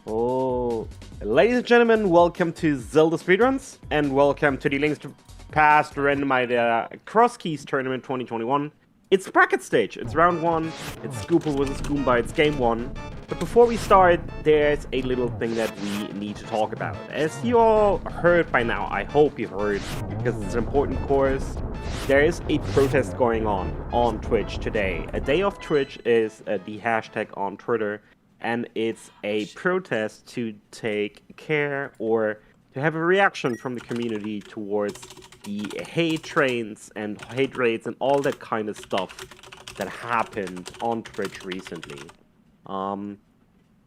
Oh, ladies and gentlemen, welcome to ZeldaSpeedRuns, and welcome to the Links to Past Randomizer Crosskeys Tournament 2021. It's bracket stage, it's round 1, it's Shkoople versus Goomba, it's game 1. But before we start, there's a little thing that we need to talk about. As you all heard by now, I hope you've heard, because it's an important course, there is a protest going on Twitch today. A day of Twitch is the hashtag on Twitter. And it's a protest to take care or to have a reaction from the community towards the hate trains and hate raids and all that kind of stuff that happened on Twitch recently.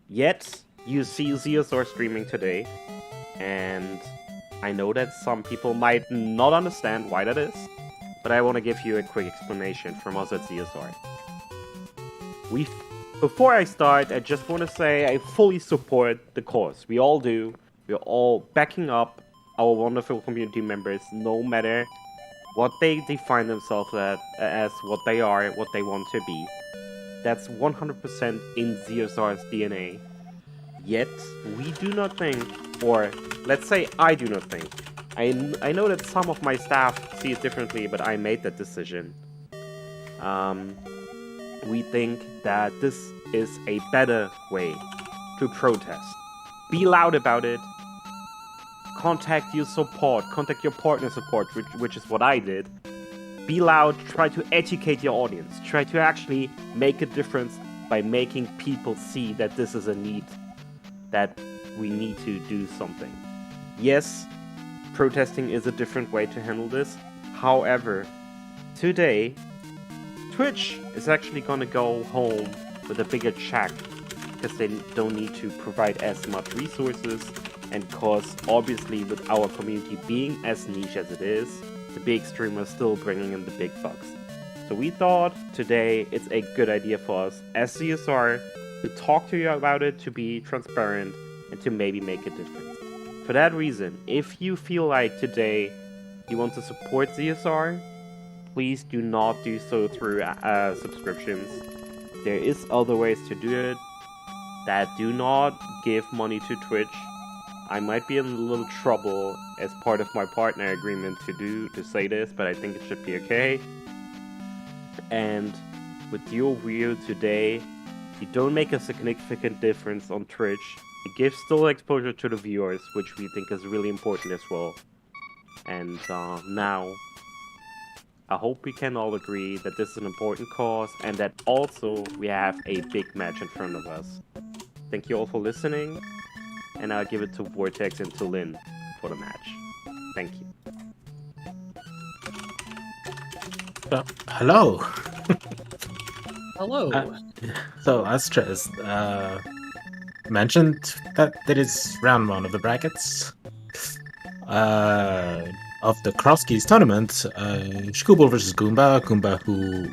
Yet, you see ZSR streaming today, and I know that some people might not understand why that is, but I want to give you a quick explanation from us at ZSR. Before I start, I just want to say I fully support the cause. We all do. We're all backing up our wonderful community members, no matter what they define themselves as, what they are, what they want to be. That's 100% in ZSR's DNA. Yet, we do not think, or let's say I do not think. I know that some of my staff see it differently, but I made that decision. We think that this is a better way to protest. Be loud about it. Contact your support. Contact your partner support, which is what I did. Be loud. Try to educate your audience. Try to actually make a difference by making people see that this is a need, that we need to do something. Yes, protesting is a different way to handle this. However, today, Twitch is actually gonna go home with a bigger check because they don't need to provide as much resources, and cause obviously with our community being as niche as it is, the big streamers still bringing in the big bucks. So we thought today it's a good idea for us as CSR to talk to you about it, to be transparent, and to maybe make a difference. For that reason, if you feel like today you want to support ZSR, please do not do so through subscriptions. There is other ways to do it that do not give money to Twitch. I might be in a little trouble as part of my partner agreement to say this, but I think it should be okay. And with your view today, you don't make a significant difference on Twitch. It gives still exposure to the viewers, which we think is really important as well. And now, I hope we can all agree that this is an important cause and that also we have a big match in front of us. Thank you all for listening, and I'll give it to Vortex and to Lynn for the match. Thank you. Hello. Hello. So Astras mentioned that it is round 1 of the brackets. Of the Crosskeys tournament, Shkoople versus Goomba. Goomba, who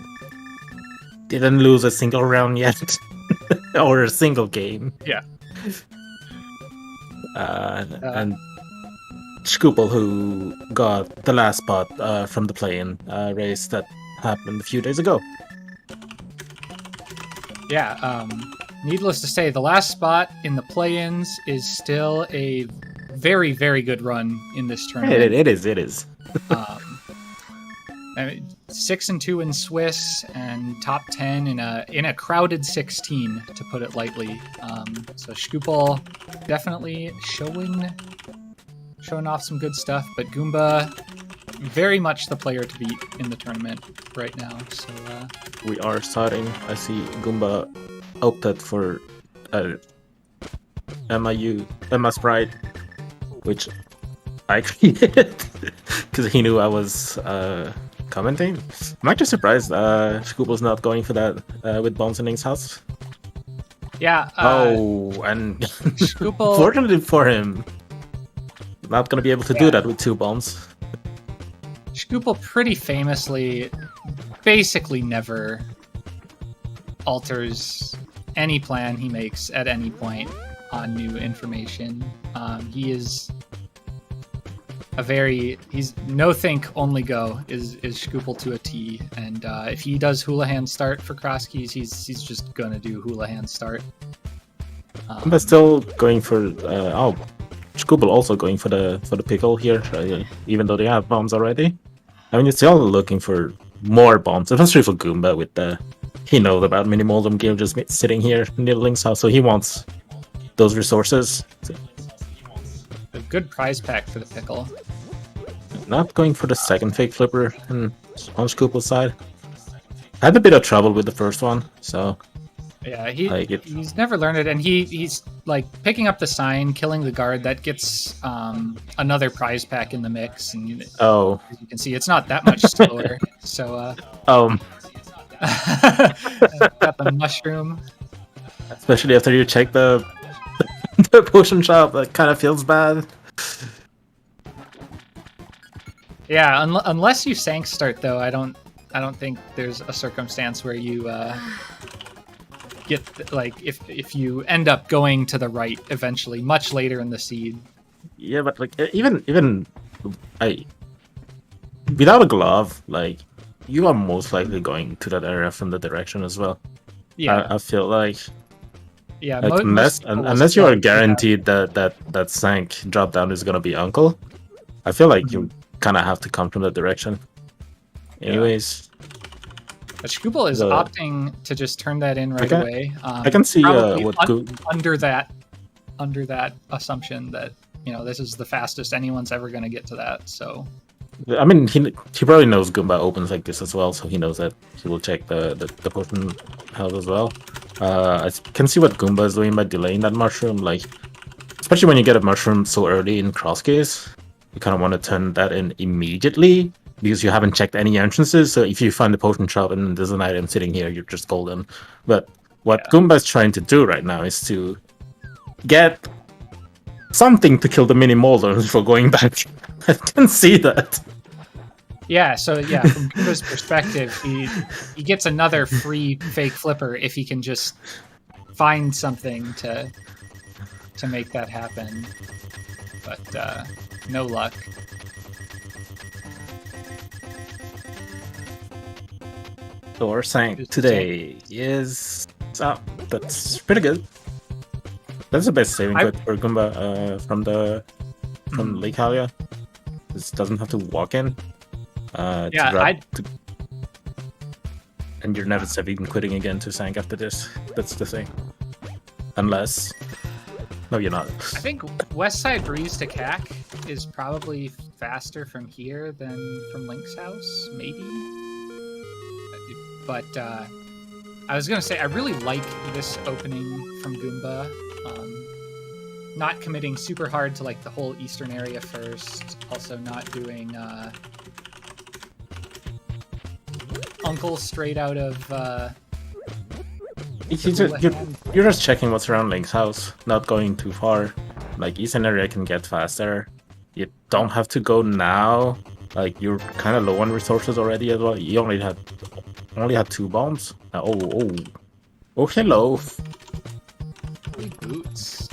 didn't lose a single round yet, or a single game. Yeah. And Shkoople, who got the last spot from the play-in race that happened a few days ago. Yeah. Needless to say, the last spot in the play-ins is still a very, very good run in this tournament. It is. I mean, 6-2 in Swiss and top 10 in a crowded 16, to put it lightly. So Shkoople definitely showing off some good stuff, but Goomba very much the player to beat in the tournament right now. So we are starting. I see Goomba opted for Emma Sprite, which I created because he knew I was commenting. I'm actually surprised Shkoople's not going for that with Bones in Ink's house. Yeah. And Shkoople, fortunately for him, not going to be able to do that with 2 bombs. Shkoople pretty famously basically never alters any plan he makes at any point on new information. He is he's no think, only go is Shkoople to a T, and if he does Houlihan start for Crosskeys, he's just gonna do Houlihan start. Goomba still going for shkoople also going for the pickle here, even though they have bombs already. I mean, it's still looking for more bombs, especially for Goomba with the he knows about mini Moldum game just sitting here near Link's house, so he wants those resources. A good prize pack for the pickle. Not going for the second fake flipper on shkoople's side. I had a bit of trouble with the first one, so yeah, he's never learned it, and he's like picking up the sign, killing the guard. That gets another prize pack in the mix, and as you can see, it's not that much slower. So got the mushroom. Especially after you check the potion shop, that kind of feels bad. Yeah, unless you sank start though, I don't think there's a circumstance where you get like if you end up going to the right eventually, much later in the seed. Yeah, but like even without a glove, like you are most likely going to that area from the direction as well. Yeah, I feel like. Yeah, like, unless you are guaranteed that sank drop down is gonna be Uncle, I feel like you kind of have to come from that direction. Anyways, but shkoople is opting to just turn that in right away. I can see what under that assumption that this is the fastest anyone's ever going to get to that. So I mean, he probably knows Goomba opens like this as well, so he knows that he will check the potion health as well. I can see what Goomba is doing by delaying that mushroom, like especially when you get a mushroom so early in Crosskeys, you kind of want to turn that in immediately because you haven't checked any entrances. So if you find the potion shop and there's an item sitting here, you're just golden. But what Goomba is trying to do right now is to get something to kill the mini Molder before going back. I can see that. Yeah, so from Goomba's perspective, he gets another free fake flipper if he can just find something to make that happen. But no luck. Or sank today is that's pretty good. That's the best saving code for Goomba from Lake Halia. This doesn't have to walk in. And you're never even quitting again to sank after this. That's the thing. Unless no, you're not. I think West Side Breeze to CAC is probably faster from here than from Link's house, maybe. But I was gonna say I really like this opening from Goomba. Not committing super hard to like the whole eastern area first. Also not doing Uncle straight out of. You're just checking what's around Link's house, not going too far. Like eastern area can get faster. You don't have to go now. Like you're kind of low on resources already as well. You only had 2 bombs. Oh, hello. Boots.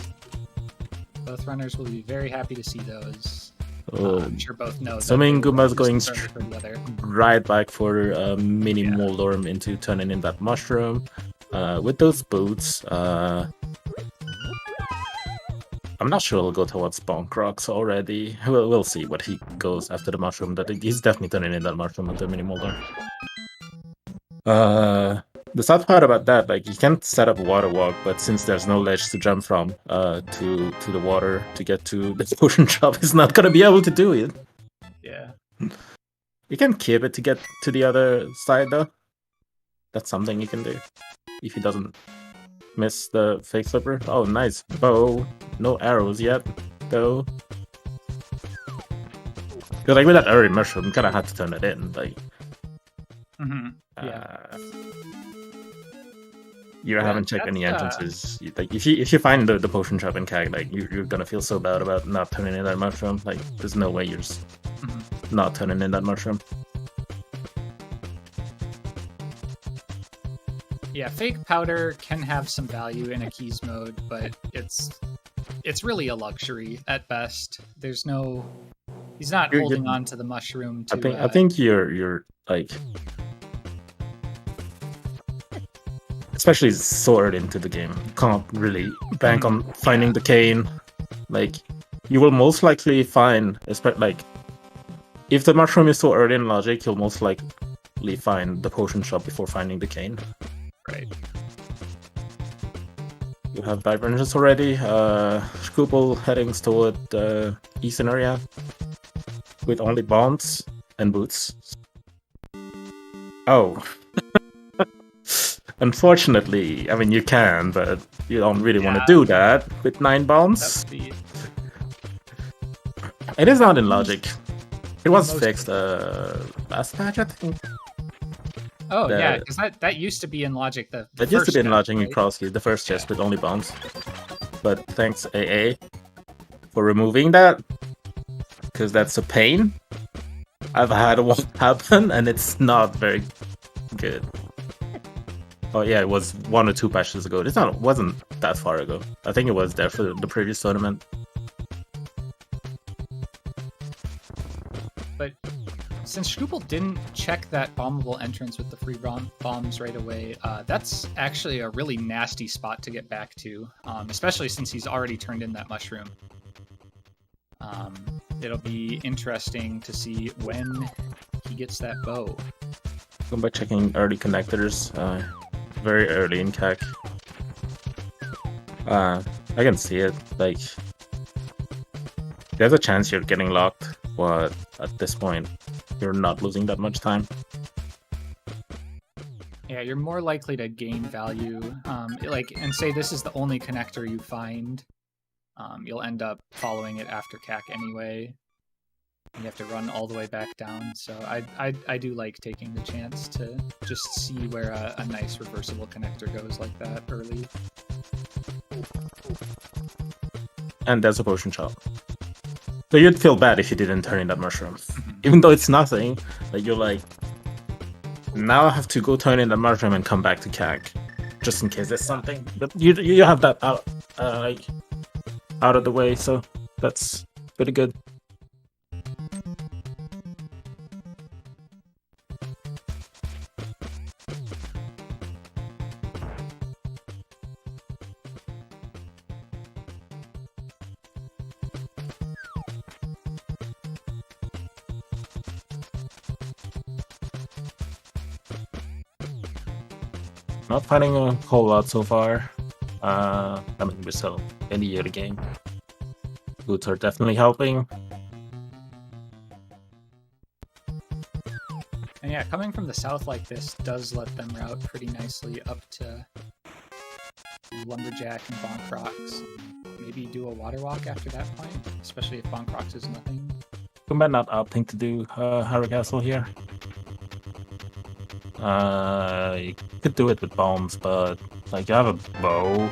Both runners will be very happy to see those. I'm sure both know. Assuming Goomba's going right back for mini Moldorm into turning in that mushroom. With those boots, I'm not sure he'll go towards Bonk Rocks already. We'll see what he goes after the mushroom. That he's definitely turning in that mushroom after mini Moldorm. The sad part about that, like you can't set up water walk, but since there's no ledge to jump from to the water to get to the potion shop, he's not gonna be able to do it. Yeah. You can keep it to get to the other side though. That's something you can do. If he doesn't miss the fake flipper. Oh, nice bow. No arrows yet, though. Because like with that early mushroom, you kind of had to turn it in. Like, you haven't checked any entrances. Like, if you find the potion shop in CAG, like you're gonna feel so bad about not turning in that mushroom. Like, there's no way you're just not turning in that mushroom. Yeah, fake powder can have some value in a keys mode, but it's really a luxury at best. There's no, he's not holding on to the mushroom. I think you're like, especially so early into the game. You can't really bank on finding the cane. Like, you will most likely find, like, if the mushroom is so early in logic, you'll most likely find the potion shop before finding the cane. Right. You have divergence already. Shkoople heading toward the eastern area with only bombs and boots. Oh. Unfortunately, I mean, you can, but you don't really want to do that with 9 bombs. It is not in logic. It was fixed last patch, I think. Oh, yeah, because that used to be in logic. That used to be in logic right? in Crosskeys, the first chest with only bombs. But thanks, AA, for removing that. Because that's a pain. I've had one happen, and it's not very good. Oh yeah, it was 1 or 2 patches ago. It wasn't that far ago. I think it was there for the previous tournament. But since shkoople didn't check that bombable entrance with the free bombs right away, that's actually a really nasty spot to get back to, especially since he's already turned in that mushroom. It'll be interesting to see when he gets that bow. By checking early connectors, very early in CAC. I can see it. Like, there's a chance you're getting locked, but at this point, you're not losing that much time. Yeah, you're more likely to gain value. And say this is the only connector you find. You'll end up following it after CAC anyway. You have to run all the way back down, so I do like taking the chance to just see where a nice reversible connector goes like that early. And there's a potion shop. So you'd feel bad if you didn't turn in that mushroom. Even though it's nothing, like you're like, now I have to go turn in the mushroom and come back to CAC, just in case there's something. But you have that out of the way, so that's pretty good. Not finding a whole lot so far. I mean, we're still in the early game. Boots are definitely helping. And yeah, coming from the south like this does let them route pretty nicely up to Lumberjack and Bonk Rocks. Maybe do a water walk after that point, especially if Bonk Rocks is nothing. Goomba not opting to do Harrow Castle here. You could do it with bombs, but like you have a bow,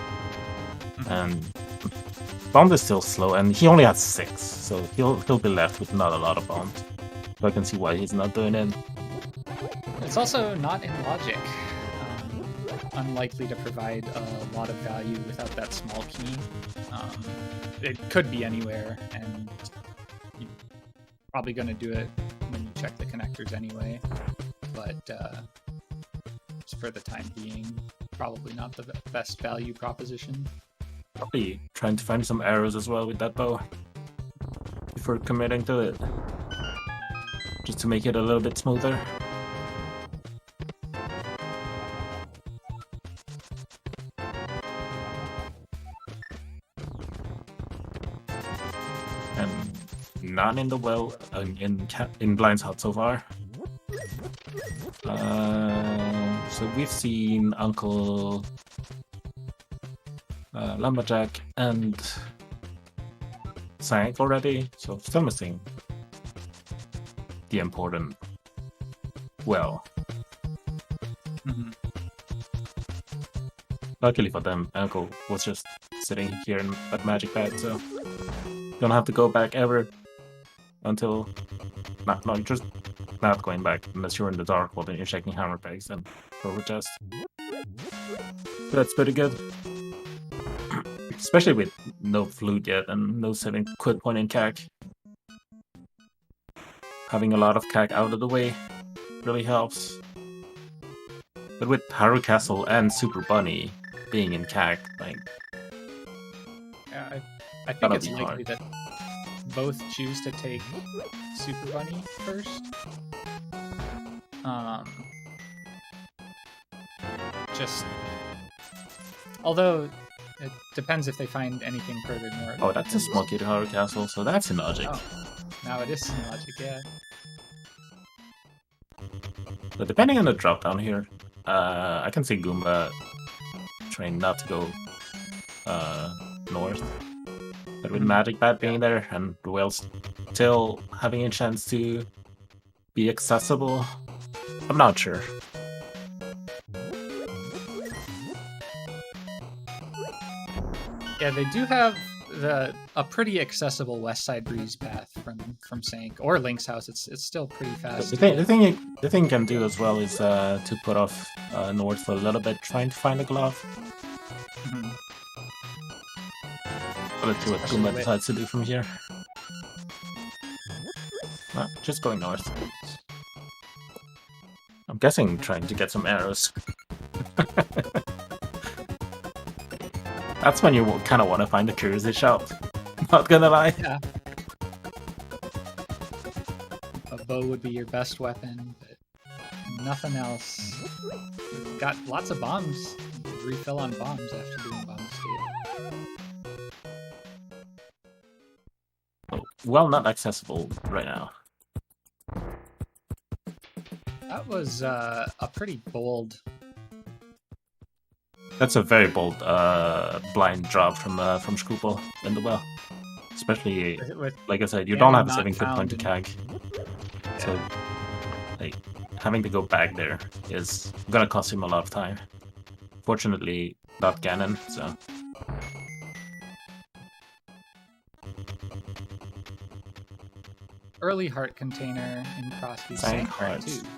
and bomb is still slow, and he only has 6, so he'll be left with not a lot of bombs. So I can see why he's not doing it. It's also not in logic. Unlikely to provide a lot of value without that small key. It could be anywhere, and you're probably going to do it when you check the connectors anyway. But just for the time being, probably not the best value proposition. Probably trying to find some arrows as well with that bow before committing to it, just to make it a little bit smoother. And none in the well in Blind's hut so far. So we've seen Uncle Lumberjack and Sank already, so still missing the important well. Luckily for them, Uncle was just sitting here at Magic Pad, so don't have to go back ever until you're just not going back unless you're in the dark while you're checking hammer pegs and forward chest. That's pretty good. Especially with no flute yet and no setting quick point in CAC. Having a lot of CAC out of the way really helps. But with Haru Castle and Super Bunny being in CAG, like, Yeah, I think That'll it's be likely hard. that both choose to take Super Bunny first. Just although it depends if they find anything further north. oh, that's a Smoky to Haru Castle, so that's in logic. Oh, now it is logic, yeah. But depending on the drop down here, I can see Goomba trying not to go north. But with Magic Bat being there and the whale still having a chance to be accessible, I'm not sure. Yeah, they do have a pretty accessible West Side Breeze path from Sank or Link's house. It's still pretty fast. The thing you can do as well is to put off north for a little bit, trying to find a glove. Mhm. But let's see what Especially Goomba with- decides to do from here. No, just going north. I'm guessing trying to get some arrows. That's when you kind of want to find the curious shop. Not gonna lie. Yeah. A bow would be your best weapon, but nothing else. You've got lots of bombs. You refill on bombs after doing bomb escape. Oh, well, not accessible right now. That was a pretty bold. That's a very bold blind drop from shkoople in the well. Especially, With like I said, you Yeah, don't have a not saving good point to found CAG. So, like, having to go back there is gonna cost him a lot of time. Fortunately, not Ganon, so... early heart container in Crosskeys Sank Sank Heart hearts. too.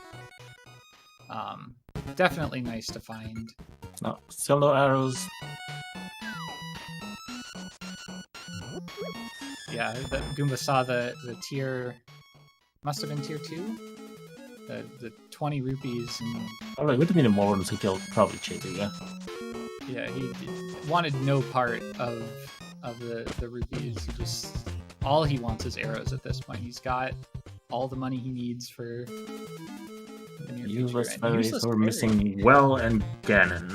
Definitely nice to find. No, still no arrows. Yeah, Goomba saw the tier, must have been tier 2? The 20 rupees, and Oh, it would have been a more to kill, probably Chibi, yeah. yeah, he wanted no part of the rupees. He just, all he wants is arrows at this point. He's got all the money he needs for the near Useless future. And berries, useless so we're berry. missing Well and Ganon.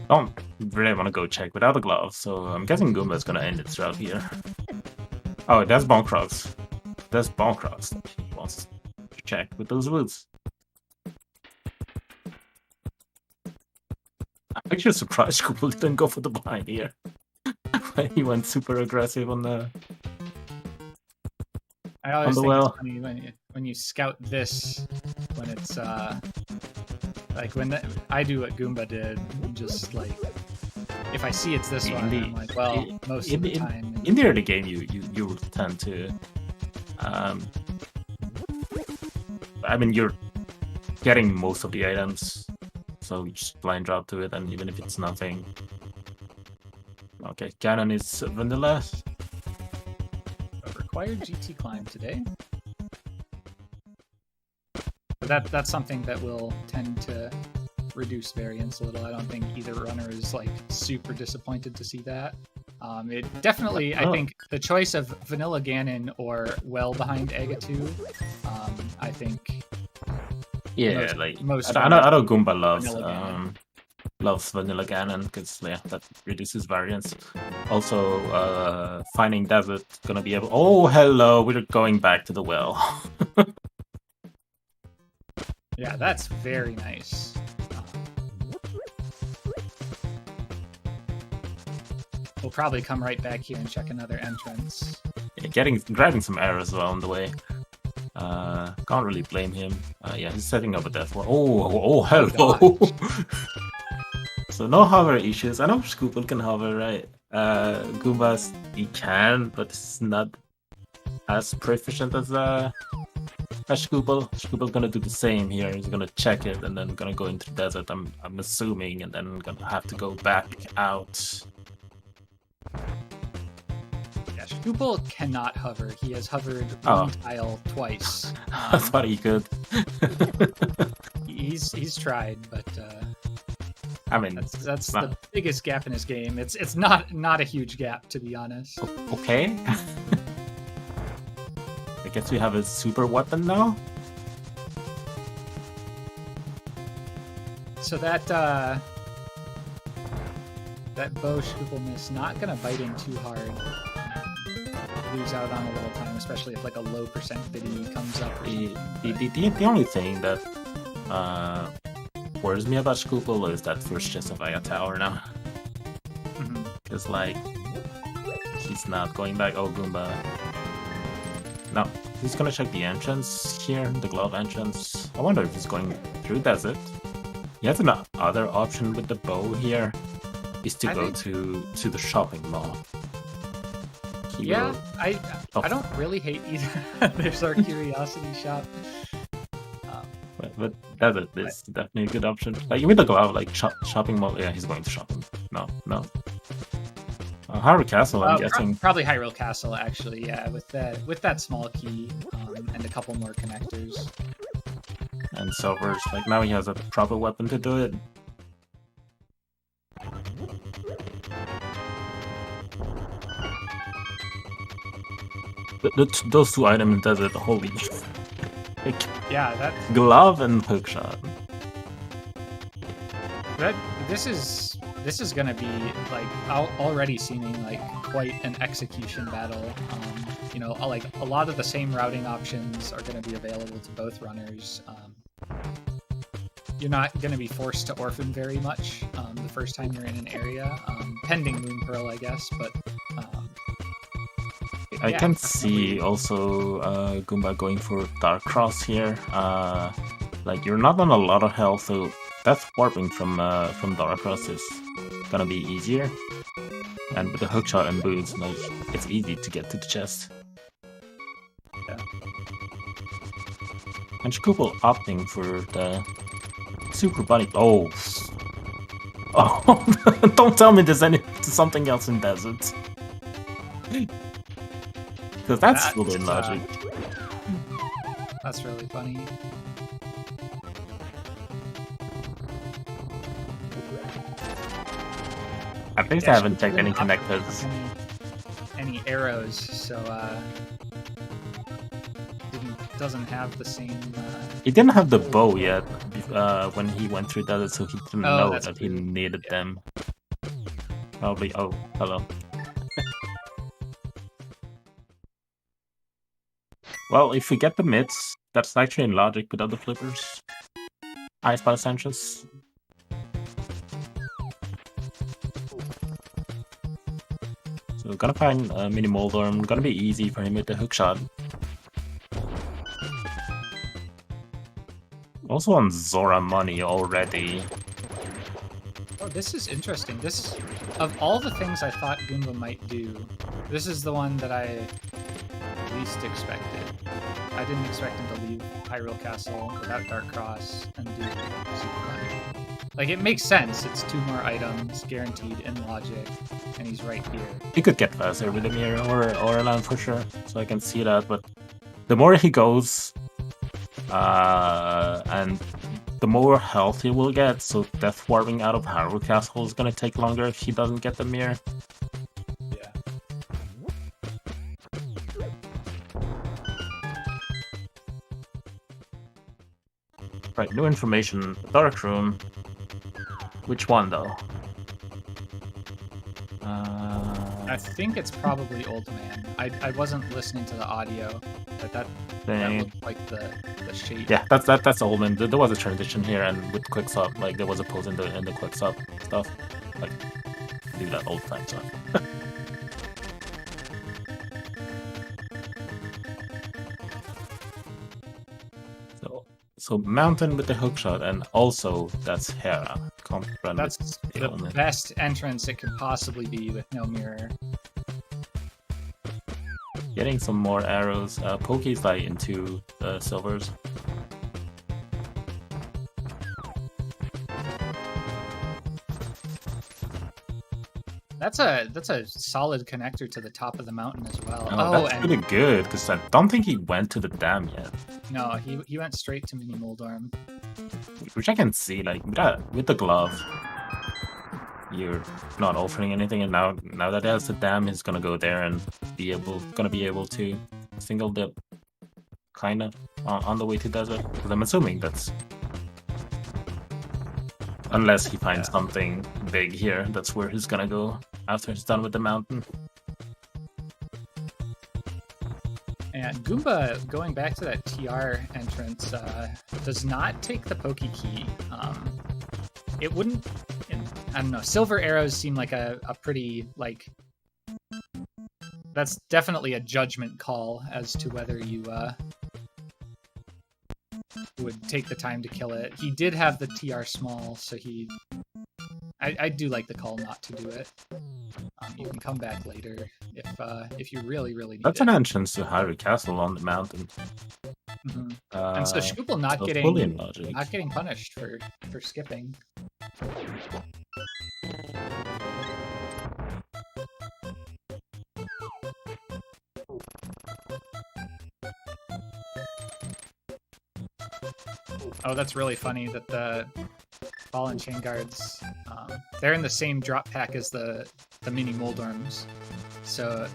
Don't really want to go check without a glove, so I'm guessing Goomba's gonna end its route here. Oh, that's Bonkrox. That's Bonkrox that he wants to check with those woods. I'm actually surprised Shkoople didn't go for the blind here. When he went super aggressive on the... I always the think well. it's funny when you scout this, when it's like I do what Goomba did, and just like if I see it's this one, I'm like, well, most of the time. In the early game, you will tend to... I mean, you're getting most of the items, so you just blind drop to it, and even if it's nothing... Okay, Ganon is vanilla. Required GT climb today. But that's something that will tend to reduce variance a little. I don't think either runner is like super disappointed to see that. It definitely, I think, the choice of Vanilla Ganon or well behind Agatu, I think. Yeah, most I know Goomba loves Vanilla Ganon. loves Vanilla Ganon because that reduces variance. Also, finding desert gonna be able. Oh, hello! We're going back to the well. Yeah, that's very nice. We'll probably come right back here and check another entrance. Yeah, grabbing some arrows along the way. Can't really blame him. Yeah, he's setting up a death one. Oh, hello! So no hover issues. I know Shkoople can hover, right? Goombas, he can, but it's not as proficient as Shkoople. Shookople's gonna do the same here. He's gonna check it and then gonna go into the desert, I'm assuming, and then gonna have to go back out. Yeah, Shkoople cannot hover. He has hovered Oh. one tile twice. I thought he could. He's tried, but I mean, that's not- the biggest gap in his game. It's not a huge gap, to be honest. okay. I guess we have a super weapon now. So that bow Shkoople miss, not gonna bite in too hard. Lose out on a little time, especially if like a low percent biddy comes up. Or The only thing that worries me about Shkoople is that first chest of Aya Tower now. Mhm. Because like he's not going back. Oh, Goomba. No, he's gonna check the entrance here, the glove entrance. I wonder if he's going through desert. He has another option with the bow here, is to go to the shopping mall. Yeah, I don't really hate either. There's our curiosity shop. But desert is definitely a good option. Like with the glove, like shopping mall. Yeah, he's going to shopping. No. Hyrule Castle, I'm guessing. Probably Hyrule Castle, actually. Yeah, with that small key and a couple more connectors. And silvers. Like now he has a proper weapon to do it. Those two items in desert, holy. Like, Yeah, that glove and hookshot. this is gonna be like already seeming like quite an execution battle. You know, like a lot of the same routing options are gonna be available to both runners. You're not gonna be forced to orphan very much the first time you're in an area, pending Moon Pearl, I guess. But I yeah. can see also Goomba going for Dark Cross here. Like you're not on a lot of health, so death warping from Dark Cross is gonna be easier. And with the hookshot and boots, like it's easy to get to the chest. Yeah. And Shkoople opting for the Super Bunny. Oh, don't tell me there's something else in desert. Because that's really logic. That's really funny. At least I haven't checked any connectors. Any arrows, so doesn't have the same. He didn't have the bow yet when he went through that, so he didn't know that's that he true. needed them. Probably. Oh, hello. Well, if we get the mids, that's actually in logic without the flippers. Ice by Sanchez. So gonna find Mini Moldorm. Gonna be easy for him with the hookshot. Also on Zora money already. Oh, this is interesting. This, of all the things I thought Goomba might do, this is the one that I least expected. I didn't expect him to leave Hyrule Castle without Dark Cross and do Super Bunny. Like, it makes sense. It's 2 more items, guaranteed in logic, and he's right here. He could get faster with the mirror or land for sure, so I can see that, but the more he goes, and the more health he will get, so death warping out of Hyrule Castle is gonna take longer if he doesn't get the mirror. Yeah. Right, new information. Dark Room. Which one though? I think it's probably Old Man. I wasn't listening to the audio, but that looked like the shape. Yeah, that's old man. There was a transition here, and with quick swap, like there was a pose in the quick swap stuff. Like do that all the time, so. So mountain with the hookshot, and also that's Hera. That's the best entrance it could possibly be with no mirror. Getting some more arrows. Poke's like into silvers. That's a solid connector to the top of the mountain as well. Oh, that's pretty good, because I don't think he went to the dam yet. No, he went straight to Mini Moldorm. Which I can see, like, with the glove, you're not altering anything, and now that there's the dam, he's gonna go there and be able to single dip, kind of, on the way to desert. Because I'm assuming that's... Unless he finds something big here, that's where he's gonna go after he's done with the mountain. And Goomba, going back to that TR entrance, does not take the Poke Key. It wouldn't... I don't know. Silver arrows seem like a pretty, like... That's definitely a judgment call as to whether you would take the time to kill it. He did have the TR small, so he... I do like the call not to do it. You can come back later if you really, really need That's it. an entrance to Hyrule Castle on the mountain. Mm-hmm. And so shkoople not getting punished for skipping. Oh, that's really funny that the ball and chain guards, they're in the same drop pack as the Mini Moldorms. So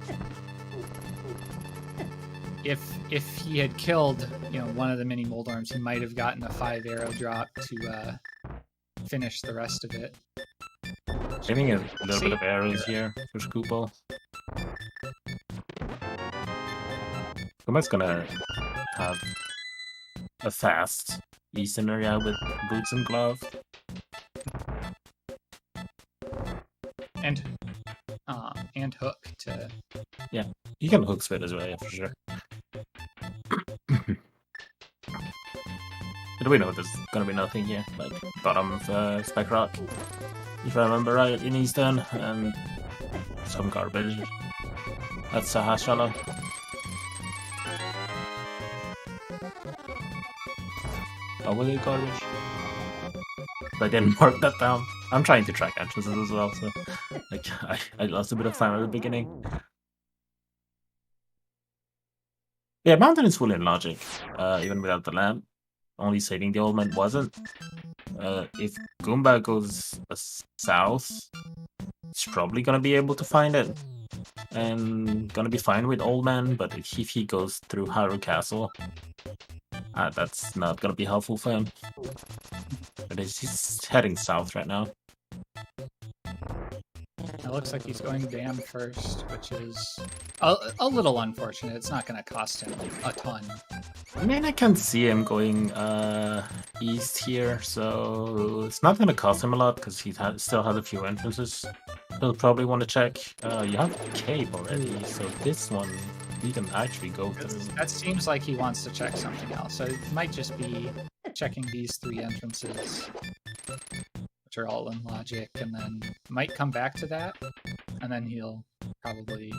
if he had killed, one of the Mini Moldorms, he might have gotten a 5-arrow drop to finish the rest of it. Getting a little bit of arrows here for shkoople. Goomba's gonna have a fast Eastern area with boots and glove. And hook to... Yeah, you can hook spit as well, yeah, for sure. But we know there's gonna be nothing here, like bottom of Spec Rock, if I remember right, in Eastern, and some garbage. That's a Hashala. Oh, was it garbage? I didn't mark that down. I'm trying to track entrances as well, so like I lost a bit of time at the beginning. Yeah, mountain is full in logic, even without the lamp. Only saving the old man wasn't. If Goomba goes south, it's probably gonna be able to find it. And gonna be fine with old man, but if he goes through Hyrule Castle, that's not gonna be helpful for him. But he's heading south right now. It looks like he's going dam first, which is a little unfortunate. It's not going to cost him a ton. I mean, I can see him going east here, so it's not going to cost him a lot because he still has a few entrances. He'll probably want to check. You have a cave already, so this one he can actually go through. That seems like he wants to check something else, so it might just be checking these 3 entrances, which are all in logic, and then might come back to that, and then he'll probably...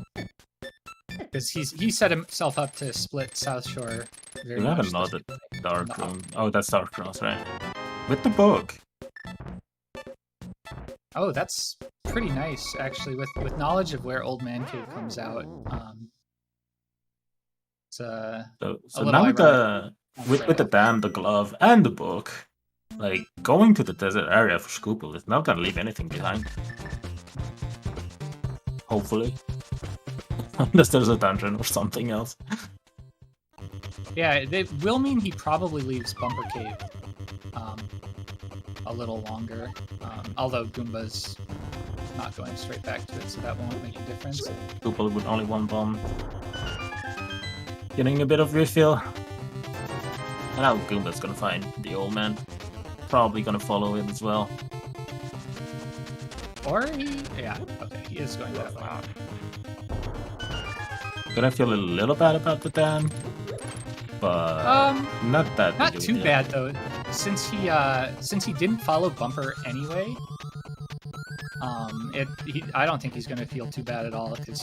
Because he set himself up to split South Shore very much. We have another dark room. Oh, that's Dark Cross, right? With the book. Oh, that's pretty nice, actually, with knowledge of where Old Man Cave comes out. It's so now with the dam, the glove, and the book, like, going to the desert area for shkoople is not gonna leave anything behind. Hopefully. Unless there's a dungeon or something else. Yeah, it will mean he probably leaves Bumper Cave a little longer. Although Goomba's not going straight back to it, so that won't make a difference. Shkoople with only 1 bomb. Getting a bit of refill. And now Goomba's gonna find the old man. Probably gonna follow it as well. Or yeah, okay, he is going that way. Gonna feel a little bad about the dam, but not that. Not too bad though, since he didn't follow Bumper anyway. I don't think he's gonna feel too bad at all because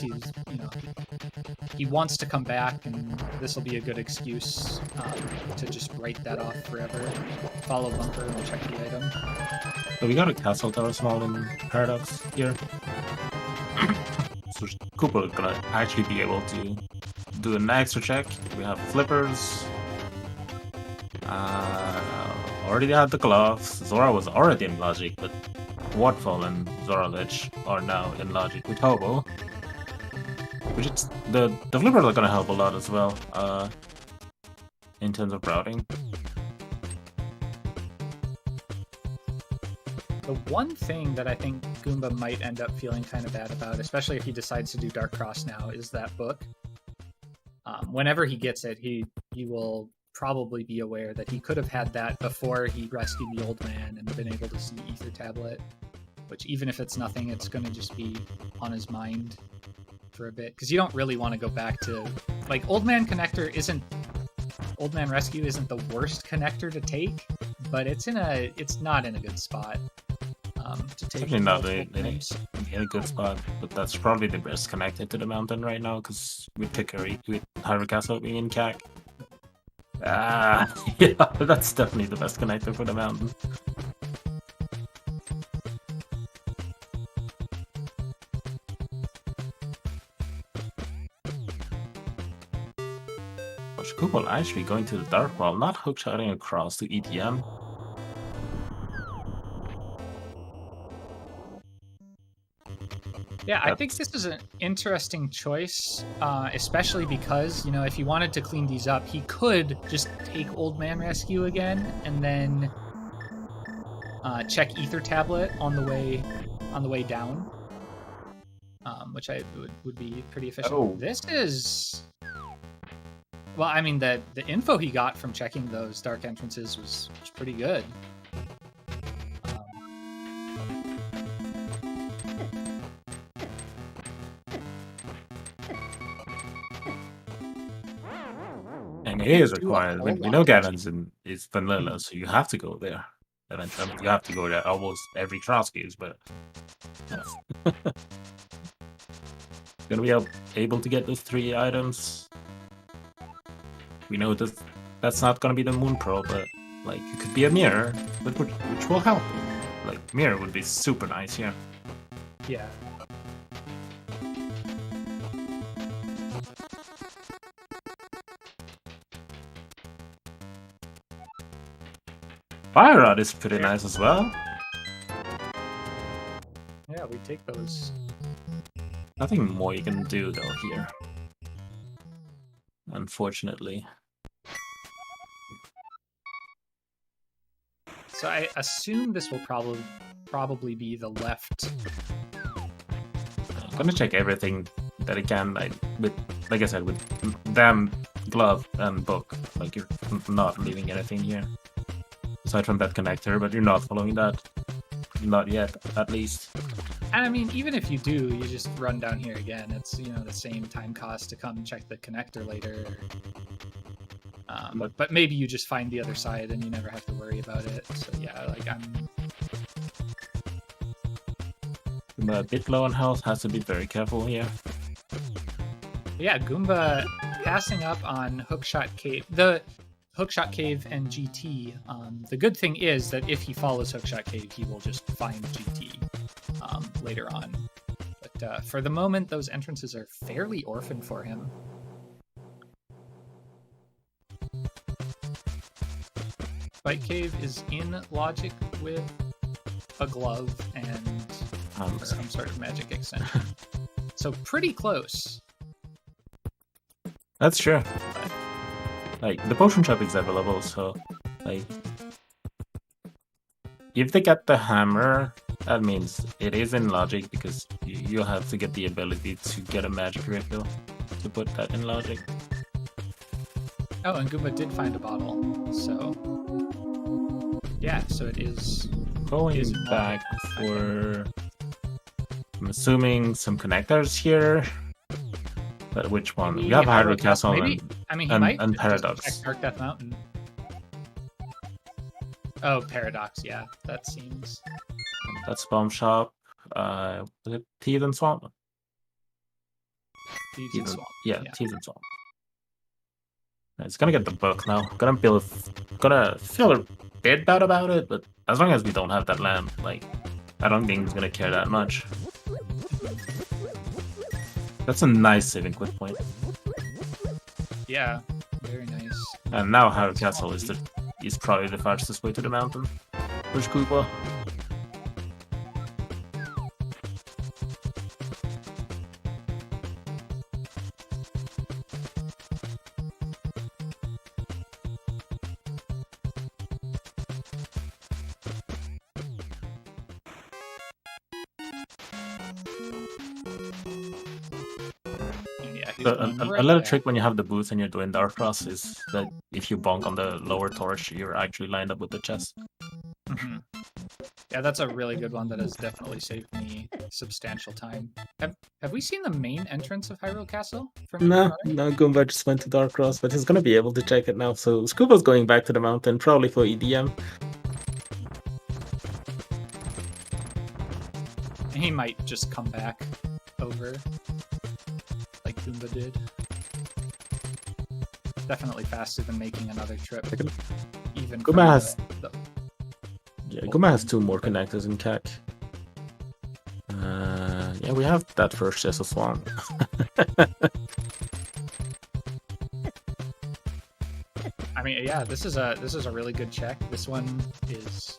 he wants to come back, and this will be a good excuse to just write that off forever. Follow Bumper and check the item. So we got a Castle Tower Small in Paradox here. So Cooper is gonna actually be able to do an extra check. We have flippers. Already had the gloves. Zora was already in logic, but Waterfall and Zora Lich are now in logic with Hobo. Which is the flippers are gonna help a lot as well. In terms of routing. The one thing that I think Goomba might end up feeling kind of bad about, especially if he decides to do Dark Cross now, is that book. Whenever he gets it, he will probably be aware that he could have had that before he rescued the old man and been able to see Ether Tablet, which even if it's nothing, it's going to just be on his mind for a bit, because you don't really want to go back to, like, Old Man Rescue isn't the worst connector to take, but it's not in a good spot to take. Definitely not in a good spot, but that's probably the best connected to the mountain right now, because with Pickery, with Hyrule Castle being in CAC. Yeah, that's definitely the best connector for the mountain. Shkoople actually going to the Dark Wall, not hookshotting across to ETM. Yeah, I think this is an interesting choice, especially because, you know, if he wanted to clean these up, he could just take Old Man Rescue again and then check Ether Tablet on the way down, which would be pretty efficient. Oh. This is, well, I mean, the info he got from checking those dark entrances was pretty good. And it is required. We know Gavin's is vanilla, so you have to go there. Eventually, you have to go there almost every Crosskeys, but gonna be able to get those 3 items. We know that's not gonna be the Moon Pearl, but like it could be a mirror, which will help. Like mirror would be super nice here. Yeah. Fire Rod is pretty nice as well. Yeah, we take those. Nothing more you can do though here. Unfortunately. So I assume this will probably be the left. I'm gonna check everything that I can, like I said, with damn glove and book. Like you're not leaving anything here. Aside from that connector, but you're not following that. Not yet, at least. And I mean, even if you do, you just run down here again. It's, you know, the same time cost to come check the connector later. But maybe you just find the other side and you never have to worry about it. So yeah, like I'm a bit low on health, has to be very careful here. Yeah, Goomba passing up on Hookshot Cave. The Hookshot Cave and GT. The good thing is that if he follows Hookshot Cave, he will just find GT later on. But for the moment, those entrances are fairly orphaned for him. Fight Cave is in logic with a glove and some sort of magic extension. So pretty close. That's true. Like, the potion shop is available, so, like, if they get the hammer, that means it is in logic, because you'll have to get the ability to get a magic refill to put that in logic. Oh, and Goomba did find a bottle, so... Yeah, so it is... Going back for... I'm assuming some connectors here. But which one? Maybe we have Hyrule Castle maybe, I mean, he might and just Paradox. check Dark Death Mountain. Oh, Paradox, yeah, that seems... That's Bomb Shop. Was it Teeth and Swamp? Thieves and Swamp. Yeah, Teeth and Swamp. It's gonna get the book now. Gonna feel a bit bad about it, but as long as we don't have that lamp, like, I don't think it's gonna care that much. That's a nice saving quit point. Yeah, very nice. And now Hyrule Castle is probably the fastest way to the mountain for Shkoople. A little trick when you have the boots and you're doing Dark Cross is that if you bonk on the lower torch, you're actually lined up with the chest. Mm-hmm. Yeah, that's a really good one that has definitely saved me substantial time. Have we seen the main entrance of Hyrule Castle? No, Goomba just went to Dark Cross, but he's gonna be able to check it now. So Scuba's going back to the mountain, probably for EDM. He might just come back over. Goomba did. Definitely faster than making another trip. Even Goomba has Goomba has 2 more connectors in CAC. Yeah, we have that first chest as well. I mean, yeah, this is a really good check. This one is.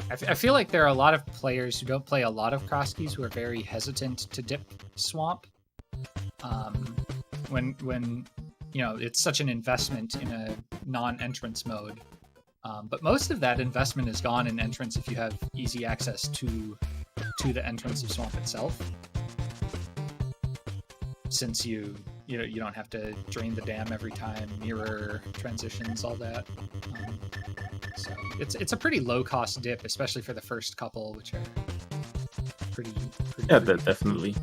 I feel like there are a lot of players who don't play a lot of Crosskeys who are very hesitant to dip swamp. When you know it's such an investment in a non-entrance mode, but most of that investment is gone in entrance if you have easy access to the entrance of swamp itself, since you don't have to drain the dam every time, mirror transitions, all that. So it's a pretty low cost dip, especially for the first couple, which are pretty yeah, definitely.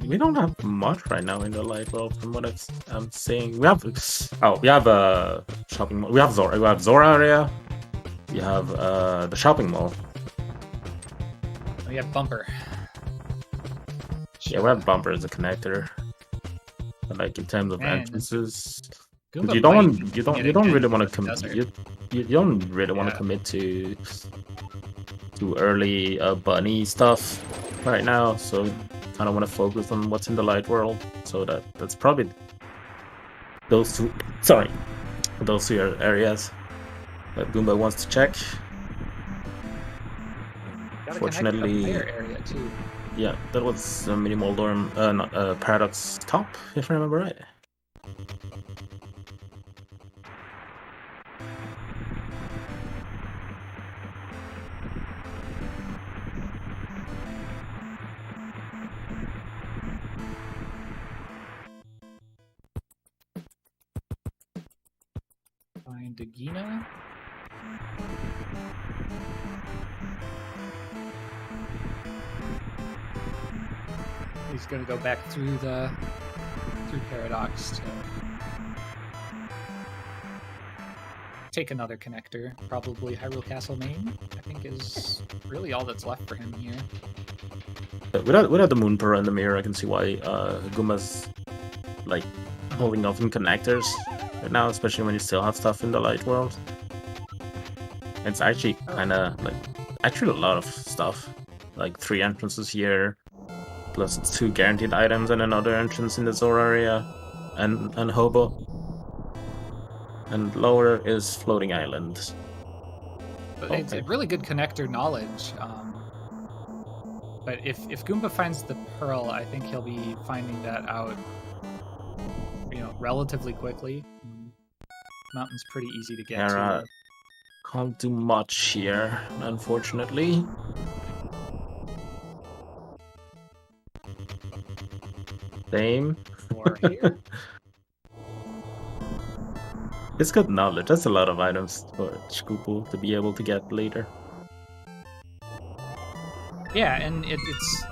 We don't have much right now in the light world, from what I'm seeing. We have a shopping mall. We have Zora area. We have the shopping mall. We have Bumper. Yeah, we have Bumper as a connector. But like in terms of entrances, Goomba you don't really want to commit. You don't really want to commit to early bunny stuff right now, so kind of want to focus on what's in the light world. So that's probably those two areas that Goomba wants to check. Fortunately, area too. Yeah, that was a minimal dorm, not Paradox top, if I remember right. Find Dagina. He's gonna go back through Paradox to take another connector. Probably Hyrule Castle main, I think, is really all that's left for him here. Without the Moon Pearl and the mirror, I can see why Gooma's like holding off in connectors right now, especially when you still have stuff in the light world. It's actually kind of like a lot of stuff, like 3 entrances here, plus 2 guaranteed items and another entrance in the Zora area, and Hobo. And lower is Floating Island. But it's a really good connector knowledge. But if Goomba finds the Pearl, I think he'll be finding that out, relatively quickly. Mountain's pretty easy to get to. Can't do much here, unfortunately. Same. Or here. It's good knowledge. That's a lot of items for shkoople to be able to get later. Yeah, and it's...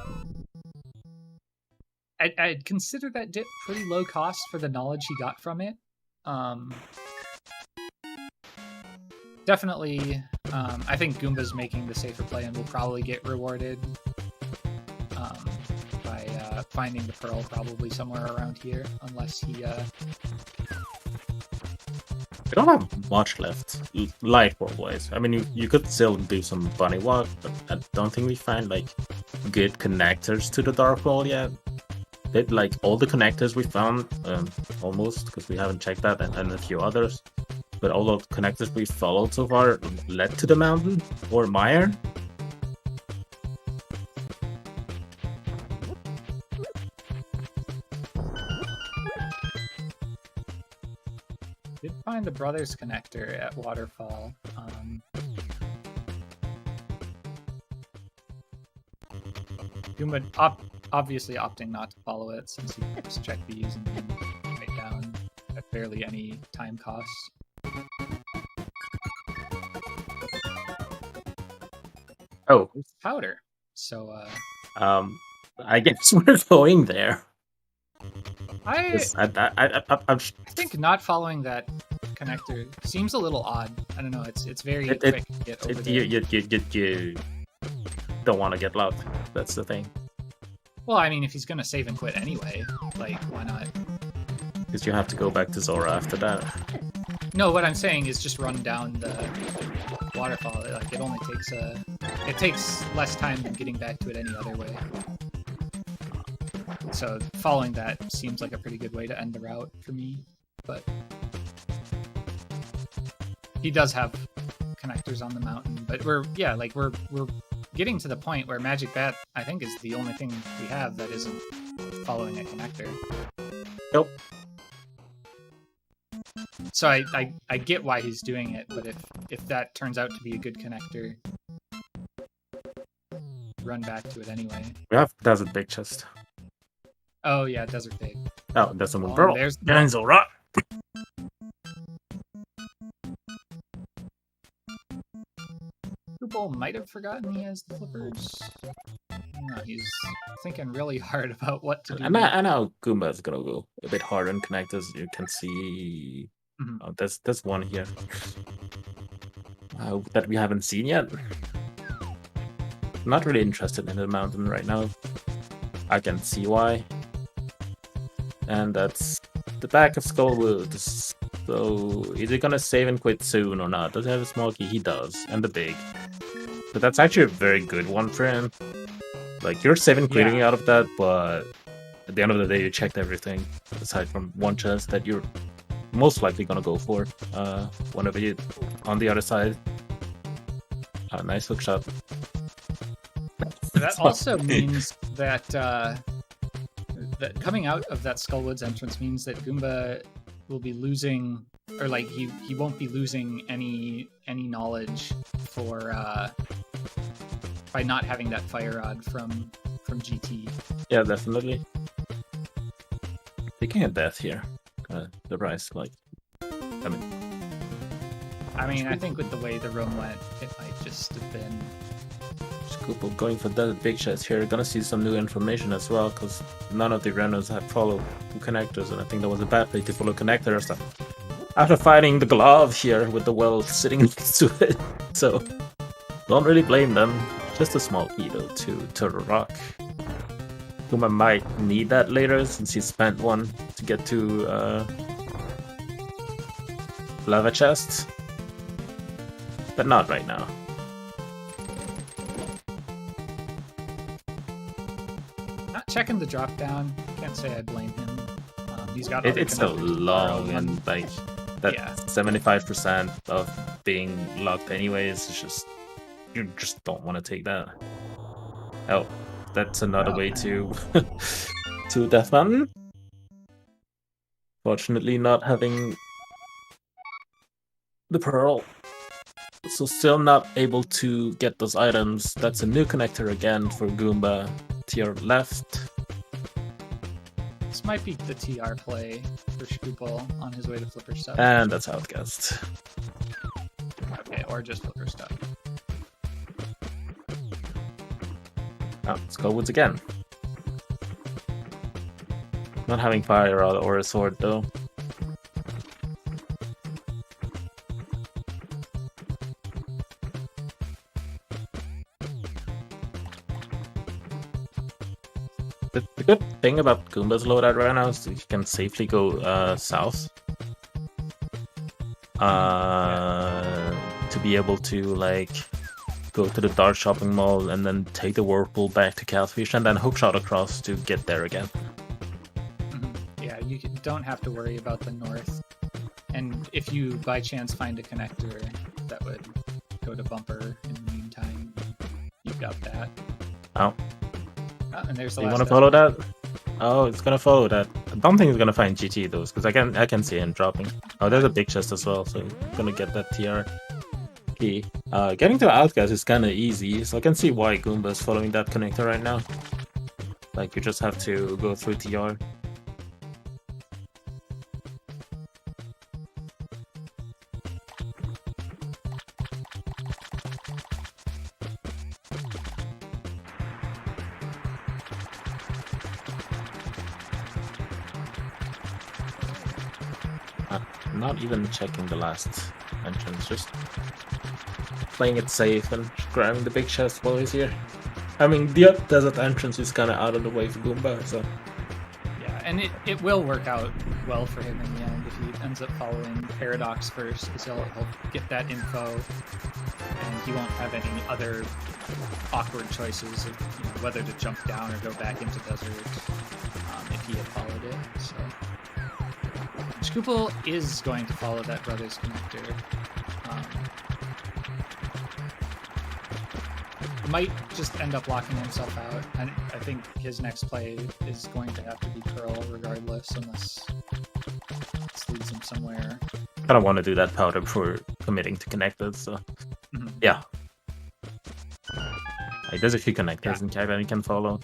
I'd consider that dip pretty low cost for the knowledge he got from it. Definitely, I think Goomba's making the safer play and will probably get rewarded by finding the Pearl probably somewhere around here, unless he... We don't have much left, light world wise. I mean, you could still do some bunny walk, but I don't think we find like good connectors to the dark world yet. did like all the connectors we found, almost, because we haven't checked that, and a few others. But all the connectors we followed so far led to the mountain or mire. Did find the brothers connector at Waterfall. Goomba obviously opting not to follow it since he can just check these and then right down at barely any time cost. Oh, It's powder. So I guess we're going there. I 'Cause I'm think not following that connector seems a little odd. I don't know. It's very It- quick to get over there. you don't want to get locked. That's the thing. Well, I mean, if he's gonna save and quit anyway, like, why not? Because you have to go back to Zora after that. No, what I'm saying is just run down the waterfall. Like, it only takes it takes less time than getting back to it any other way. So following that seems like a pretty good way to end the route for me. But he does have connectors on the mountain. But we're getting to the point where Magic Bat, I think, is the only thing we have that isn't following a connector. Nope. So I get why he's doing it, but if that turns out to be a good connector, run back to it anyway. We have Desert Big Chest. Oh yeah, Desert Pig. Oh, that's a Moon Oh, Pearl. there's- And Zora. Shkoople might have forgotten he has the flippers. No, he's thinking really hard about what to do. I know Goomba is gonna go a bit harder on connectors. You can see. Mhm. Oh, there's one here that we haven't seen yet. Not really interested in the mountain right now. I can see why. And that's the back of Skullwood. So is he gonna save and quit soon or not? Does he have a small key? He does, and the big. But that's actually a very good one for him. Like, you're saving quitting out of that, but at the end of the day, you checked everything aside from one chest that you're most likely gonna go for. Whenever you on the other side. Nice hook shot. That also means that that coming out of that Skullwoods entrance means that Goomba will be losing, or like he won't be losing any knowledge for by not having that fire rod from GT. Yeah, definitely. Taking a death here. The price, like, I mean, I think with the way the room went, it might just have been. Shkoople going for that big shots here. Gonna see some new information as well, because none of the runners have followed connectors, and I think that was a bad play to follow connectors. After fighting the glove here with the well sitting next to it, so don't really blame them. Just a small key though to rock. Goomba might need that later since he spent one to get to lava chests, but not right now. Not checking the drop down. Can't say I blame him. He's got. other It's so connectors to long borrow. and like that. Yeah. 75% of being locked anyways. It's just you just don't want to take that. Oh, that's another way to to Death Mountain. Fortunately, not having the pearl, so still not able to get those items. That's a new connector again for Goomba to your left. This might be the TR play for Shkoople on his way to Flipper Stuff. And that's Outcast. Okay, or just Flipper Stuff. Oh, Skullwoods again. Not having fire or a sword though. The good thing about Goomba's loadout right now is he can safely go south. To be able to like go to the Dart Shopping Mall and then take the Whirlpool back to Catfish and then hookshot across to get there again. don't have to worry about the north. And if you by chance find a connector that would go to bumper in the meantime, you've got that. Oh. And there's the You last want to follow that? Oh, it's gonna follow that. I don't think it's gonna find GT though, because I can see him dropping. Oh, there's a big chest as well, so you're gonna get that TR key. Getting to Outcast is kind of easy, so I can see why Goomba is following that connector right now. Like, you just have to go through TR. Not even checking the last entrance, just playing it safe and grabbing the big chest while he's here. I mean, the desert entrance is kind of out of the way for Goomba, so... Yeah, and it will work out well for him in the end if he ends up following Paradox first, because he'll get that info, and he won't have any other awkward choices of whether to jump down or go back into desert if he had followed it, so... Shkoople is going to follow that Brothers connector. Might just end up locking himself out. And I think his next play is going to have to be Pearl regardless, unless this leads him somewhere. I don't want to do that powder before committing to connectors, so... Yeah. Like, there's a few connectors in Kaiban you can follow.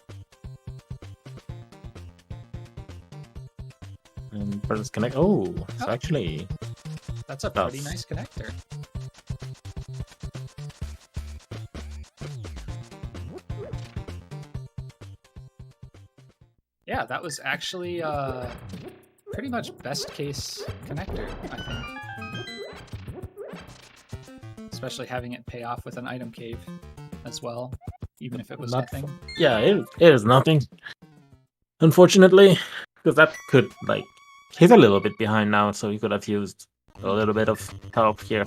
And Brothers connect... Oh, it's actually... That's a pretty nice connector. Yeah, that was actually pretty much best case connector, I think. Especially having it pay off with an item cave as well, even if it was nothing. Yeah, it is nothing. Unfortunately, because that could, like... He's a little bit behind now, so he could have used a little bit of help here.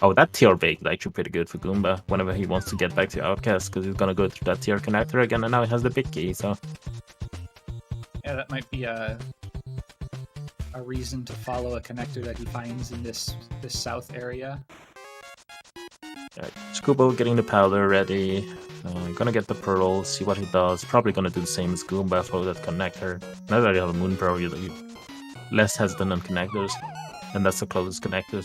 Oh, that TR bait is actually pretty good for Goomba whenever he wants to get back to Outcast, because he's gonna go through that TR connector again, and now he has the big key, so... Yeah, that might be a reason to follow a connector that he finds in this south area. Shkoople getting the powder ready. Gonna get the pearl, see what he does. Probably gonna do the same as Goomba, follow that connector. Now that you have a Moon Pearl, you're less hesitant on connectors, and that's the closest connectors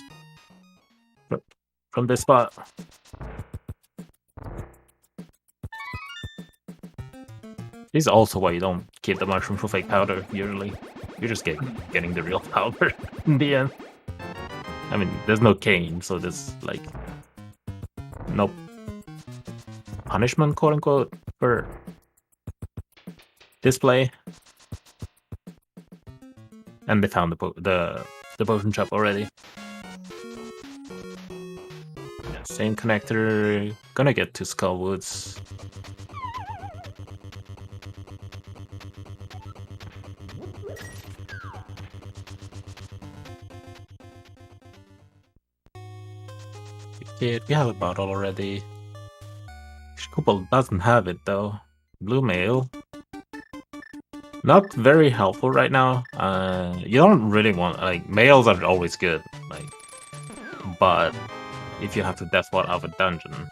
from this spot. This is also why you don't keep the mushroom for fake powder, usually. You're just getting the real powder in the end. I mean, there's no cane, so there's, like, no punishment, quote-unquote, for display. And they found the potion shop already. Yeah, same connector. Gonna get to Skullwoods. We have a bottle already. Shkoople doesn't have it though. Blue mail. Not very helpful right now. You don't really want, like, mails are always good, like, but if you have to death ward out of a dungeon,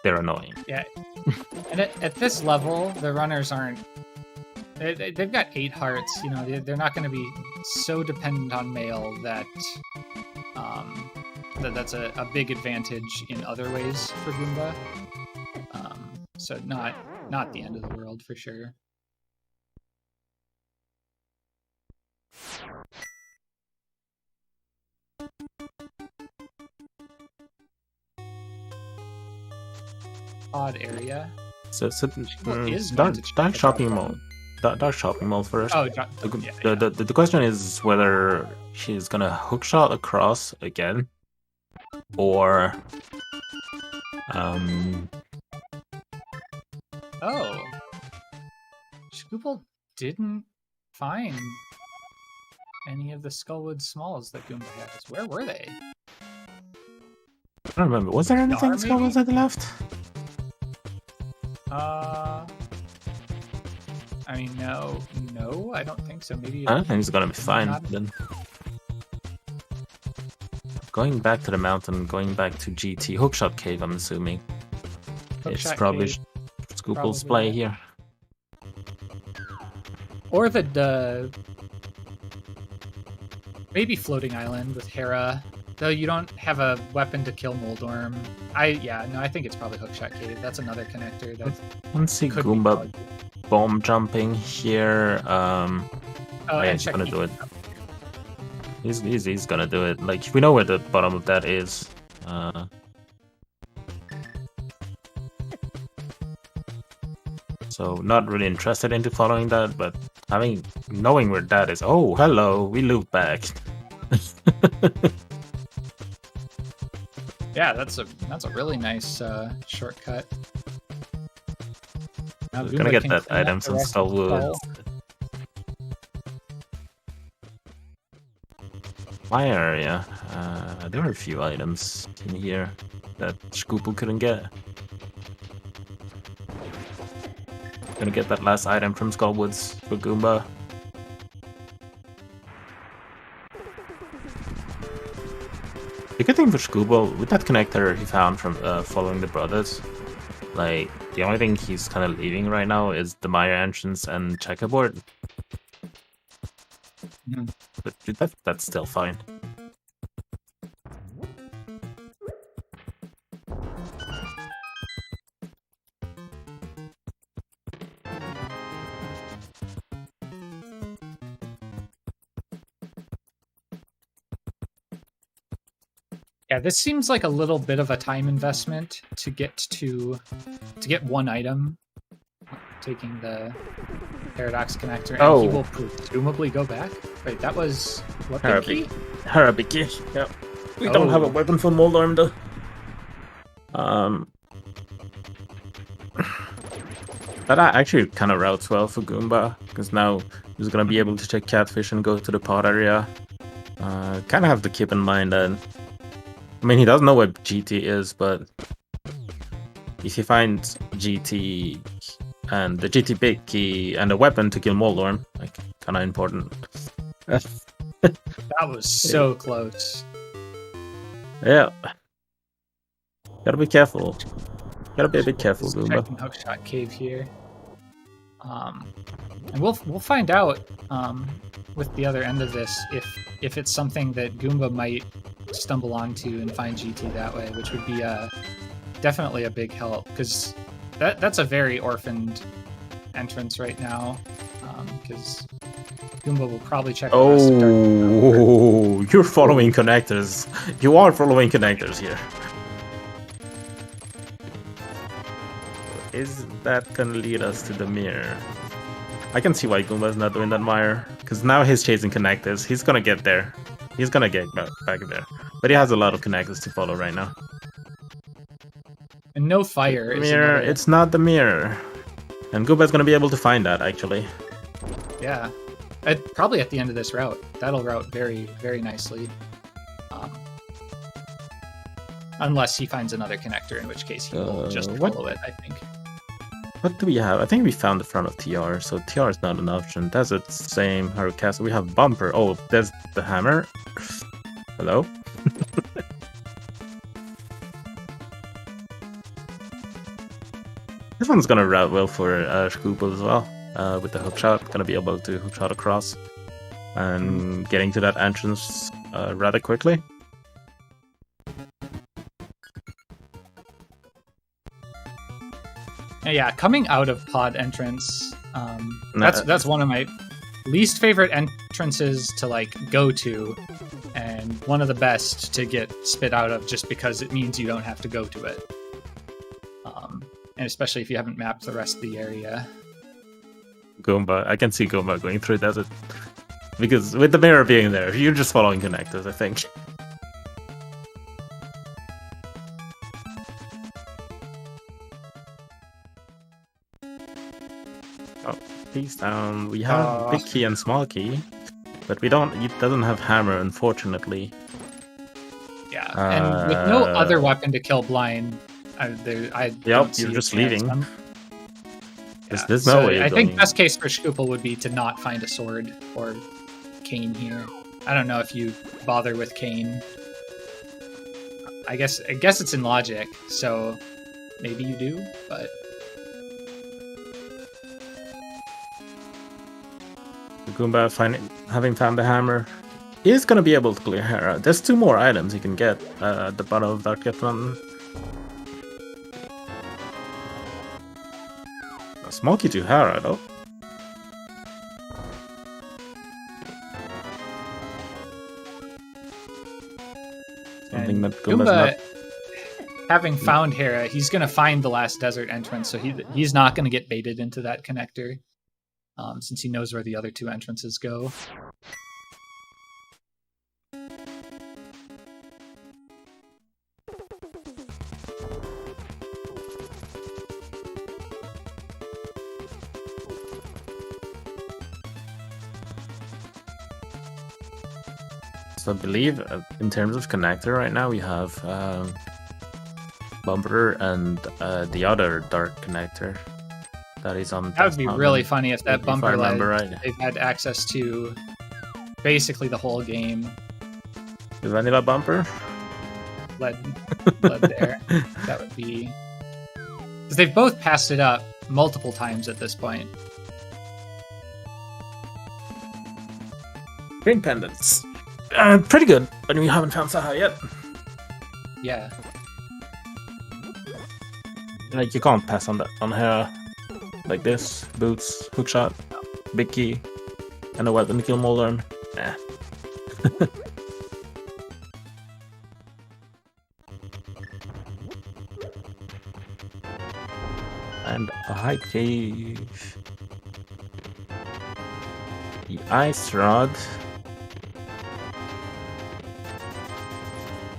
they're annoying. Yeah, and at this level, the runners aren't. They've got 8 hearts. You know, they're not going to be so dependent on mail that that's a big advantage in other ways for Goomba. So not the end of the world for sure. Odd area. So is dark shopping mall. Dark shopping mall first. Oh, the question is whether she's gonna hookshot across again, or Oh, Shkoople didn't find any of the Skullwood Smalls that Goomba has. Where were they? I don't remember. Was there anything in Skullwoods at the left? I mean, no, I don't think so. Maybe. I think it's gonna be fine Not- then. Going back to the mountain, going back to GT Hookshot Cave. I'm assuming it's Hookshot probably Cave, Shkoople's probably, play yeah. here. Or the maybe Floating Island with Hera. Though you don't have a weapon to kill Moldorm. I think it's probably Hookshot Cave. That's another connector. That Let's see could be Goomba probably- bomb jumping here. Oh, Yeah, and he's gonna check do it. He's gonna do it. Like we know where the bottom of that is. So not really interested into following that, but knowing where that is. Oh, hello, we loop back. Yeah, that's a really nice shortcut. Now We're Goomba gonna get can that clean up item the from rest of the Skullwood. hole. My area, there are a few items in here that Shkoople couldn't get. Gonna get that last item from Skullwoods for Goomba. The good thing for Shkoople, with that connector he found from following the brothers, like, the only thing he's kind of leaving right now is the Maya entrance and checkerboard. Mhm. But that's still fine. Yeah, this seems like a little bit of a time investment to get one item. Taking the paradox connector, and Oh. he will presumably go back. Wait, that was what big Harabi. key? Harabiki. Yep. We don't have a Oh. weapon for Moldorm though. That actually kind of routes well for Goomba, because now he's gonna be able to check Catfish and go to the pod area. Kind of have to keep in mind that, I mean, he doesn't know where GT is, but if he finds GT and the GT big key and a weapon to kill Moldorm, like, kind of important. That was so close. Yeah. Gotta be careful. Gotta be a bit careful, Just Goomba. checking Hookshot Cave here. And we'll find out with the other end of this if it's something that Goomba might stumble onto and find GT that way, which would be definitely a big help, because that's a very orphaned entrance right now. Because Goomba will probably check the rest of Dark. Oh, you're following connectors. You are following connectors here. Is that gonna lead us to the mirror? I can see why Goomba's not doing that Mire, because now he's chasing connectors. He's gonna get there. He's gonna get back there. But he has a lot of connectors to follow right now. And no fire is Mirror, another- it's not the mirror. And Goomba's gonna be able to find that, actually. Yeah. Probably at the end of this route. That'll route very, very nicely. Unless he finds another connector, in which case he will just what- follow it, I think. What do we have? I think we found the front of TR, so TR is not an option. That's the same Haruka. We have Bumper. Oh, there's the hammer. Hello? This one's gonna route well for Shkoople as well. With the hookshot, gonna be able to hookshot across and getting to that entrance rather quickly. Yeah, coming out of pod entrance, that's one of my least favorite entrances to like go to, and one of the best to get spit out of, just because it means you don't have to go to it. And especially if you haven't mapped the rest of the area. Goomba, I can see Goomba going through desert. Because with the mirror being there, you're just following connectors, I think. Oh, peace down. We have big key and small key, but we don't. It doesn't have hammer, unfortunately. Yeah, and with no other weapon to kill blind, I Yep, don't see you're a just chance. leaving. There's no way you're I think going... best case for Shkoople would be to not find a sword or cane here. I don't know if you bother with cane. I guess it's in logic, so maybe you do, but Goomba having found the hammer is gonna be able to clear Hera. There's 2 more items you can get at the bottom of Dark Gift Mountain. A smoky to Hera though. Something that Goomba's Goomba, not... having found Hera, he's gonna find the last desert entrance, so he's not gonna get baited into that connector, since he knows where the other 2 entrances go. So I believe in terms of connector right now we have Bumper and the other dark connector that is on. That would be really funny if that Bumper I remember right. they've had access to basically the whole game. The vanilla Bumper? Led there. That would be... Because they've both passed it up multiple times at this point. Green pendants. Pretty good, but we haven't found Saha yet. Yeah. Like, you can't pass on that on her. Like this, boots, hookshot, big key, and a weapon to kill Moldern. Nah. And a high cave. The ice rod.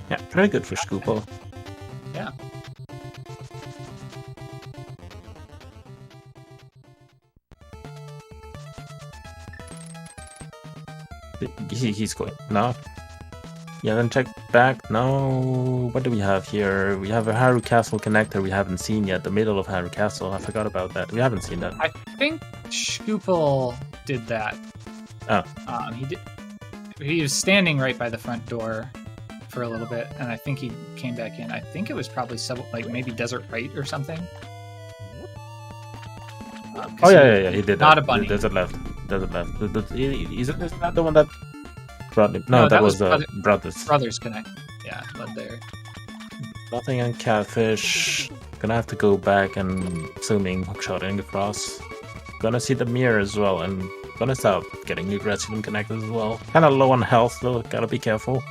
Yeah, very good for Shkoople. Yeah. He's going. No. Yeah, then check back. No. What do we have here? We have a Haru Castle connector we haven't seen yet. The middle of Haru Castle. I forgot about that. We haven't seen that. I think Shkoople did that. Oh. He did. He was standing right by the front door for a little bit, and I think he came back in. I think it was probably like maybe Desert Right or something. Oh yeah, he did. Not that. A bunny. Desert left. Isn't that the one that brought him? No, that was Brothers. Brothers Connect. Yeah, led there. Nothing on Catfish. Gonna have to go back and zooming, hookshotting across. Gonna see the mirror as well, and gonna start getting new Resident connectors as well. Kinda low on health though, gotta be careful.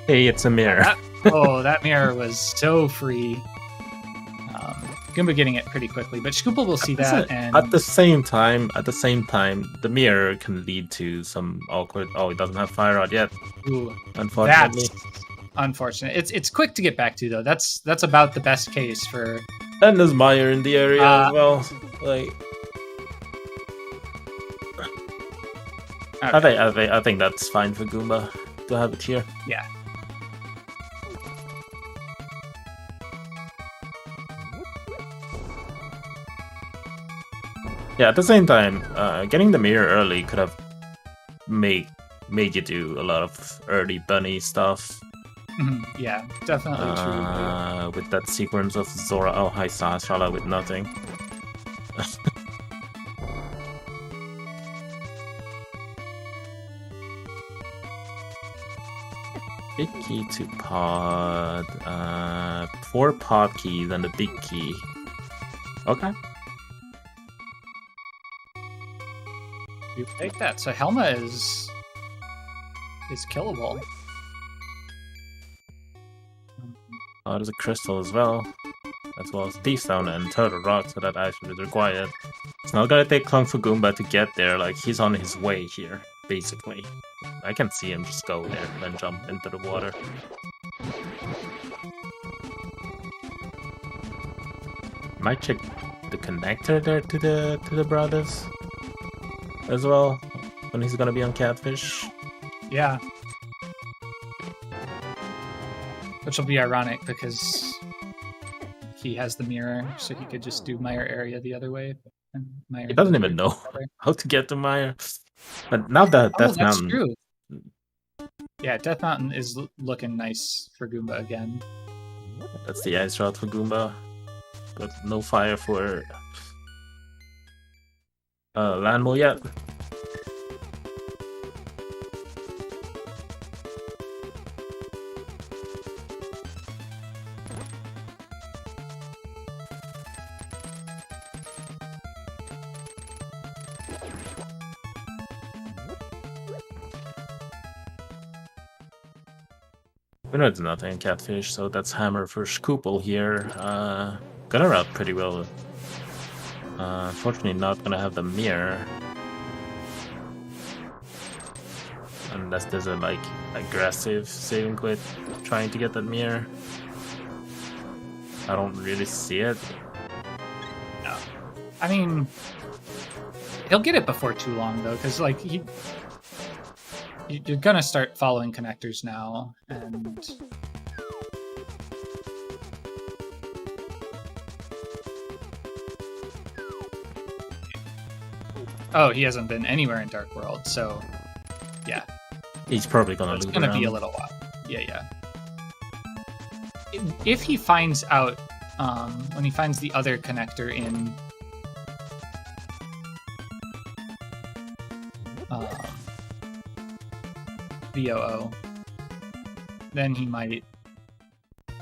Hey, it's a mirror. That mirror was so free. Goomba getting it pretty quickly, but Shkoople will see that. And at the same time, the mirror can lead to some awkward. Oh, it doesn't have fire rod yet. Ooh, unfortunately. That's unfortunate. It's quick to get back to though. That's about the best case for. And there's Meyer in the area as well. Like, okay. I think that's fine for Goomba to have it here. Yeah. Yeah, at the same time, getting the mirror early could have made you do a lot of early bunny stuff. Yeah, definitely true. With that sequence of Zora, oh hi Sashala with nothing. Big key to pod, 4 pod keys and a big key. Okay. You take that. So Helma is killable. Oh, there's a crystal as well. As well as Thief Stone and Turtle Rock, so that action is required. It's not gonna take long for Goomba to get there, like he's on his way here, basically. I can see him just go there and then jump into the water. Might check the connector there to the brothers as well when he's gonna be on Catfish. Yeah. Which will be ironic because he has the mirror, so he could just do Mire area the other way. And Mire He doesn't even know how to get to Mire. But now that Death that's Mountain... true. Yeah, Death Mountain is looking nice for Goomba again. That's the ice route for Goomba. But no fire for Landmole yet. We know it's nothing in Catfish, so that's Hammer for Shkoople here. Gonna route pretty well. Unfortunately, not gonna have the mirror. Unless there's a like aggressive saving quit trying to get that mirror. I don't really see it. No. I mean, he'll get it before too long though, because like you're gonna start following connectors now, and oh, he hasn't been anywhere in Dark World, so yeah, he's probably gonna it's loop gonna around. be a little while. Yeah. If he finds out when he finds the other connector in VOO, then he might. I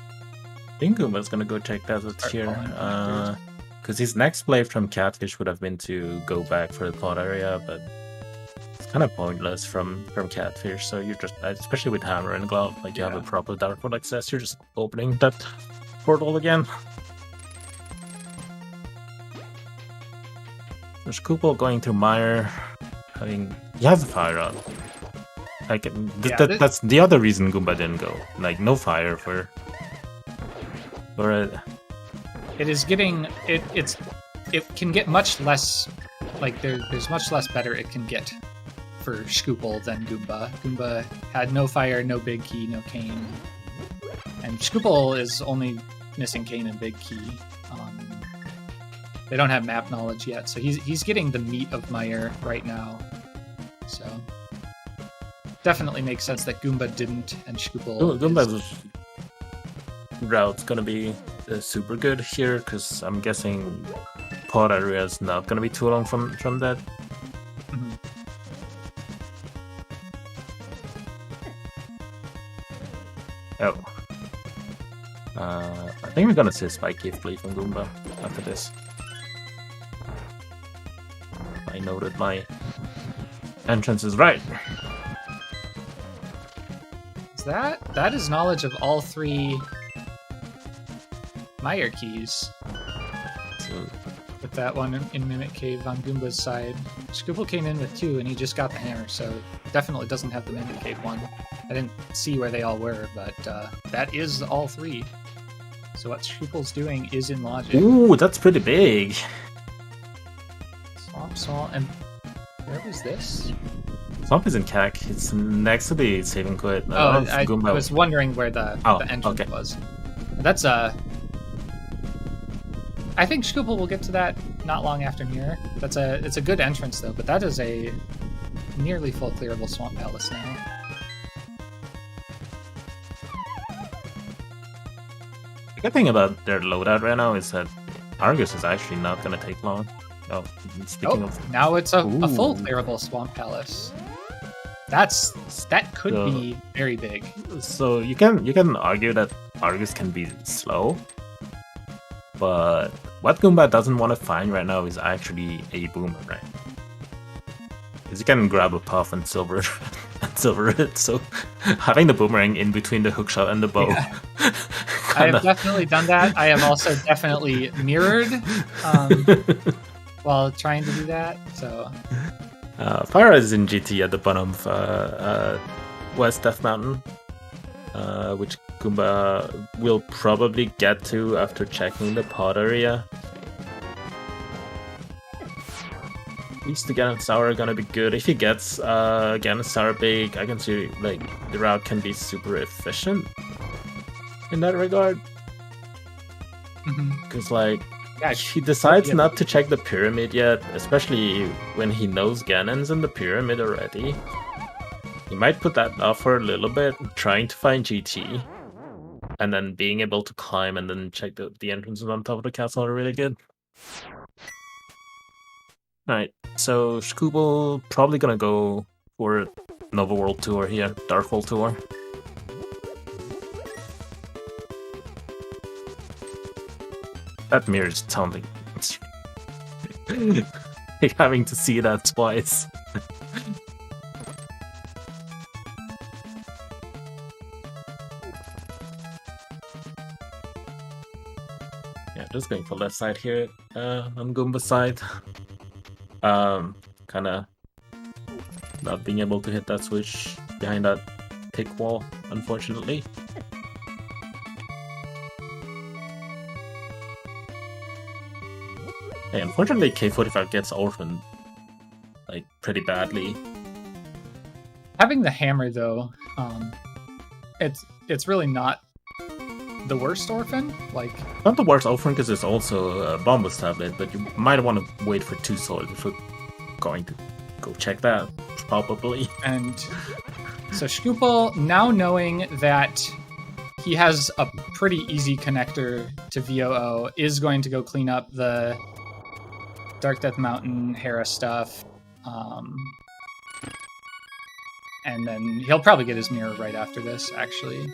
think Goomba's gonna go check that out here. Because his next play from Catfish would have been to go back for the plot area, but it's kind of pointless from Catfish. So you're just, especially with Hammer and Glove, like you have a proper Dark World access, you're just opening that portal again. There's Shkoople going through Mire. He has a fire up. Like that's the other reason Goomba didn't go. Like no fire for it. It is getting it can get much less, like there's much less better it can get for Shkoople than Goomba. Goomba had no fire, no big key, no cane, and Shkoople is only missing cane and big key. They don't have map knowledge yet, so he's getting the meat of Mire right now. So definitely makes sense that Goomba didn't and Shkoople. Goomba's route's gonna be super good here, because I'm guessing pod area is not gonna be too long from that. Mm-hmm. Oh. I think we're gonna see a spike gift play from Goomba after this. I know that my entrance is right. That is knowledge of all three Mire keys. So, With that one in Mimic Cave on Goomba's side. Shkoople came in with 2 and he just got the hammer, so definitely doesn't have the Mimic Cave one. I didn't see where they all were, but that is all 3. So what Shkoople's doing is in logic. ooh, that's pretty big. Swamp, and where was this? Swamp is in CAC. It's next to the saving quit. I Goomba. was wondering where the entrance was. That's I think Shkoople will get to that not long after Mirror. It's a good entrance though, but that is a nearly full clearable Swamp Palace now. The good thing about their loadout right now is that Argus is actually not going to take long. Oh, speaking of... Now it's a full clearable Swamp Palace. That could be very big. So you can argue that Argus can be slow, but what Goomba doesn't want to find right now is actually a boomerang. Because you can grab a puff and silver it, so having the boomerang in between the hookshot and the bow. Yeah. I have definitely done that. I have also definitely mirrored while trying to do that. So Pyra is in GT at the bottom of West Death Mountain, which Goomba will probably get to after checking the pod area. At least the Ganon Sour are gonna be good. If he gets Ganon Sour big, I can see like the route can be super efficient in that regard. Because like he decides not to check the pyramid yet, especially when he knows Ganon's in the pyramid already. He might put that off for a little bit, trying to find GT, and then being able to climb and then check the entrances on top of the castle are really good. Alright, so shkoople probably gonna go for Nova World Tour here, Dark World Tour. That mirror is sounding. Like having to see that twice. Yeah, just going for left side here on Goomba's side. Kinda not being able to hit that switch behind that tick wall, unfortunately. Hey, unfortunately, K45 gets orphaned, like, pretty badly. Having the hammer, though, it's really not the worst orphan. Like, not the worst orphan because it's also a Bombus tablet, but you might want to wait for 2 swords if we're going to go check that, probably. And so shkoople, now knowing that he has a pretty easy connector to VOO, is going to go clean up the Dark Death Mountain Hera stuff. And then he'll probably get his mirror right after this, actually.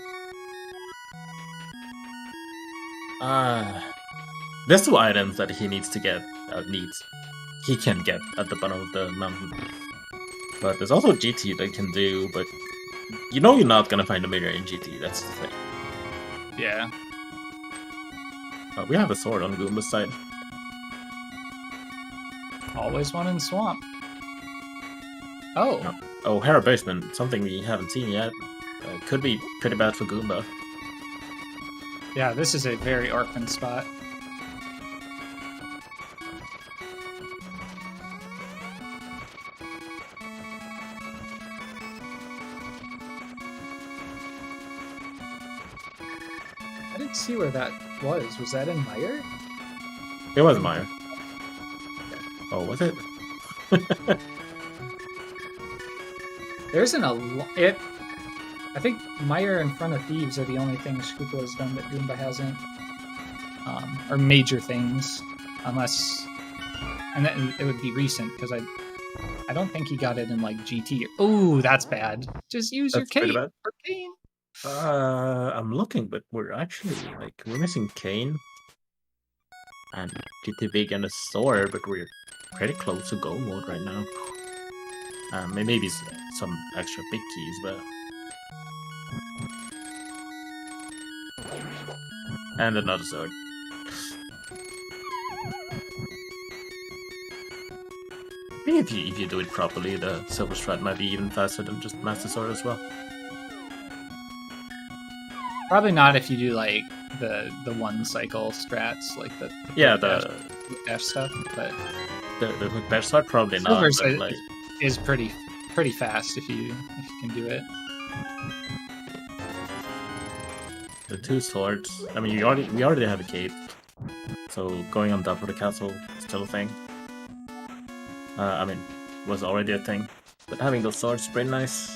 There's 2 items that he needs to get, he can get at the bottom of the mountain. But there's also GT that can do, but you know you're not gonna find a mirror in GT, that's the thing. Yeah. We have a sword on Goomba's side. Always one in swamp. Oh. Oh, Hera Basement, something we haven't seen yet. Could be pretty bad for Goomba. Yeah, this is a very orphan spot. I didn't see where that was. Was that in Meyer? It was Meyer. Oh, was it? There isn't a I think Meyer in front of Thieves are the only things shkoople has done that Goomba hasn't. Or major things, unless, and then it would be recent because I don't think he got it in like GT. Oh, that's bad. Just use your Kane for Kane. I'm looking, but we're actually we're missing Kane and GT Big and a sword, but we're pretty close to go mode right now. Maybe some extra big keys, but and another sword. I think if you do it properly, the Silver Strat might be even faster than just Master Sword as well. Probably not if you do like the 1 cycle strats, like the dash stuff, but the quick dash start probably not. But like, is pretty fast if you can do it. The 2 swords. I mean, we already have a cape, so going on top of the castle is still a thing. I mean, was already a thing, but having those swords is pretty nice.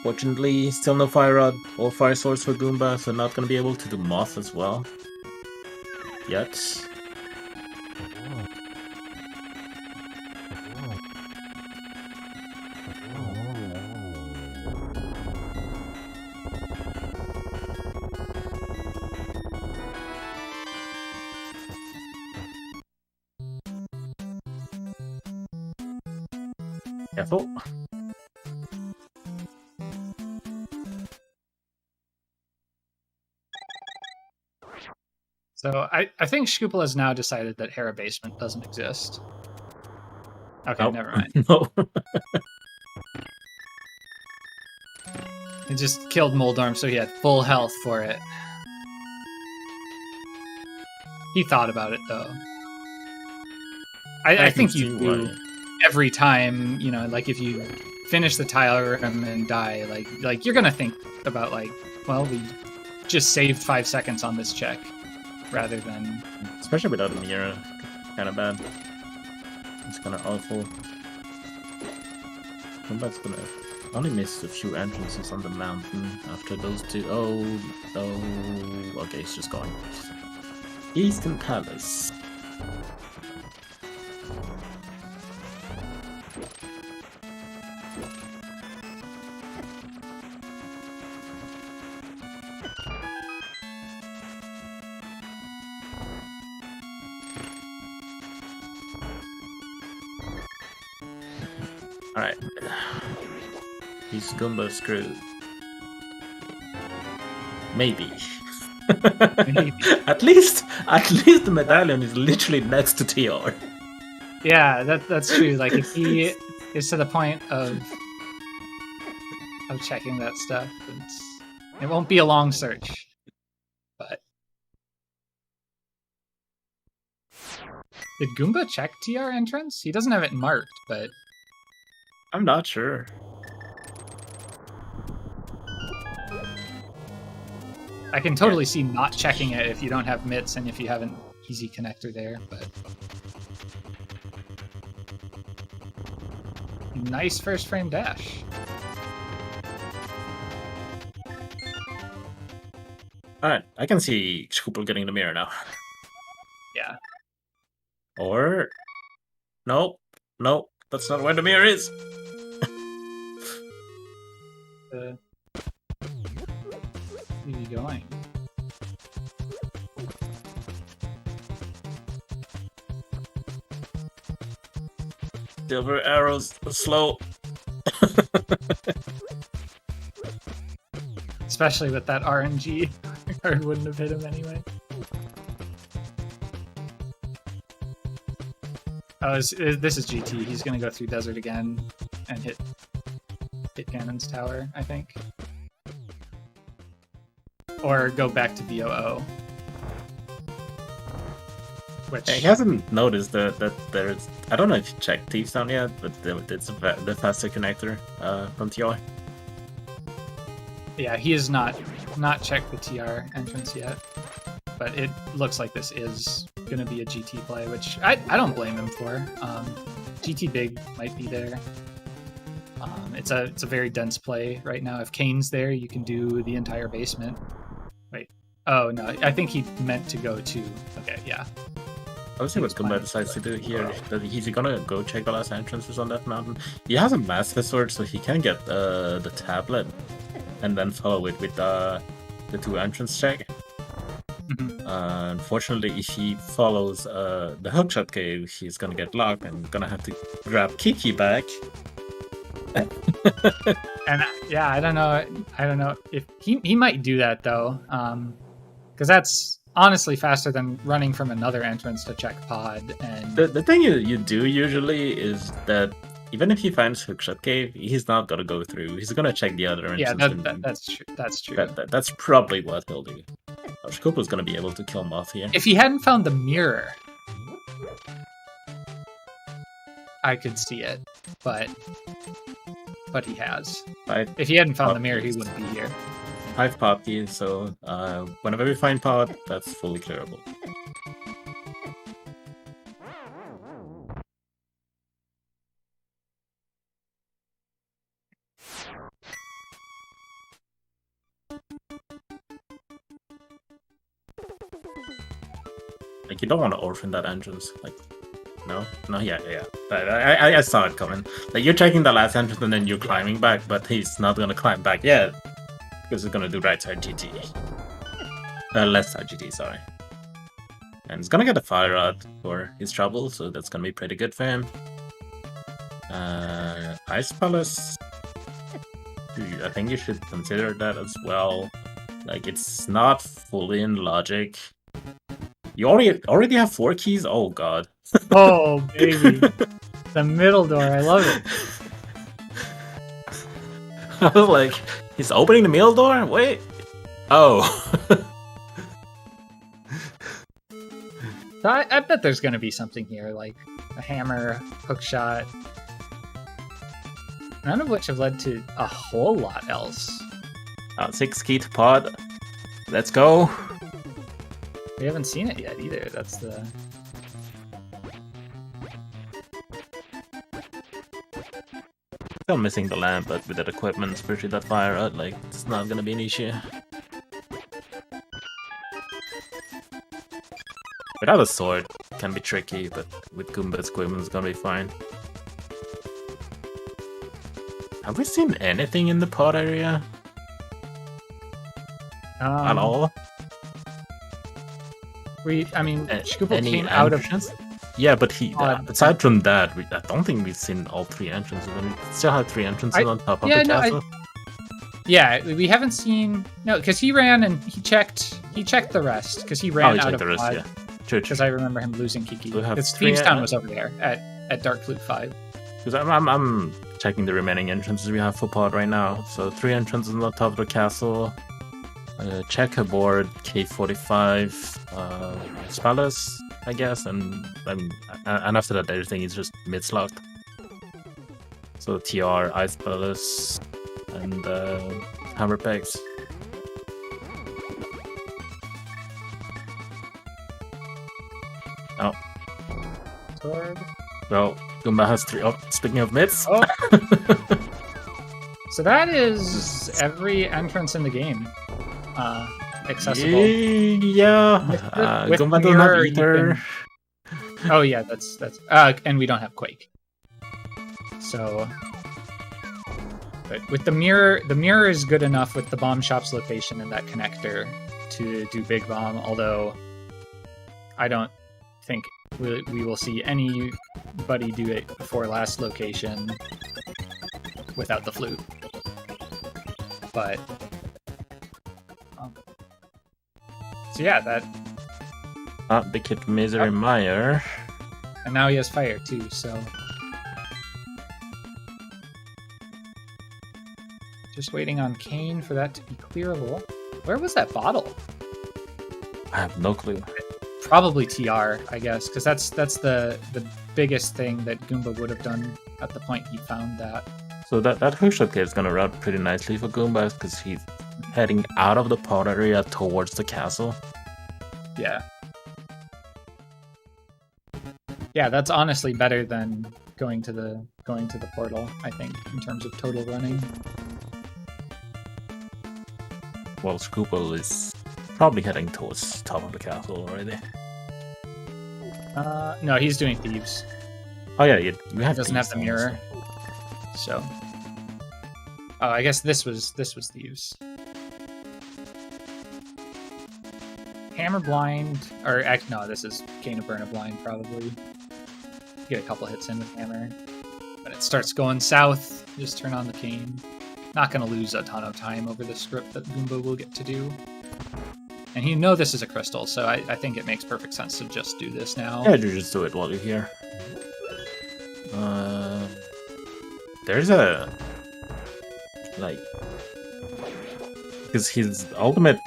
Fortunately, still no fire rod or fire swords for Goomba, so not gonna be able to do moth as well yet. Careful. So I think shkoople has now decided that Hera Basement doesn't exist. Okay, Nope. never mind. No. It just killed Moldorm, so he had full health for it. He thought about it, though. I can think see you do why. every time, you know, like if you finish the tile room and die, like you're gonna think about like, well, we just saved 5 seconds on this check, rather than. Especially without a mirror. Kind of bad. It's kind of awful. Goomba's gonna only miss a few entrances on the mountain after those two. Oh. Okay, he's just gone. Eastern Palace. Alright. He's Goomba screwed. Maybe. Maybe. At least the medallion is literally next to TR. Yeah, that's true. Like if he is to the point of checking that stuff, it won't be a long search. But did Goomba check TR entrance? He doesn't have it marked, but I'm not sure. I can totally see not checking it if you don't have mitts and if you have an easy connector there, but nice first frame dash. Alright, I can see shkoople getting the mirror now. Yeah. Or... Nope, that's not where the mirror is. Where are you going? Silver arrows slow. Especially with that RNG. Or it wouldn't have hit him anyway. Oh, this is GT. He's gonna go through desert again and hit Cannon's tower, I think. Or go back to BOO. Which He hasn't noticed that there's... I don't know if you checked Thieves Town yet, but it's the faster connector from TR. yeah, he has not checked the TR entrance yet. But it looks like this is going to be a GT play, which I don't blame him for. GT Big might be there. It's a very dense play right now. If Kane's there, you can do the entire basement. Wait. Oh, no. I think he meant to go to... Okay, yeah. I'll see what Goomba decides to do here. He's gonna go check the last entrances on that mountain. He has a Master Sword, so he can get the tablet and then follow it with the 2 entrance check. Unfortunately, if he follows the hookshot cave, he's gonna get locked and gonna have to grab Kiki back. And yeah, I don't know if he might do that though, because that's honestly faster than running from another entrance to check pod. And The thing you do usually is that even if he finds hookshot cave, he's not gonna go through. He's gonna check the other entrance. Yeah, that's true. That's true. That's probably what he'll do. Shkoople's gonna be able to kill Moth here. If he hadn't found the mirror, I could see it, but he has. If he hadn't found the mirror, he wouldn't be here. 5 pod keys, so whenever we find pod, that's fully clearable. Like, you don't want to orphan that entrance. Like, no, yeah. I saw it coming. Like, you're checking the last entrance and then you're climbing back, but he's not gonna climb back yet because he's gonna do right side GT, left side GT, sorry. And he's gonna get a fire rod for his trouble, so that's gonna be pretty good for him. Ice Palace, I think you should consider that as well. Like, it's not fully in logic. You already have 4 keys? Oh god. Oh baby. The middle door. I love it. I was like, he's opening the middle door? Wait. Oh. So I bet there's going to be something here, like a hammer, hook shot. None of which have led to a whole lot else. 6 key to pod. Let's go. We haven't seen it yet either. That's the... Still missing the lamp, but with that equipment, especially that fire out, like, it's not gonna be an issue. Without a sword, can be tricky, but with Goomba's equipment, it's gonna be fine. Have we seen anything in the pod area? At all? Shkoople Any came out of... entrance? Yeah, but aside from that, I don't think we've seen all 3 entrances. I mean, we still have 3 entrances on top of the castle. Yeah, we haven't seen... No, because he ran and he checked the rest, because he ran out of the rest, pod. yeah. True. Because I remember him losing Kiki. We have Because 3 Thieves Town was over there at Dark Flute 5. Because I'm checking the remaining entrances we have for pod right now. So 3 entrances on the top of the castle. Checkerboard, K45, Spells, I guess, and after that everything is just mid-slogged. So TR, Ice Palace, and Hammer Pegs. Oh. Sword. Well, Goomba has 3. Oh, speaking of mids. Oh. So that is every entrance in the game. Accessible. Yeah. With Goomba doesn't have Ether. Oh yeah, that's and we don't have Quake. So, but with the mirror is good enough with the bomb shop's location and that connector to do Big Bomb. Although I don't think we will see anybody do it before last location without the flute. But so yeah, that. The Kid Misery Meyer. And now he has fire too, so. Just waiting on Kane for that to be clearable. Where was that bottle? I have no clue. Probably TR, I guess, because that's the biggest thing that Goomba would have done at the point he found that. So that hookshot kit is gonna route pretty nicely for Goomba because he's heading out of the pod area towards the castle. Yeah. Yeah, that's honestly better than going to the portal, I think, in terms of total running. Well, Shkoople is probably heading towards top of the castle already. No, he's doing Thieves. Oh yeah, we have. He doesn't have the mirror. So. Oh, I guess this was Thieves. Hammer Blind, or no, this is Cane of Burna Blind probably. Get a couple hits in with Hammer. When it starts going south, just turn on the Cane. Not going to lose a ton of time over the script that Goomba will get to do. And you know this is a crystal, so I think it makes perfect sense to just do this now. Yeah, you just do it while you're here. There's a... like... because his ultimate...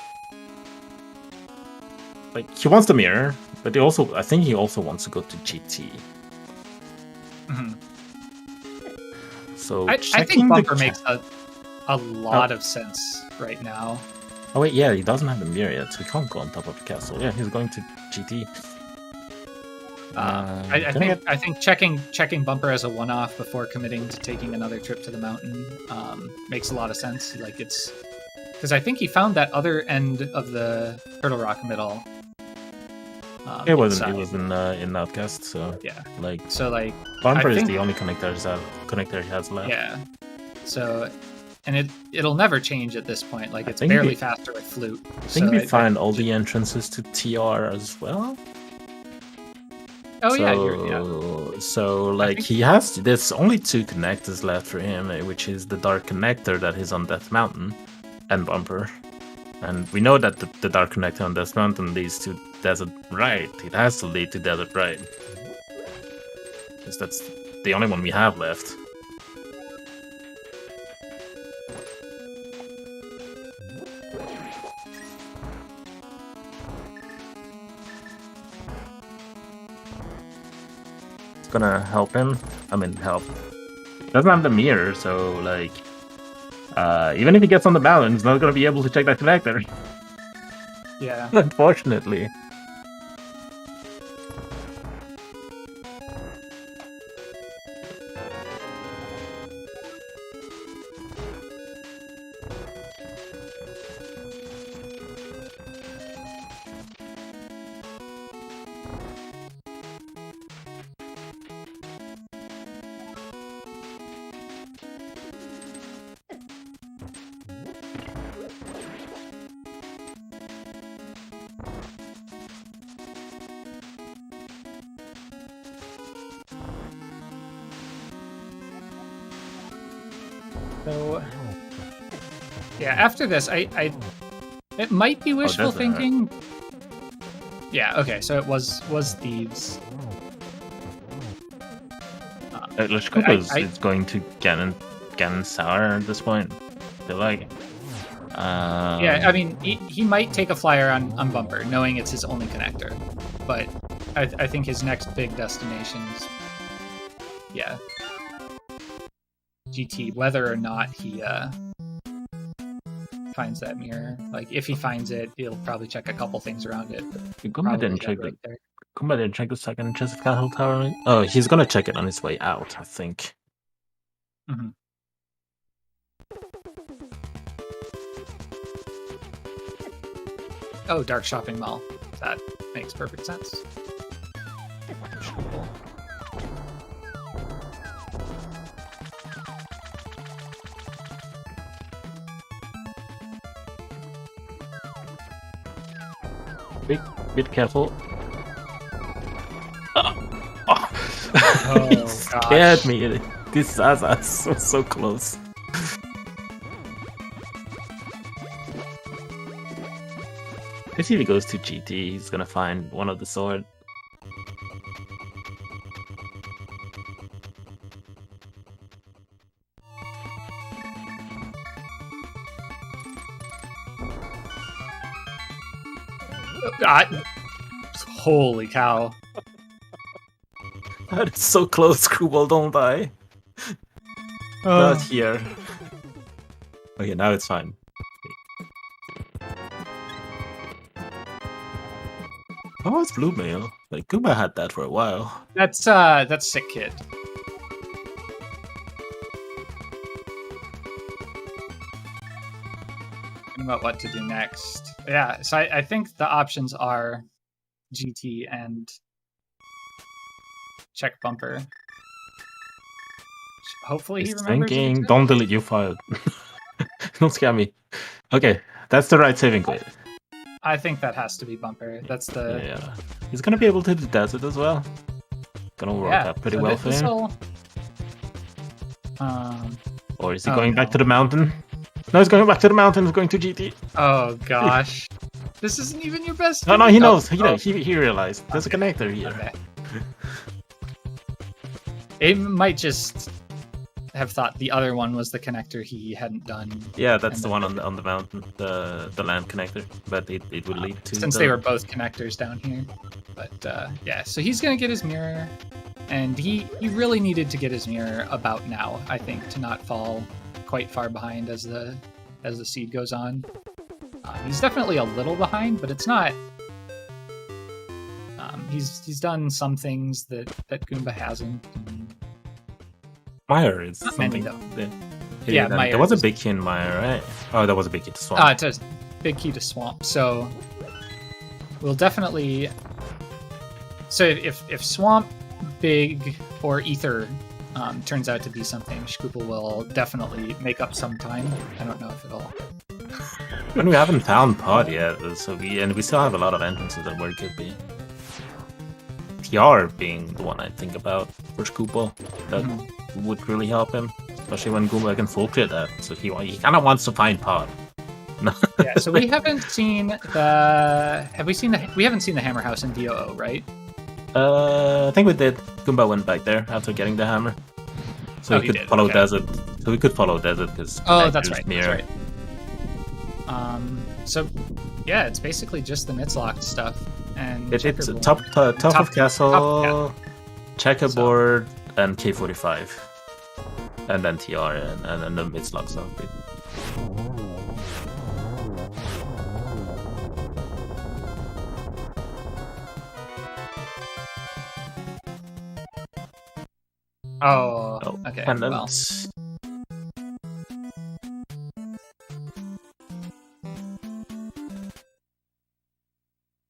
like, he wants the mirror, but I think he also wants to go to GT. Mm-hmm. So I think Bumper makes a lot of sense right now. Oh wait, yeah, he doesn't have the mirror yet, so he can't go on top of the castle. Yeah, he's going to GT. I think checking Bumper as a one-off before committing to taking another trip to the mountain makes a lot of sense. Like it's because I think he found that other end of the Turtle Rock middle. It wasn't in Outcast, so yeah. Like I Bumper is think, the only connector he has left. Yeah. So, and it'll never change at this point. Like it's barely faster with Flute. I think we find all the entrances to TR as well. Oh yeah. So like he has. There's only 2 connectors left for him, which is the Dark Connector that is on Death Mountain, and Bumper. And we know that the Dark Connector on Death Mountain leads to Desert Ride. It has to lead to Desert Ride. Because that's the only one we have left. It's gonna help him. I mean, help. Doesn't have the mirror, so like, even if he gets on the mountain, he's not gonna be able to check that connector. Yeah. Unfortunately. So, yeah, after this, it might be wishful thinking. Yeah, okay, so it was thieves. Shkoople is going to Ganon Sour at this point. I feel like. Yeah, I mean, he might take a flyer on Bumper, knowing it's his only connector. But I think his next big destination's, yeah, GT, whether or not he finds that mirror. Like, if he finds it, he'll probably check a couple things around it. Goomba didn't check the second chest of Castle Tower. Oh, he's gonna check it on his way out, I think. Mm-hmm. Oh, Dark Shopping Mall. That makes perfect sense. Cool. Bit careful. Oh, He scared me. This Zaza was so close. If he goes to GT, he's gonna find one of the sword. Holy cow. That is so close, Screwball, don't die. Not here. Okay, now it's fine. How was Blue Mail? Like, Goomba had that for a while. That's Sick Kid. Thinking about what to do next. Yeah, so I think the options are GT and check Bumper. Hopefully he He's remembers. thinking, don't delete your file. Don't scare me. Okay, that's the right saving point. I think that has to be Bumper. That's the... Yeah. He's gonna be able to do desert as well. Gonna work out pretty well for him. Or is he going back to the mountain? No, he's going back to the mountain. He's going to GT. Oh, gosh. This isn't even your best... No, he knows. He realized. There's a connector here. Okay. It might just have thought the other one was the connector he hadn't done. Yeah, that's the one on the mountain, the land connector. But it would lead to... Since they were both connectors down here. But, yeah, so he's going to get his mirror. And he really needed to get his mirror about now, I think, to not fall quite far behind as the seed goes on. He's definitely a little behind, but it's not... He's done some things that Goomba hasn't. Meyer is many, something. though. Yeah, Meyer. There was a big key in Meyer, right? Oh, that was a big key to Swamp. It's a big key to Swamp. So we'll definitely... So if Swamp, Big, or Ether turns out to be something, shkoople will definitely make up some time. I don't know if it'll... And we haven't found Pod yet, so we still have a lot of entrances that where it could be. TR being the one I think about for shkoople. That would really help him, especially when Goomba can full clear that. So he kind of wants to find Pod. Yeah, so we haven't seen the... We haven't seen the Hammer House in DOO, right? I think we did. Goomba went back there after getting the hammer. So Oh, we he could did, follow okay. Desert. So we could follow Desert because Oh, that's right. near. That's right. So, yeah, it's basically just the Nitzlocked stuff and It's checkerboard. top of castle, top, checkerboard, and K45, and then TR and then the Midslock stuff. Oh, okay. Pendants. Well,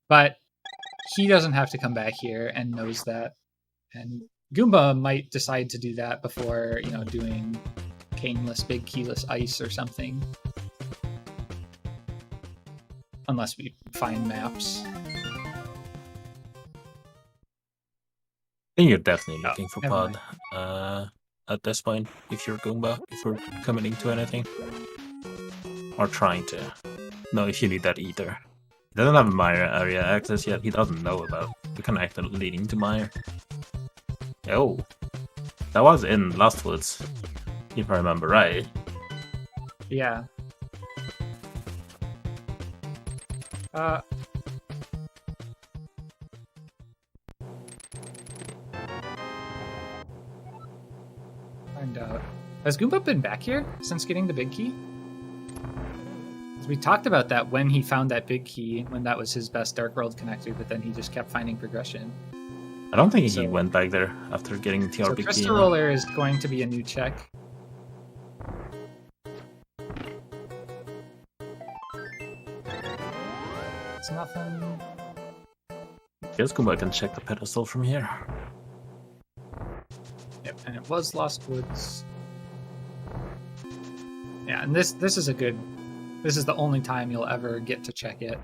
but he doesn't have to come back here and knows that. And Goomba might decide to do that before, doing caneless, big keyless ice or something. Unless we find maps. I think you're definitely looking for never pod at this point, if you're Goomba, if you're committing to anything. Or trying to. No, if you need that either. He doesn't have Mire area access yet, he doesn't know about the connector leading to Mire. Oh, that was in Lost Woods, if I remember right. Yeah. Find out. Has Goomba been back here since getting the big key? 'Cause we talked about that when he found that big key, when that was his best Dark World connector, but then he just kept finding progression. I don't think he went back there after getting So TRP Crystal Roller is going to be a new check. It's nothing. Guess Goomba can check the pedestal from here. Yep, and it was Lost Woods. Yeah, and this is a good. This is the only time you'll ever get to check it,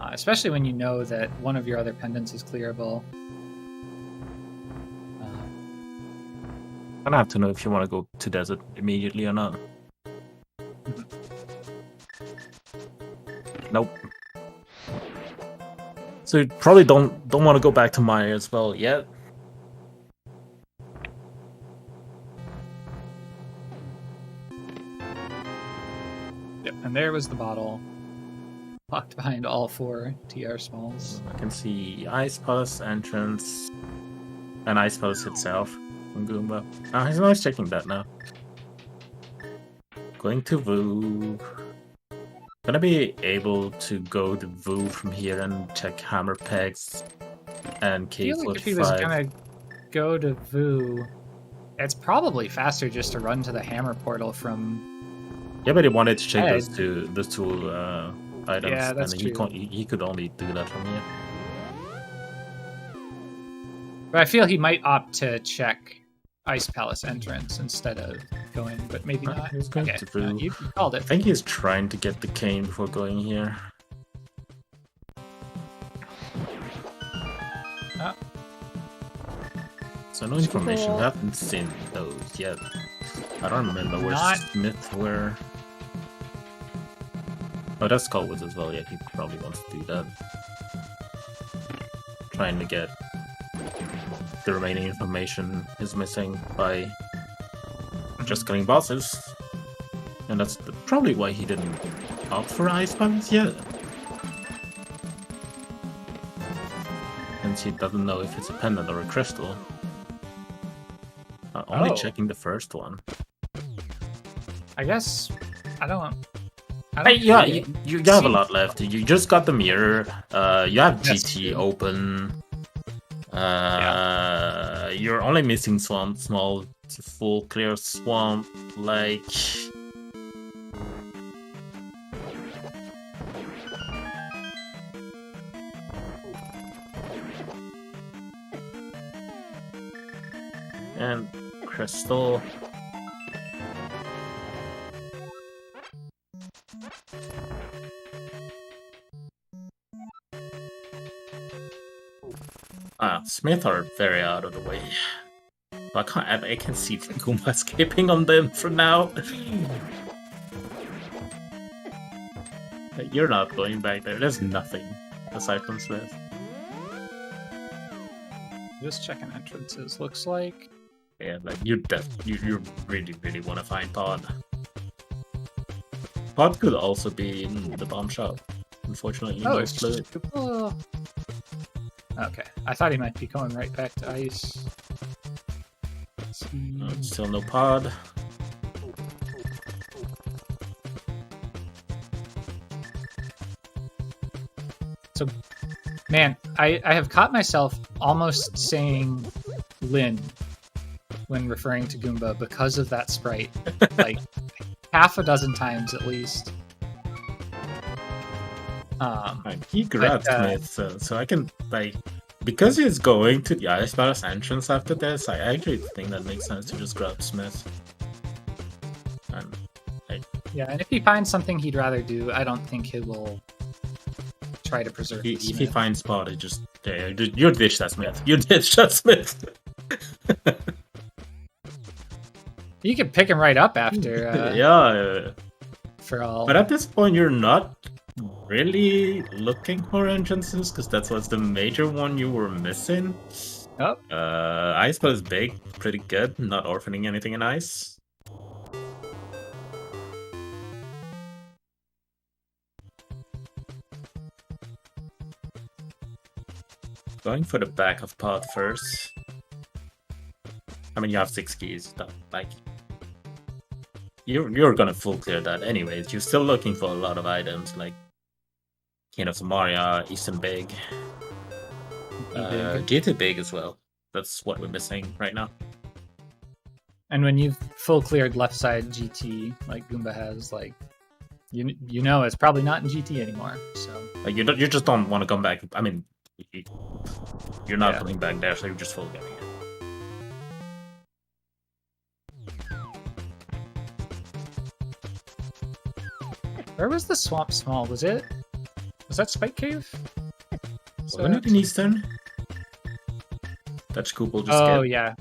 especially when you know that one of your other pendants is clearable. I don't have to know if you want to go to Desert immediately or not. Nope. So you probably don't want to go back to Mire as well yet. Yep, and there was the bottle, locked behind all 4 TR smalls. I can see Ice Palace entrance and Ice Palace itself from Goomba. Ah, he's always checking that now. Going to Voo. Gonna be able to go to Voo from here and check Hammer Pegs and K45. I feel like if he was gonna go to Voo, it's probably faster just to run to the Hammer portal from. Yeah, but he wanted to check Ed. those two items, Yeah, that's and true. he could only do that from here. But I feel he might opt to check Ice Palace entrance instead of going, but maybe not. He's going Okay, to Voo. you called it. I think he's trying to get the cane before going here. So no information. I haven't seen those yet. I don't remember where Smith were. Oh, that's Skullwoods as well. Yeah, he probably wants to do that. Trying to get the remaining information is missing by just killing bosses. And that's probably why he didn't opt for Ice Palace yet. Since he doesn't know if it's a pendant or a crystal. Only checking the first one. I guess I don't. Hey, yeah, you have a lot left. You just got the mirror. You have GT open. You're only missing Swamp Small to full clear Swamp. Like. And Crystal. Smith are very out of the way. I can see Goomba escaping on them for now. You're not going back there. There's nothing aside from Smith. Just checking entrances. Looks like. Yeah, like you really want to find Pod. Pod could also be in the bomb shop. Unfortunately, Oh, no it's clue. shkoople. Okay, I thought he might be going right back to ice. Let's see. Still no Pod. So, man, I have caught myself almost saying Lynn when referring to Goomba because of that sprite. Like, half a dozen times at least. He grabbed Smith, so I can, like, because he's going to the Ice Palace entrance after this, I actually think that makes sense to just grab Smith. Yeah, and if he finds something he'd rather do, I don't think he will try to preserve the If he Smith. finds Pod, it just, you ditch that Smith. You ditch that Smith. You can pick him right up after. Yeah. For all. But at this point, you're not really looking for entrances, because that's what's the major one you were missing. Oh. Ice Palace is big, pretty good, not orphaning anything in ice. Going for the back of Pod first. I mean, you have 6 keys. Like, you're gonna full clear that anyways. You're still looking for a lot of items like King of Samaria, Eastern Big, GT Big as well. That's what we're missing right now. And when you've full cleared left side GT like Goomba has, like you know it's probably not in GT anymore. So like you just don't want to come back. I mean, you're not coming back there, so you're just full getting it. Where was the swamp small? Was that Spike Cave? Wasn't it in Eastern? That shkoople just Oh get. yeah.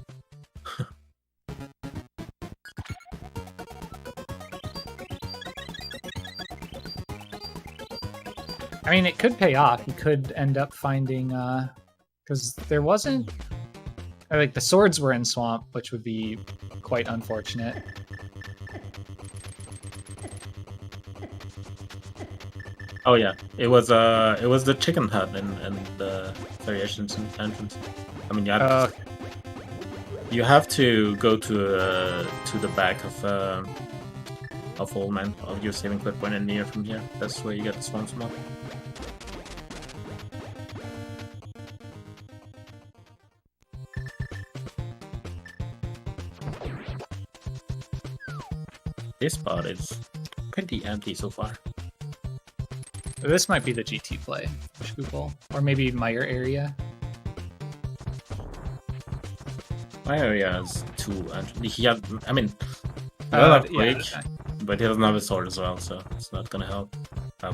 I mean, it could pay off. He could end up finding, because there wasn't, like the swords were in swamp, which would be quite unfortunate. Oh yeah, it was the chicken hut and the variations entrance. I mean, you have to go to the back of Old Man of your saving clip point and near from here. That's where you get the swamp smoke. This spot is pretty empty so far. This might be the GT play, shkoople, or maybe Meyer area. My area is too. He had. I mean, not quick, but he doesn't have a sword as well, so it's not gonna help.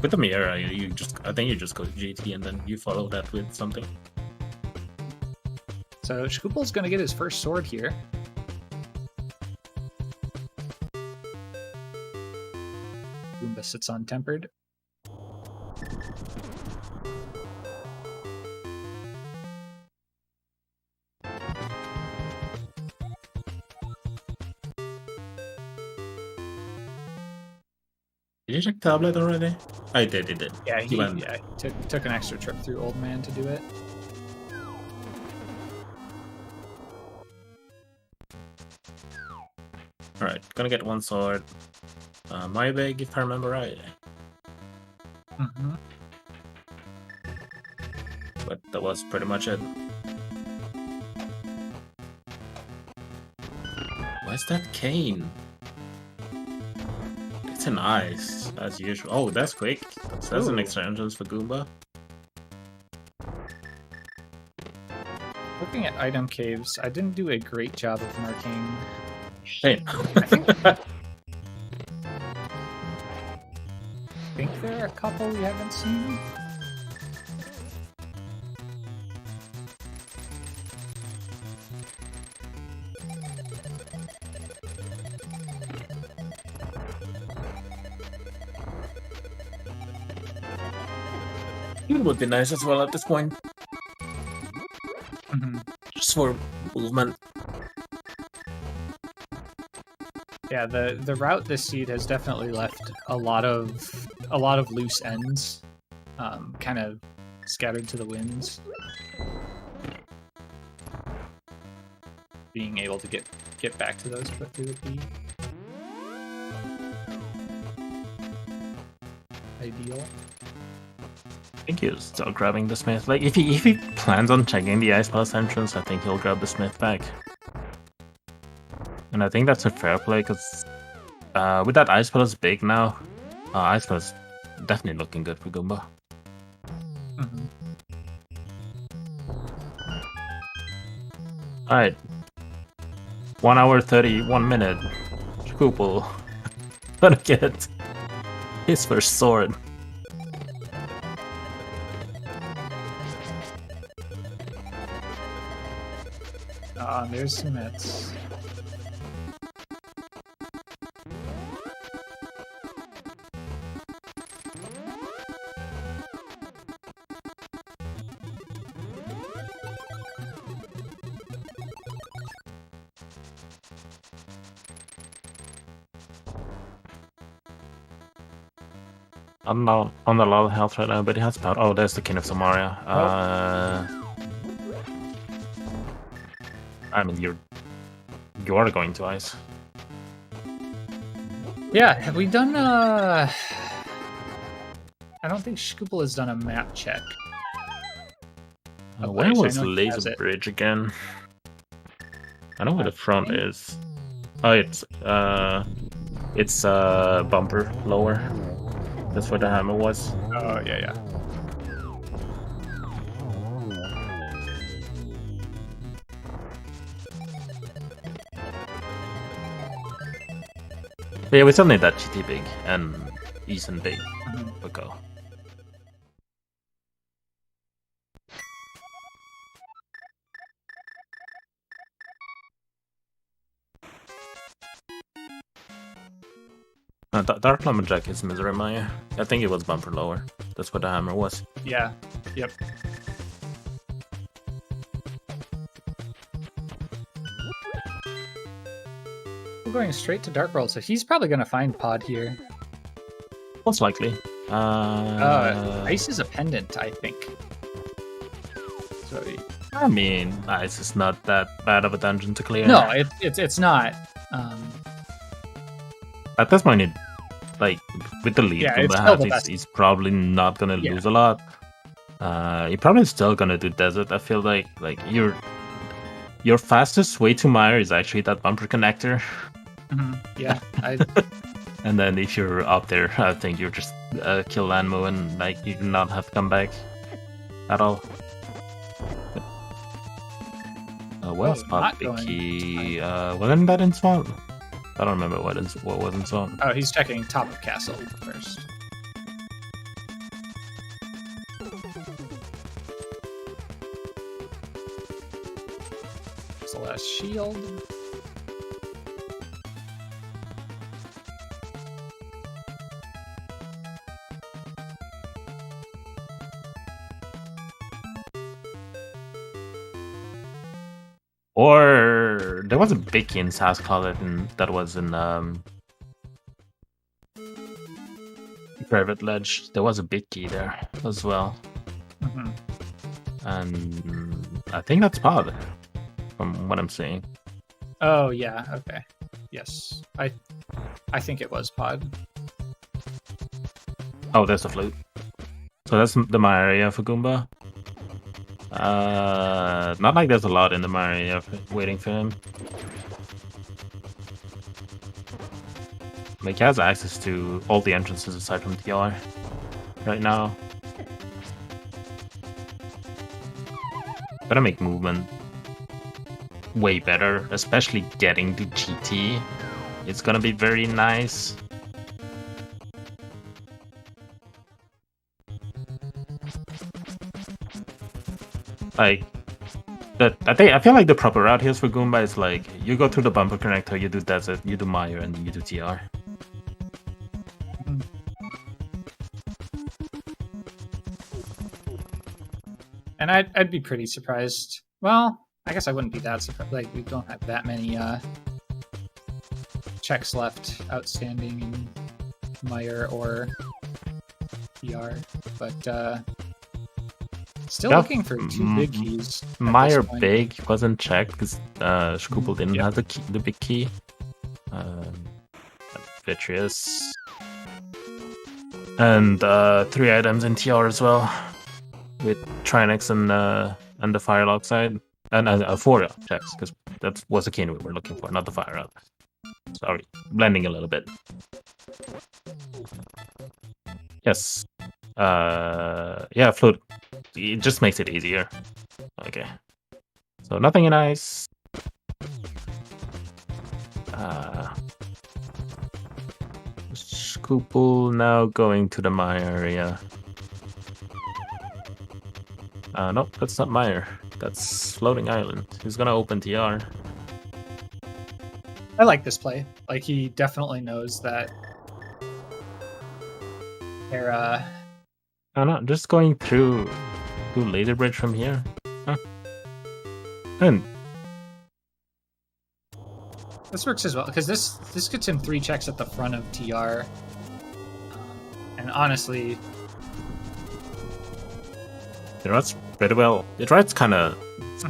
With the Miera, you just. I think you just go to GT and then you follow that with something. So shkoople's gonna get his first sword here. Goomba sits on tempered. Did you check tablet already? I did. He did. Yeah, he went. Yeah, took an extra trip through Old Man to do it. Alright, gonna get one sword. My bag, if I remember right. Mm-hmm. But that was pretty much it. Where's that cane? It's an ice, as usual. Oh, that's quick. That's an extra entrance for Goomba. Looking at item caves, I didn't do a great job of marking. Hey. I think there are a couple we haven't seen. It would be nice as well at this point. Mm-hmm. Just just for movement. Yeah, the route this seed has definitely left a lot of loose ends, kind of scattered to the winds. Being able to get back to those quickly would be ideal. I think he's still grabbing the smith. Like if he plans on checking the Ice Palace entrance, I think he'll grab the smith back. And I think that's a fair play because with that Ice Palace big now, Ice Palace definitely looking good for Goomba. Mm-hmm. Alright. 1 hour 31 minute. Shkoople gonna get his first sword. There's some hits. I'm not on a lot of health right now, but he has power. Oh, there's the King of Samaria. I mean, you are going to ice. Yeah, have we done I don't think Shkoople has done a map check. Where was I know he has Laser it. Bridge again? I know where the front is. Oh, it's bumper lower. That's where the hammer was. Oh, yeah. But yeah, we still need that GT big and Eason big. But go. Dark Lumberjack is Misery Maya. I think it was bumper lower. That's what the hammer was. Yeah, yep. We're going straight to Dark World, so he's probably going to find Pod here. Most likely. Ice is a pendant, I think. So, I mean, Ice is not that bad of a dungeon to clear. no, it's not. At this point, with the lead Yeah, from it's the still half, the best. he's probably not gonna Yeah. lose a lot. You're probably still gonna do desert. I feel like your fastest way to mire is actually that bumper connector. Yeah, And then if you're up there, I think you're just kill Lanmo and you do not have to come back at all. What else not popped Big Key? Wasn't that in Swamp? I don't remember what was in Swamp. Oh, he's checking top of castle first. It's the last shield. Or there was a big key in South Closet that was in Private Ledge. There was a big key there as well. And I think that's Pod from what I'm seeing. Oh yeah, okay. Yes. I think it was Pod. Oh, there's the flute. So that's the my area for Goomba. Not like there's a lot in the area waiting for him. Like he has access to all the entrances aside from TR right now. Gotta make movement way better, especially getting to GT. It's gonna be very nice. I feel like the proper route here for Goomba is you go through the bumper connector, you do desert, you do Mire, and then you do TR. And I'd be pretty surprised. Well, I guess I wouldn't be that surprised. Like, we don't have that many checks left outstanding in Meyer or PR, but still looking for two big keys. Meyer big wasn't checked because shkoople didn't have the big key. Vitreous. And 3 items in TR as well, with Trinex and the Fire Lock side, and 4 checks, because that was the key we were looking for, not the Fire Lock. Sorry, blending a little bit. Yes. Yeah, Flute. It just makes it easier. Okay. So nothing in ice. Shkoople now going to the Mire area. Nope, that's not Mire. That's Floating Island. He's gonna open TR. I like this play. Like, he definitely knows that they're I'm not just going through Laser Bridge from here. Huh. And this works as well, because this gets him 3 checks at the front of TR. And honestly, it runs pretty well. It runs kind of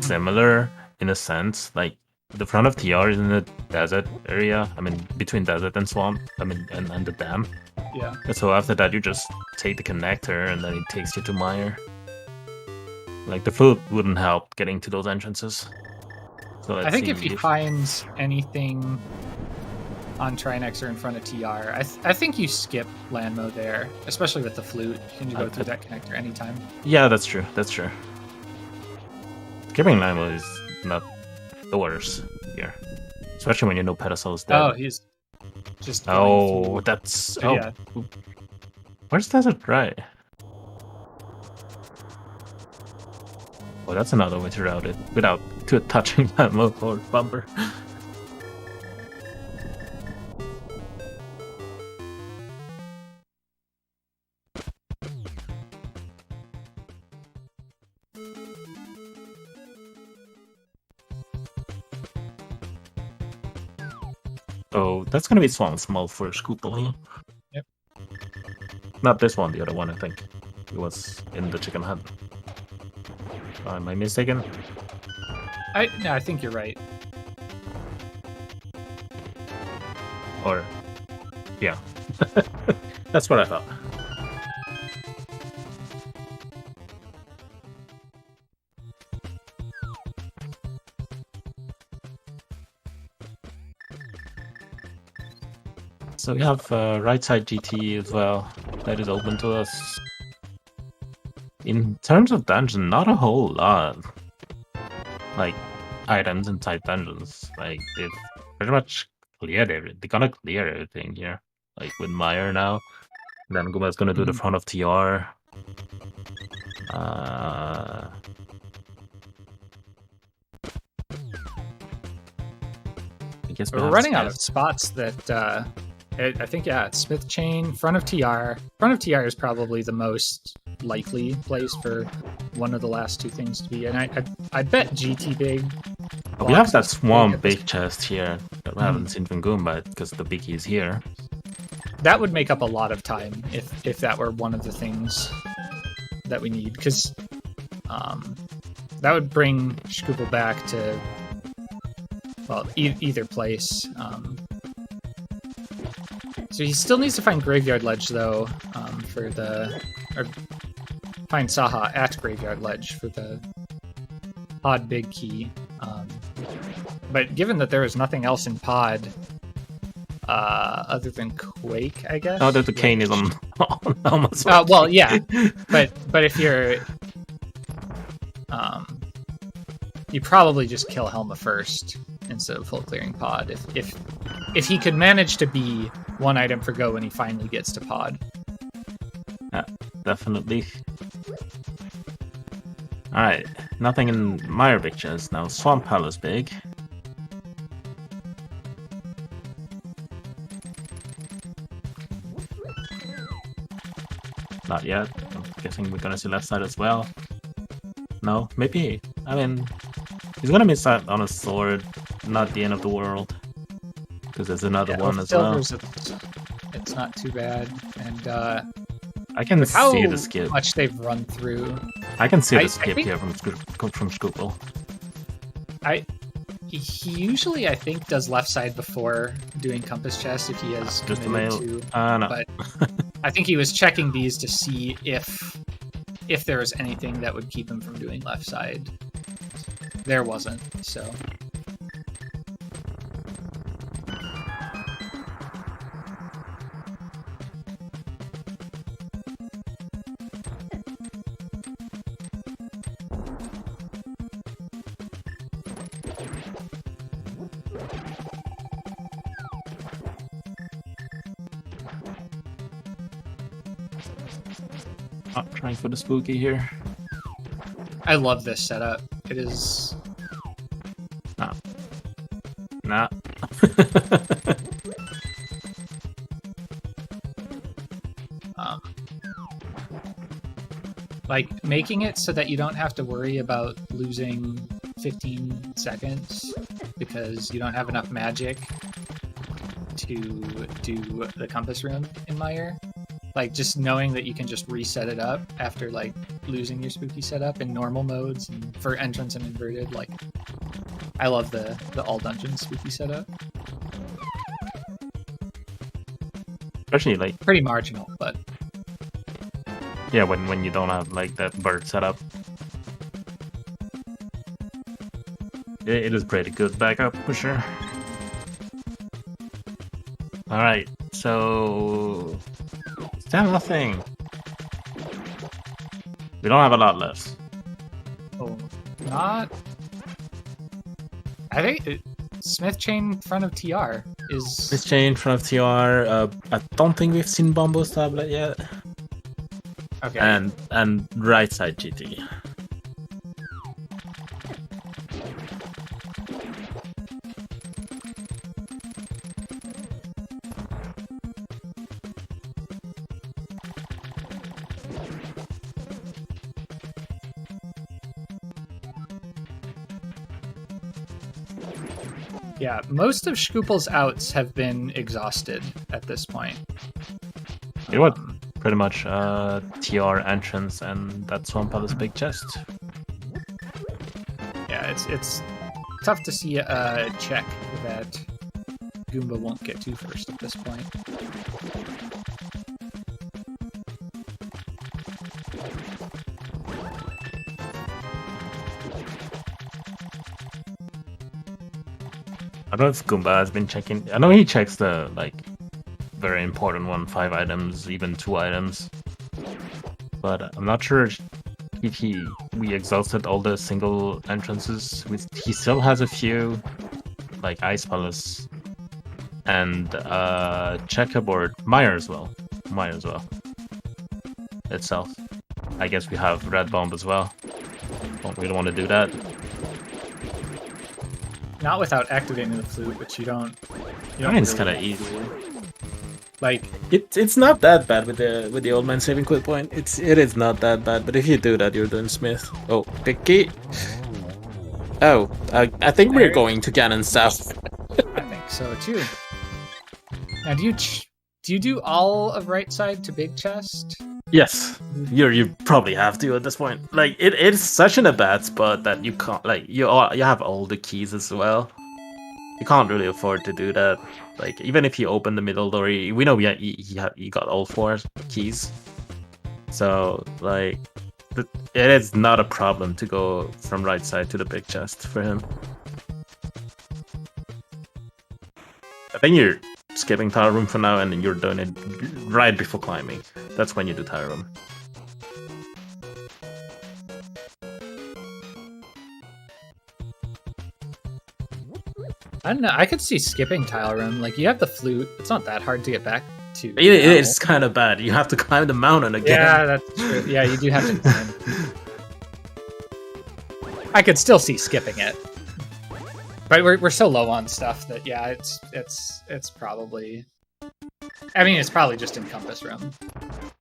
similar in a sense. Like, the front of TR is in the desert area. I mean, between desert and swamp. I mean, and the dam. yeah. And so after that, you just take the connector, and then it takes you to Mire. Like, the flute wouldn't help getting to those entrances. So I think if he finds anything on Trinex or in front of TR, I think you skip Landmo there, especially with the flute. You can go through that connector anytime. Yeah, that's true. That's true. Skipping Landmo is not the worst here, especially when you know Pedestal is dead. Oh, he's just. Oh, that's. Oh, yeah. Where's Desert Right? Oh, that's another way to route it without touching Landmo or bumper. Oh, that's gonna be small for shkoople. Yep. Not this one, the other one, I think. It was in the chicken hut. Am I mistaken? No, I think you're right. Or, yeah. That's what I thought. So we have right side GT as well. That is open to us. In terms of dungeon, not a whole lot. Like, items inside dungeons. Like, they've pretty much cleared everything. They're gonna clear everything here. Like, with Mire now. And then Goomba's gonna do the front of TR. I guess We're running out of spots that I think, yeah, it's Smith Chain, front of TR. Front of TR is probably the most likely place for one of the last 2 things to be. And I bet GT big. We have that swamp big chest here that we haven't seen from Goomba because the biggie is here. That would make up a lot of time if that were one of the things that we need, because that would bring shkoople back to, well, either place. So he still needs to find Graveyard Ledge, though, or find Saha at Graveyard Ledge for the Pod Big Key. But given that there is nothing else in Pod other than Quake, I guess. Oh, that the cane is on almost. Well, yeah, but if you're, you probably just kill Helma first instead of full clearing Pod. If he could manage to be 1 item for go when he finally gets to Pod. Yeah, definitely. Alright, nothing in Mire big chest. Now Swamp Palace big. Not yet. I'm guessing we're gonna see left side as well. No, maybe. I mean, He's gonna miss out on a sword, not the end of the world. Because there's another one as well. It's not too bad. And I can how see the skip. much they've run through. I can see I the skip think- here from Shkoople. He usually, I think, does left side before doing compass chest if he has Just a committed mail. to. No. But I think he was checking these to see if there was anything that would keep him from doing left side. There wasn't, so. Oh, trying for the spooky here. I love this setup. It is. Nah. Like making it so that you don't have to worry about losing 15 seconds because you don't have enough magic to do the compass room in Mire. Like just knowing that you can just reset it up after like losing your spooky setup in normal modes and for entrance and inverted. Like I love the all dungeon spooky setup. Especially like Pretty marginal, but yeah, when you don't have like that bird setup. It is pretty good backup for sure. Alright, so still nothing. We don't have a lot left. oh, not. I think Smith chain in front of TR is. This chain in front of TR. I don't think we've seen Bombo's tablet yet. Okay. And right side GT. Yeah, most of Shkoople's outs have been exhausted at this point. You know what? Pretty much TR entrance and that Swamp Palace big chest. Yeah, it's tough to see a check that Goomba won't get to first at this point. I don't know if Goomba has been checking. I know he checks the like very important one, 5 items, even 2 items. But I'm not sure if we exhausted all the single entrances. He still has a few, like Ice Palace and checkerboard. Mire as well. Itself. I guess we have Red Bomb as well. We don't want to do that. Not without activating the flute, which you don't. Mine's kind of easy. Like It's not that bad with the old man saving quit point. It is not that bad, but if you do that, you're doing Smith. Oh, picky. Oh, I think we're going to Ganon South. I think so too. Now, do you do all of right side to big chest? Yes, you probably have to at this point. Like it's such in a bad spot that you can't like you have all the keys as well. You can't really afford to do that. Like even if you open the middle door, we know he got all 4 keys. So like it is not a problem to go from right side to the big chest for him. I think you're skipping Tower Room for now, and then you're doing it right before climbing. That's when you do Tower Room. I don't know. I could see skipping tile room. Like you have the flute. It's not that hard to get back to. It's kind of bad. You have to climb the mountain again. Yeah, that's true. Yeah, you do have to climb. I could still see skipping it, but we're so low on stuff that yeah, it's probably. I mean, it's probably just in compass room.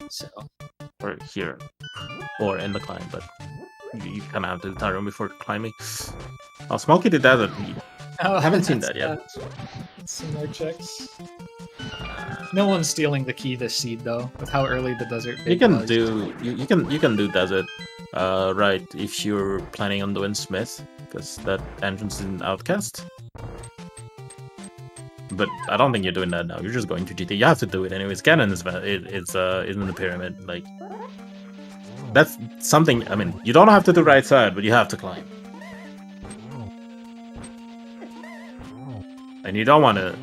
So. Or here, or in the climb, but You kind of have to time before climbing. Oh, Smokey the Desert. I haven't seen that yet. Some more checks. No one's stealing the key this seed though. With how early the desert You big can was. do you can do desert, right? If you're planning on doing Smith, because that entrance is in Outcast. But I don't think you're doing that now. You're just going to GT. You have to do it anyways. Ganon is in the pyramid. Like that's something. I mean, you don't have to do right side, but you have to climb. And you don't want to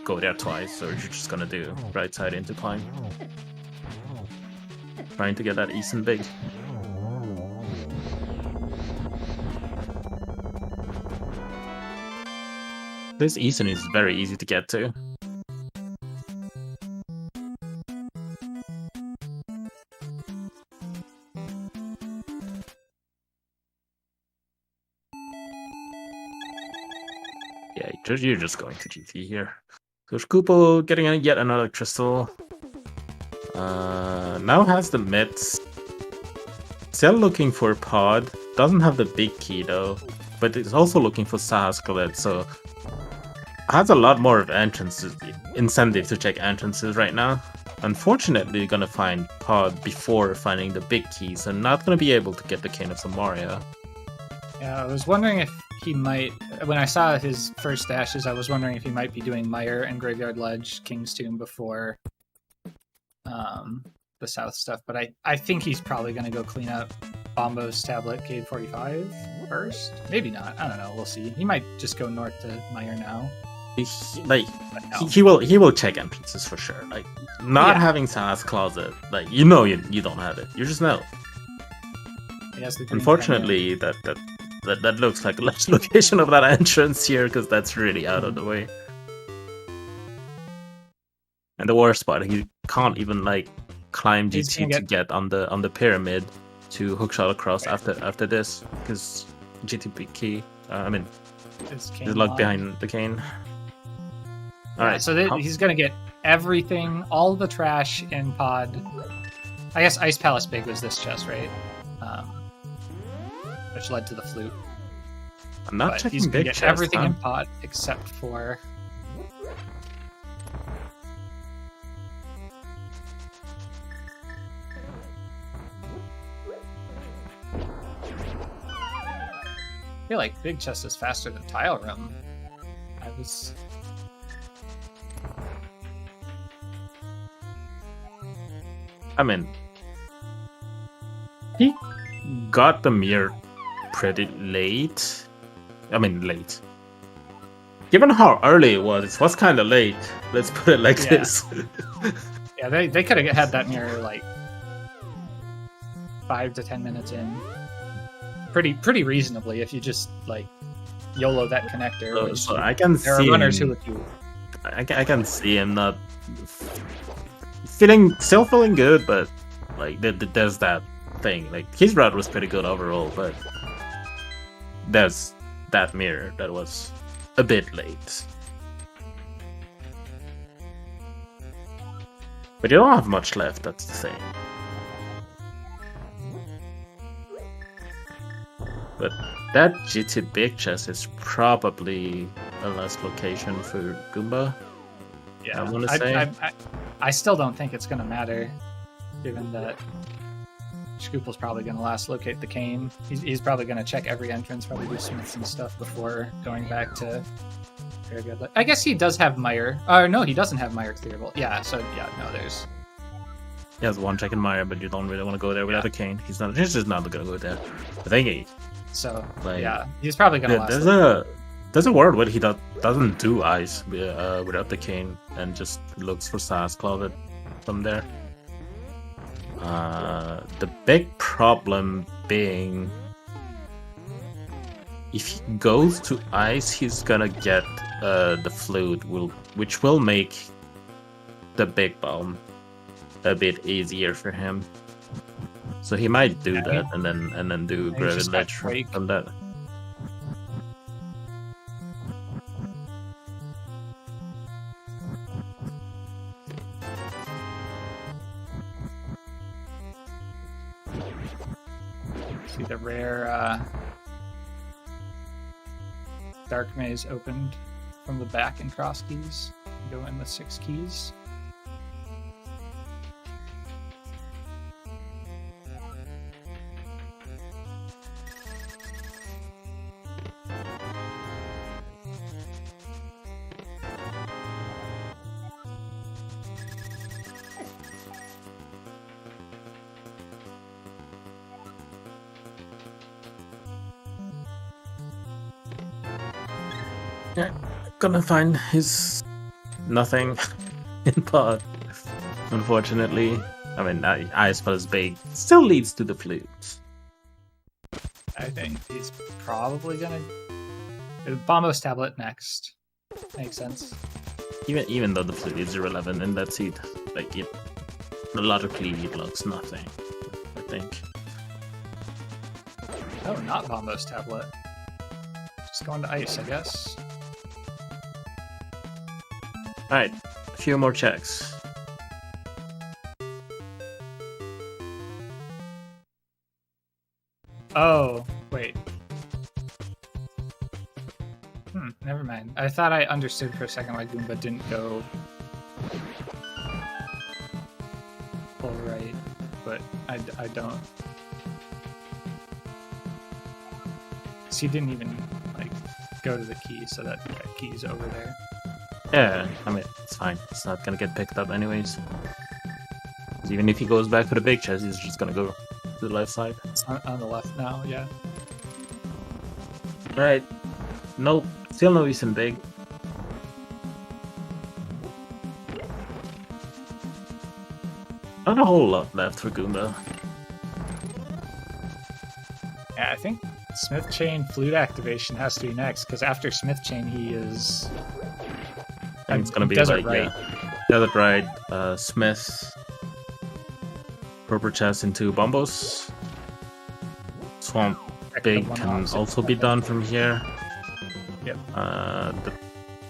go there twice, or you're just gonna do right side into climb. Trying to get that Eason big. This Eason is very easy to get to. Yeah, you're just going to GT here. So shkoople getting yet another crystal. Now has the mitts. Still looking for pod. Doesn't have the big key though, but it's also looking for Sahaskelet. So has a lot more of entrances, incentive to check entrances right now. Unfortunately, you're gonna find pod before finding the big key, so not gonna be able to get the Cane of Samaria. Yeah, I was wondering if he might. When I saw his first dashes, I was wondering if he might be doing Mire and Graveyard Ledge, King's Tomb before the south stuff. But I think he's probably going to go clean up Bombo's tablet, Cave 45 first. Maybe not. I don't know. We'll see. He might just go north to Mire now. He will check entrances for sure. Like not having Sah's closet, like you don't have it. You just know. He has the green Unfortunately, that looks like the last location of that entrance here, because that's really out of the way. And the worst part, he can't even like climb GT to get on the pyramid to hookshot across after this, because GT big key. I mean, he's locked behind the cane. All right, so he's gonna get everything, all the trash in pod. I guess Ice Palace Big was this chest, right? Which led to the flute. I'm not but checking he's gonna big get chest, everything huh? in pod except for. I feel like big chest is faster than tile room. I mean, he got the mirror pretty late. I mean, late. Given how early it was kind of late. Let's put it like this. Yeah, they could have had that mirror like 5 to 10 minutes in. Pretty reasonably if you just like YOLO that connector. So I can there see are runners him, who would do. I can see him not still feeling good, but like there's that thing. Like his route was pretty good overall, but there's that mirror that was a bit late. But you don't have much left, that's the thing. But that GT big chest is probably the last location for Goomba. Yeah, I want to say. I still don't think it's going to matter, given that shkoople's probably going to last locate the cane. He's probably going to check every entrance, probably do smiths and stuff before going back to. I guess he does have Mire. No, he doesn't have Mire clearable. Yeah, so yeah, no, there's. He has one check in Mire, but you don't really want to go there without a cane. He's just not going to go there. I think So like, yeah, he's probably going to last. There's a world where he doesn't do ice without the cane and just looks for Sah's closet from there. The big problem being, if he goes to ice, he's gonna get the flute, which will make the big bomb a bit easier for him. So he might do that and then do Gravity Ledge from that. See the rare Dark Maze opened from the back in Crosskeys. Go in with 6 keys. Yeah, gonna find his nothing in pod. Unfortunately, I mean, I suppose big still leads to the flutes. I think he's probably gonna Bombos tablet next. Makes sense. Even though the flute is irrelevant in that seed, like it logically it looks nothing. I think. Oh, not Bombos tablet. Just going to ice, I guess. All right, a few more checks. Oh, wait. Never mind. I thought I understood for a second why Goomba didn't go full right, but I don't. So he didn't even like go to the key, so that key's over there. Yeah, I mean, it's fine. It's not gonna get picked up anyways. 'Cause even if he goes back for the big chest, he's just gonna go to the left side. It's on the left now, yeah. Right. Nope. Still no use in big. Not a whole lot left for Goomba. Yeah, I think Smith Chain Flute activation has to be next, because after Smith Chain he is... I think it's gonna be Desert like, Rite. yeah. Desert Rite, Smith, Purple Chest into Bombos. Swamp Big can also be done from here. Yep.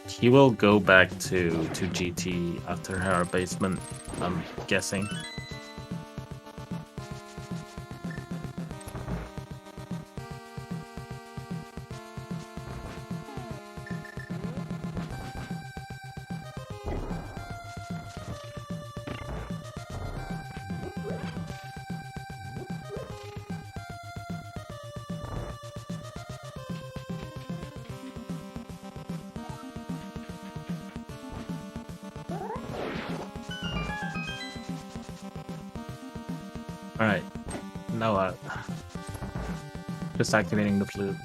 He will go back to GT after her basement, I'm guessing. Alright, now what? Just activating the flute.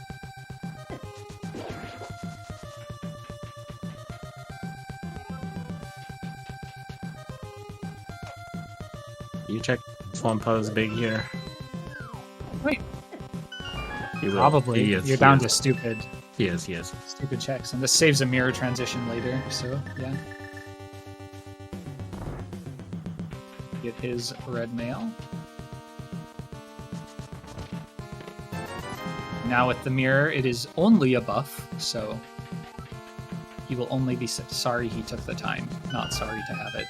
You check Swamp is big here. Wait. He will. Probably. He is, You're he down is. to stupid. He is. Stupid checks. And this saves a mirror transition later, so yeah. Get his red mail. Now with the mirror, it is only a buff, so he will only be sorry he took the time, not sorry to have it.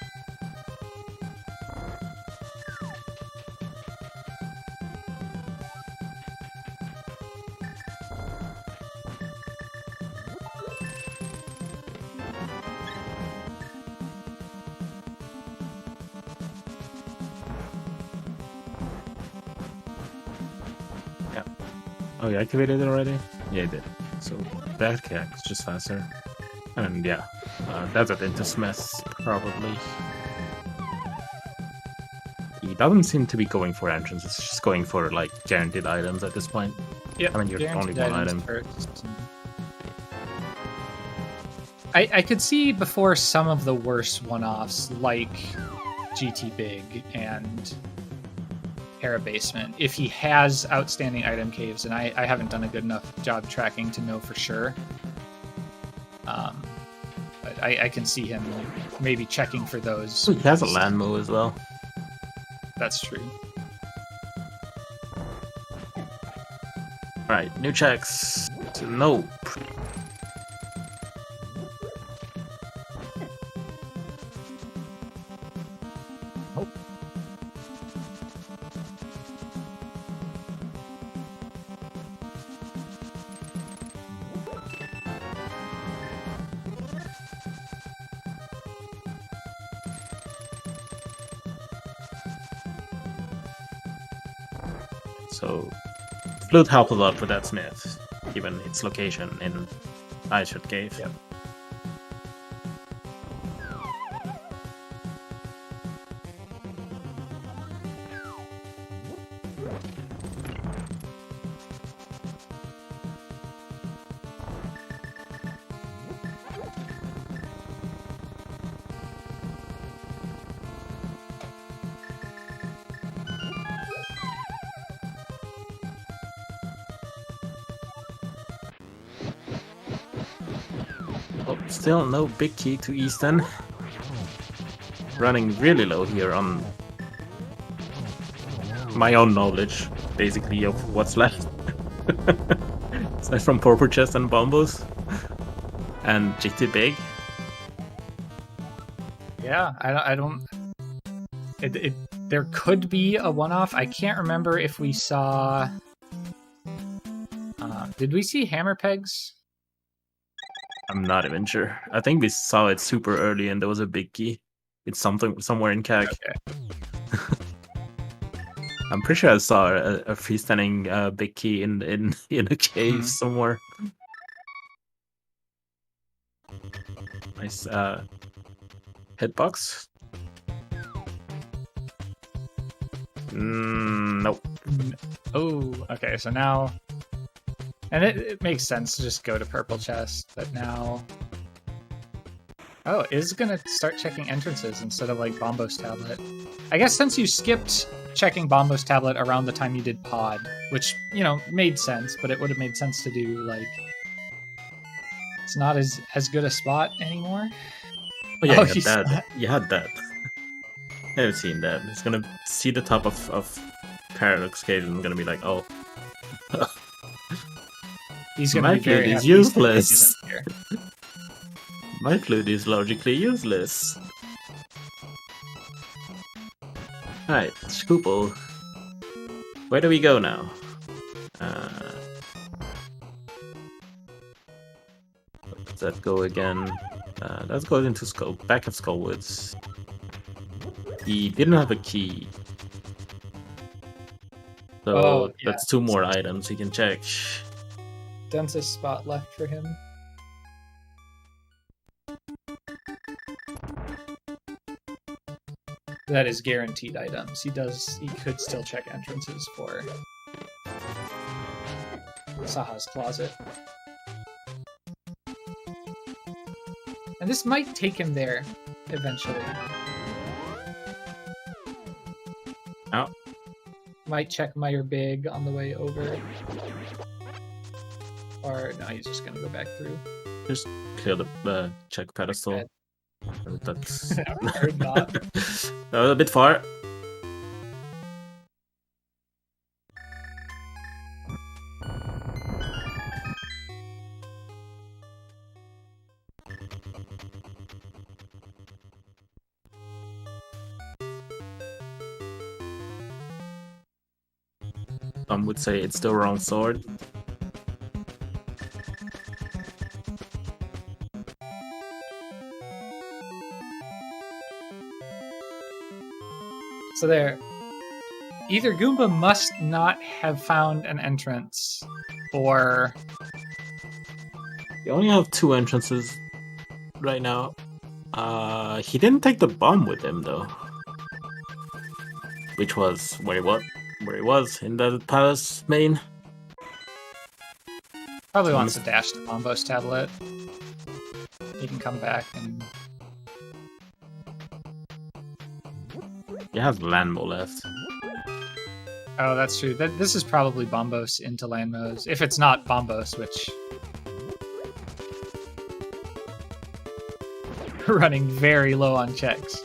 Oh, you activated it already? Yeah, it did. So that kicks just faster. And yeah, that's it into Smith, probably. He doesn't seem to be going for entrances, it's just going for like guaranteed items at this point. Yep, I mean, you're only one item. First. I could see before some of the worst one-offs, like GT Big and Hera Basement, if he has outstanding item caves, and I haven't done a good enough job tracking to know for sure. But I can see him maybe checking for those. He has a land move as well. That's true. Alright, new checks. Nope. So flute helped a lot with that smith, given its location in Iceshot Cave. Yep. Oh, still no big key to Easton. Running really low here on my own knowledge, basically, of what's left. Aside from Purple Chest and Bombos. And GT Big. Yeah, I don't. There could be a one-off. I can't remember if we saw. Did we see hammer pegs? I'm not even sure. I think we saw it super early and there was a big key. It's somewhere in CAG. Okay. I'm pretty sure I saw a freestanding big key in a cave somewhere. Nice hitbox. Nope. Oh, okay. So now, and it makes sense to just go to purple chest, but now, oh, it is gonna start checking entrances instead of like Bombos tablet. I guess since you skipped checking Bombos tablet around the time you did pod, which made sense, but it would have made sense to do like it's not as good a spot anymore. Oh yeah, Oh, you had that. You had that. I haven't seen that. It's gonna see the top of Paradox Cave and gonna be like, oh. He's gonna My be very flute is happy useless. here. My flute is logically useless. Alright, Shkoople. Where do we go now? Let's that go again. Let's go into back of Skullwoods. He didn't have a key. So that's 2 more items he can check. Dentist spot left for him. That is guaranteed items. He could still check entrances for Saha's closet. And this might take him there eventually. Oh. Might check Meyer Big on the way over. Or no, he's just gonna go back through. Just clear the check pedestal. That's Heard not. That was a bit far. Some would say it's the wrong sword. So there, either Goomba must not have found an entrance, or We only have 2 entrances right now. He didn't take the bomb with him though, which was where he was in the palace main. probably wants to dash the Bombos tablet. He can come back and He has Landmo left. oh, that's true. This is probably Bombos into Landmos, if it's not Bombos, which running very low on checks.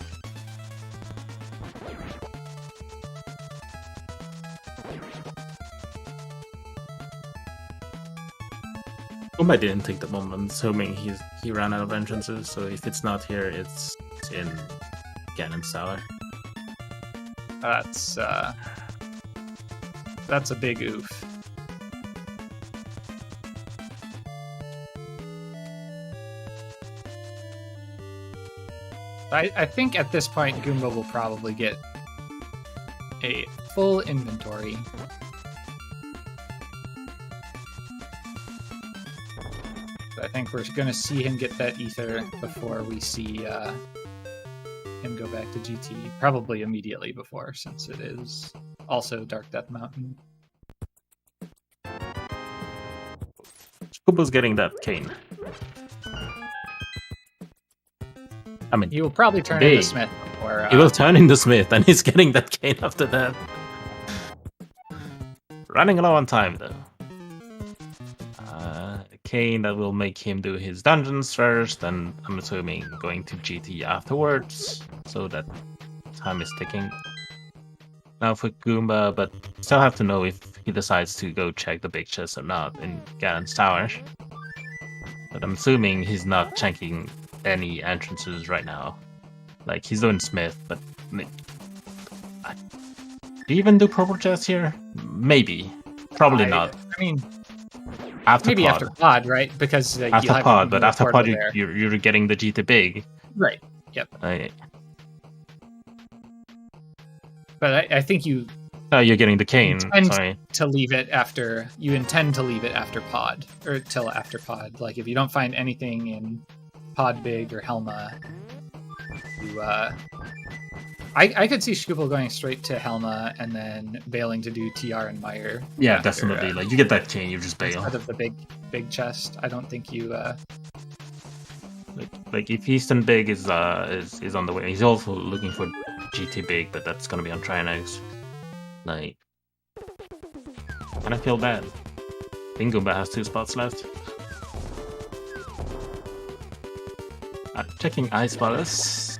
I didn't take the bomb. I'm assuming he ran out of entrances. So if it's not here, it's in Ganon's Tower. That's a big oof. I think at this point Goomba will probably get a full inventory I think we're going to see him get that ether before we see him go back to GT. Probably immediately before, since it is also Dark Death Mountain. Shkoople's getting that cane. I mean, He will probably turn into Smith before. he will turn into Smith, and he's getting that cane after that. Running low on time, though. A cane that will make him do his dungeons first, and I'm assuming going to GT afterwards, so that time is ticking. Now for Goomba, but still have to know if he decides to go check the big chest or not in Garen's Tower. But I'm assuming he's not checking any entrances right now. Like, he's doing Smith, but... do you even do purple chest here? Maybe. Probably not. I mean, After maybe pod. after pod, right? Because After pod, but after pod you're getting the GT big. Right. Yep. Right. But I think you You're getting the cane. intend Sorry. to leave it after. You intend to leave it after pod, or till after pod. Like if you don't find anything in pod big or Helma, you I could see Shkoople going straight to Helma and then bailing to do TR and Meyer. Yeah, after, definitely. Like, you get that cane, you just bail. Instead of the big chest. I don't think you. Like if Eastern Big is on the way, he's also looking for GT Big, but that's gonna be on Trinex. Like, and I feel bad. I think Goomba has 2 spots left. Checking Ice Palace.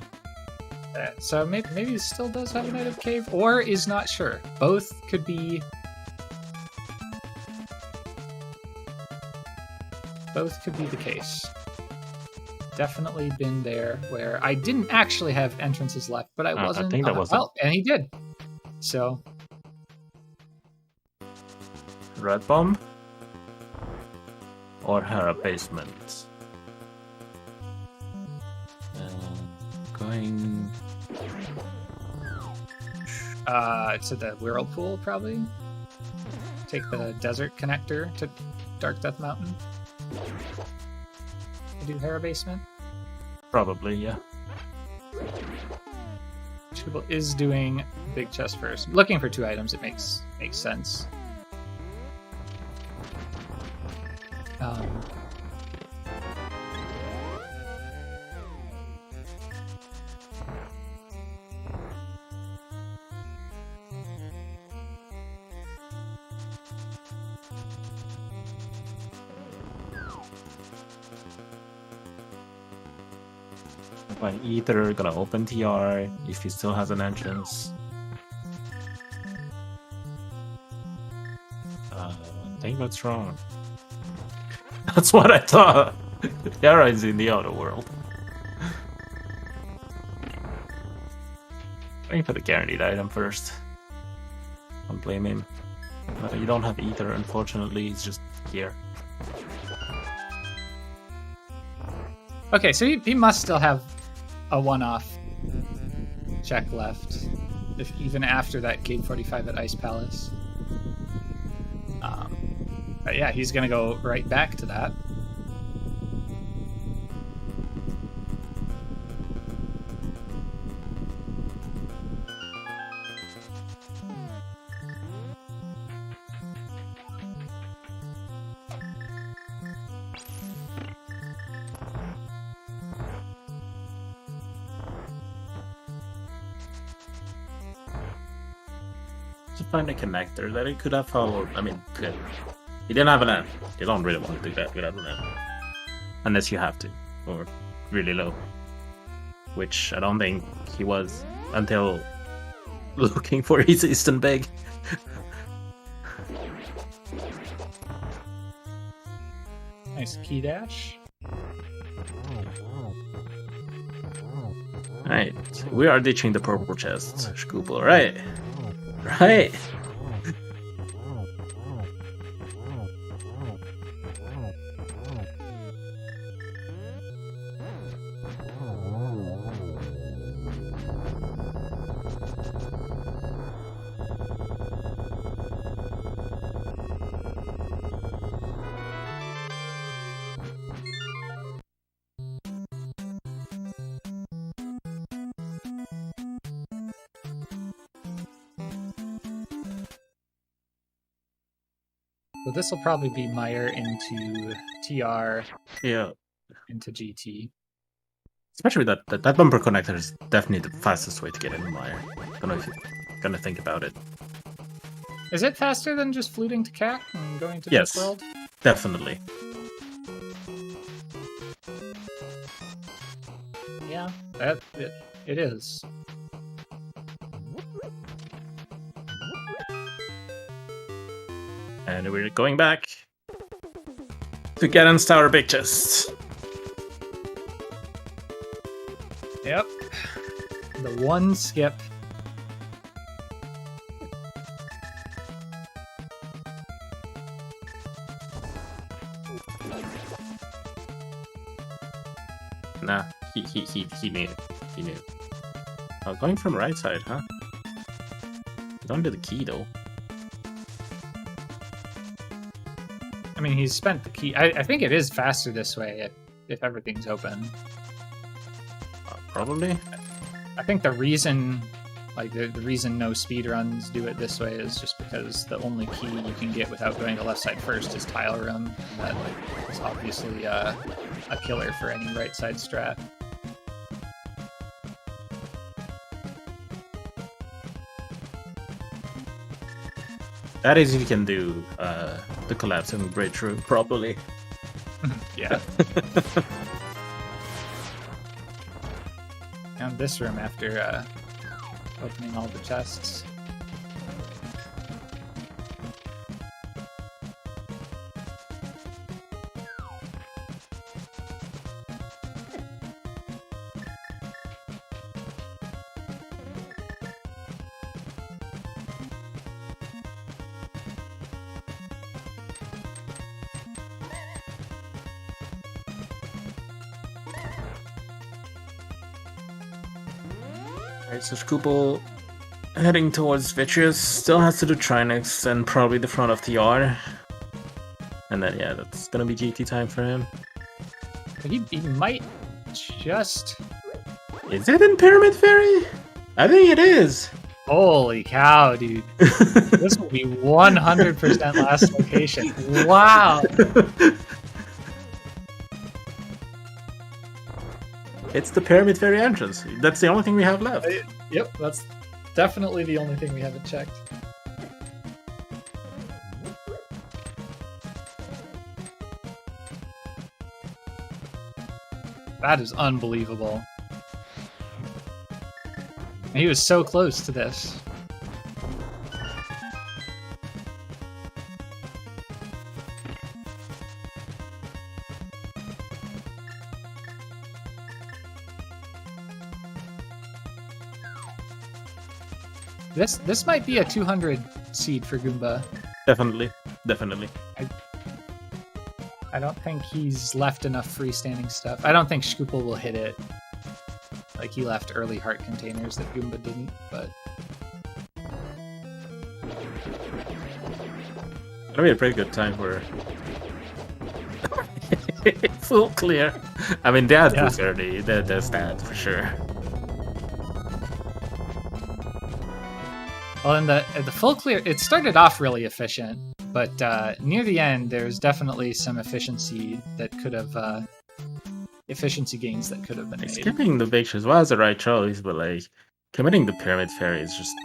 So maybe he still does have a native cave, or is not sure. Both could be. Both could be the case. Definitely been there where I didn't actually have entrances left, but I wasn't. I think that was well, and he did. So Red Bomb or Hera Basement. Going to the Whirlpool probably. Take the desert connector to Dark Death Mountain. Do Hera Basement. probably, yeah. Shkoople is doing big chest first. Looking for 2 items, it makes sense. By either gonna open TR if he still has an entrance. I think that's wrong. That's what I thought. Yara is in the outer world. Waiting for the guaranteed item first. Don't blame him. You don't have ether, unfortunately. It's just here. Okay, so he must still have a one-off check left, if even after that Gate 45 at Ice Palace. But yeah, he's gonna go right back to that. To find a connector that he could have followed. I mean, could. He didn't have an amp. You don't really want to do that without an amp. Unless you have to. Or really low. Which I don't think he was until looking for his Eastern Big. Nice key dash. Right. We are ditching the purple chest, Shkoople, right? Right. So this will probably be Meyer into TR Yeah. into GT. Especially that bumper connector is definitely the fastest way to get into Meyer. Don't know if you're gonna think about it. Is it faster than just fluting to Cat and going to Yes. Deep World? Definitely. Yeah, it is. And we're going back to Ganon's Tower Big Chest. Yep. The one skip. Nah, he knew. He knew. Oh, going from right side, huh? Don't do the key though. I mean, he's spent the key. I think it is faster this way if everything's open. Probably. I think the reason, like the reason no speedruns do it this way is just because the only key you can get without going to left side first is tile room. That is obviously a killer for any right side strat. That is if you can do the collapsing breakthrough properly. Yeah. Found this room after opening all the chests. Alright, so shkoople heading towards Vitreous, still has to do Trinex and probably the front of TR. And then, yeah, that's gonna be GT time for him. He might just... Is it in Pyramid Fairy? I think it is! Holy cow, dude. This will be 100% last location. Wow! It's the Pyramid Fairy entrance. That's the only thing we have left. Yep, that's definitely the only thing we haven't checked. That is unbelievable. He was so close to this. This might be a 200 seed for Goomba. Definitely. I don't think he's left enough freestanding stuff. I don't think shkoople will hit it. Like, he left early heart containers that Goomba didn't, but... That'll be a pretty good time for... full clear. I mean, they had boost early. There's that, for sure. Well, in the full clear, it started off really efficient, but near the end, there's definitely some efficiency that could have... efficiency gains that could have been made. Skipping the pictures was the right choice, but like committing the Pyramid Fairy is just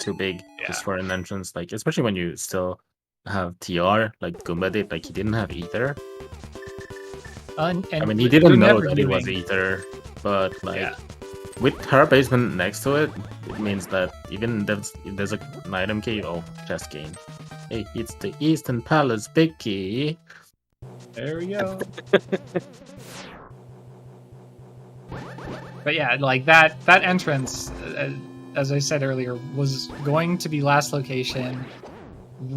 too big just for an entrance. Like especially when you still have TR, like Goomba did. Like he didn't have Ether. And I mean, he didn't know that it was Ether, but like with her basement next to it, it means that even if there's an item key, chest gain. Hey, it's the Eastern Palace big key. There we go. But yeah, like that entrance, as I said earlier, was going to be last location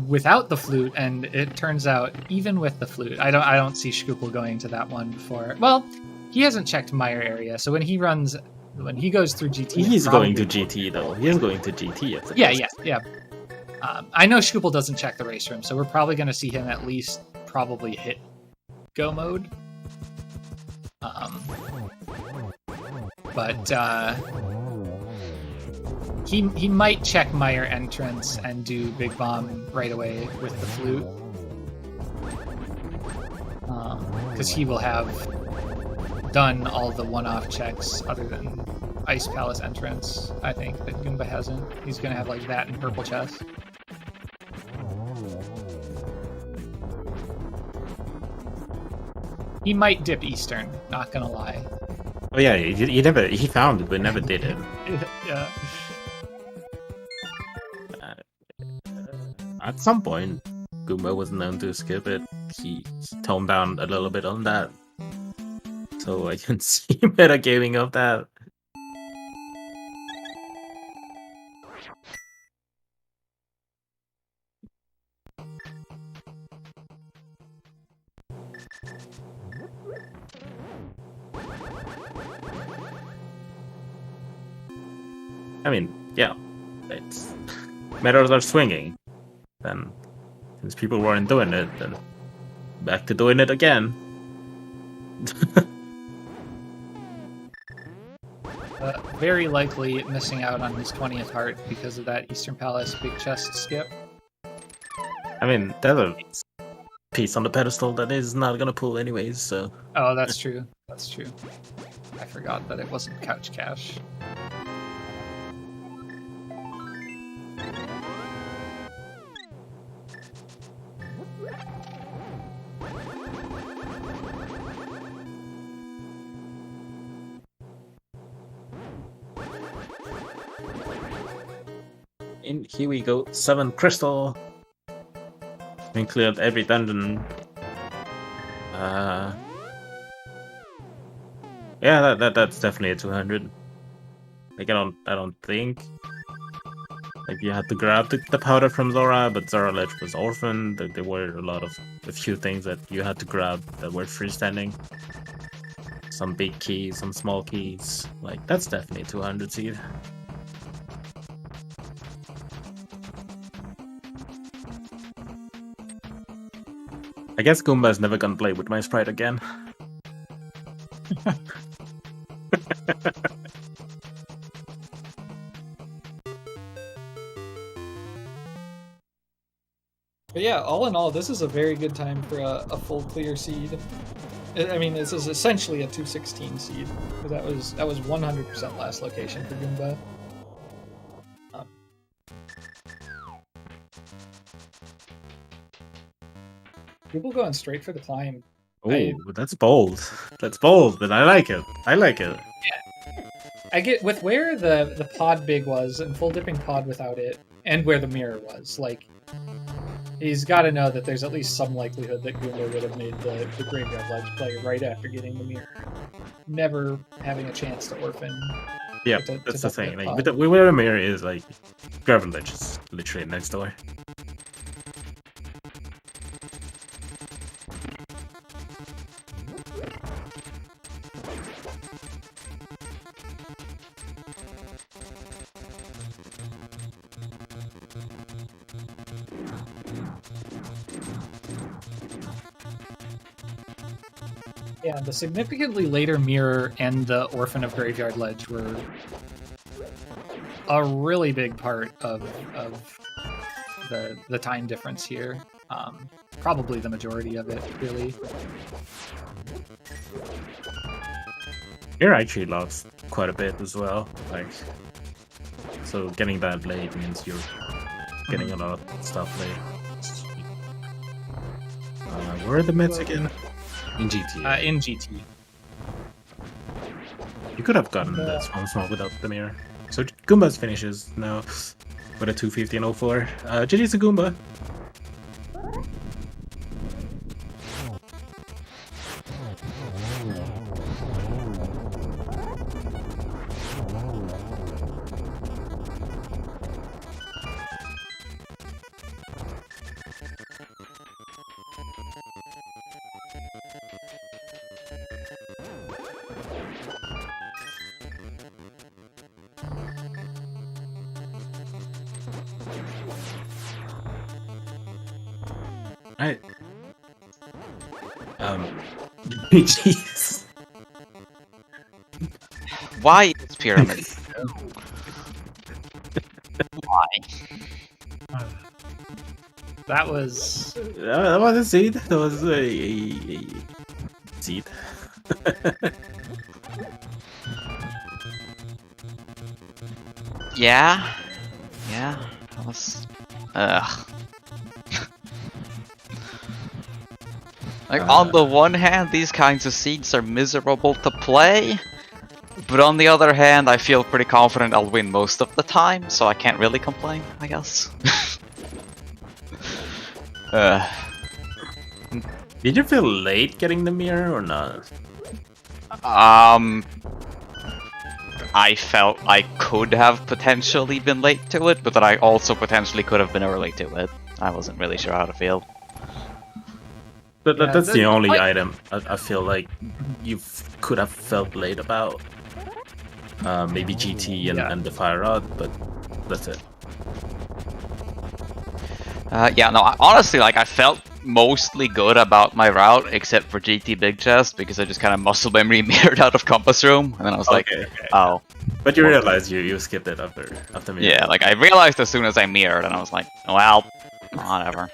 without the flute, and it turns out even with the flute, I don't see shkoople going to that one before. Well, he hasn't checked Meyer area, so when he goes through GT, he's going to GT though. He is going to GT. Yeah. I know shkoople doesn't check the race room, so we're probably going to see him at least probably hit go mode. But he might check Meyer entrance and do Big Bomb right away with the flute. because he will have done all the one-off checks other than Ice Palace entrance. I think that Goomba hasn't. He's gonna have like that and purple chest. He might dip Eastern, not gonna lie. Oh yeah, he found it, but never did it. Yeah. At some point, Goomba was known to skip it. He toned down a little bit on that. So I can see metagaming of that. I mean, yeah, it's metals are swinging. Then, since people weren't doing it, then back to doing it again. Very likely missing out on his 20th heart because of that Eastern Palace big chest skip. I mean, there's a piece on the pedestal that is not gonna pull anyways, so... Oh, that's true. That's true. I forgot that it wasn't Couch Cash. And here we go, 7 crystal. We cleared every dungeon. Yeah, that's definitely a 200. Like I don't think. Like you had to grab the powder from Zora, but Zora Ledge was orphaned. There were a few things that you had to grab that were freestanding. Some big keys, some small keys. Like that's definitely a 200 seed. I guess Goomba is never gonna play with my sprite again. But yeah, all in all, this is a very good time for a full clear seed. I mean, this is essentially a 216 seed. That was 100% last location for Goomba. People going straight for the climb. Oh, that's bold. That's bold, but I like it. I like it. Yeah. I get with where the pod big was and full dipping pod without it, and where the mirror was. Like, he's got to know that there's at least some likelihood that Goomba would have made the Graveyard Ledge play right after getting the mirror, never having a chance to orphan. Yeah, that's the thing. Like, where the mirror is, like, Graveyard Ledge is literally next door. Yeah, the significantly later mirror and the Orphan of Graveyard Ledge were a really big part of the time difference here. Probably the majority of it, really. Mirror actually lost quite a bit as well. Like, so getting that late means you're getting a lot of stuff late. Where are the meds again? In GT. In GT. You could have gotten that small without the mirror. So Goomba's finishes now with a 215.04. GG's to Goomba. Jeez. Why is pyramid? Why? That was That was a seed. That was a seed. Yeah. Yeah. That was. Ugh. Like, on the one hand, these kinds of seeds are miserable to play. But on the other hand, I feel pretty confident I'll win most of the time, so I can't really complain, I guess. Did you feel late getting the mirror or not? I felt I could have potentially been late to it, but that I also potentially could have been early to it. I wasn't really sure how to feel. That's the only like- item I feel like you could have felt late about. Maybe GT and the fire rod, but that's it. Yeah, no, honestly, like, I felt mostly good about my route, except for GT Big Chest, because I just kind of muscle memory mirrored out of Compass Room, and then I was like, Okay. oh. But you realized you skipped it after mirror. Yeah, like, I realized as soon as I mirrored, and I was like, well, whatever.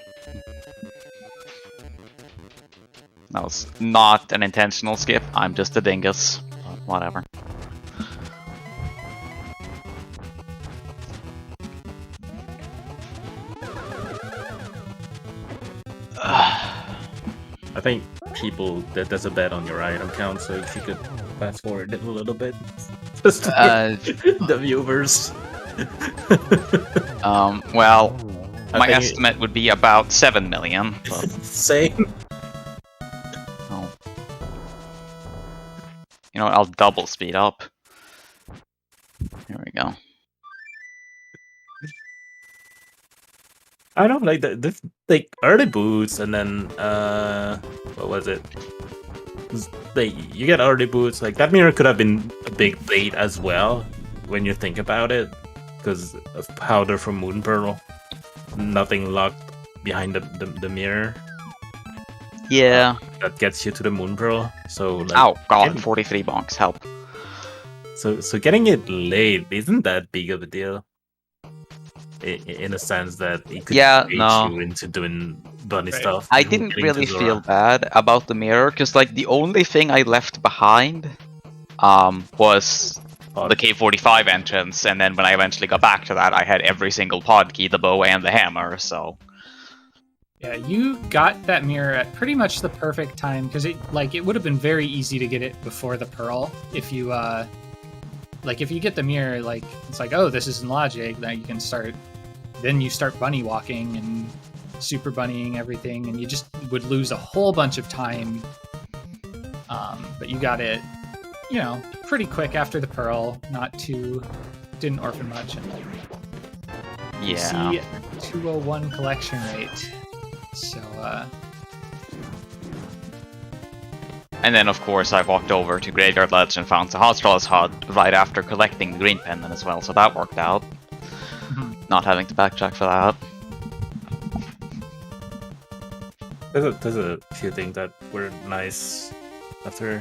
That was not an intentional skip, I'm just a dingus. But whatever. I think there's a bet on your item count, so if you could fast forward it a little bit, just the viewers. Well, I my think estimate would be about 7 million. But, Same. oh. You know what, I'll double speed up. Here we go. I don't like the like early boots, and then what was it? You get early boots. Like that mirror could have been a big bait as well when you think about it, because of powder from Moon Pearl. Nothing locked behind the mirror. Yeah. That gets you to the Moon Pearl. So like, Oh god, 43 bonks, help. So getting it late isn't that big of a deal. In a sense that it could bait you into doing bunny stuff. I didn't really feel bad about the mirror, because like the only thing I left behind was the K45 entrance, and then when I eventually got back to that, I had every single pod key, the bow and the hammer, so... Yeah, you got that mirror at pretty much the perfect time, because it would have been very easy to get it before the Pearl. If you, if you get the mirror, like, it's like, oh, this is in logic, now you can start... Then you start bunny walking and super bunnying everything, and you just would lose a whole bunch of time. But you got it, you know, pretty quick after the Pearl, didn't orphan much. And yeah. See 201 collection rate. So, And then, of course, I walked over to Graveyard Ledge and found the Hostralis HUD right after collecting the green pendant as well, so that worked out. Not having to backtrack for that. There's a few things that were nice after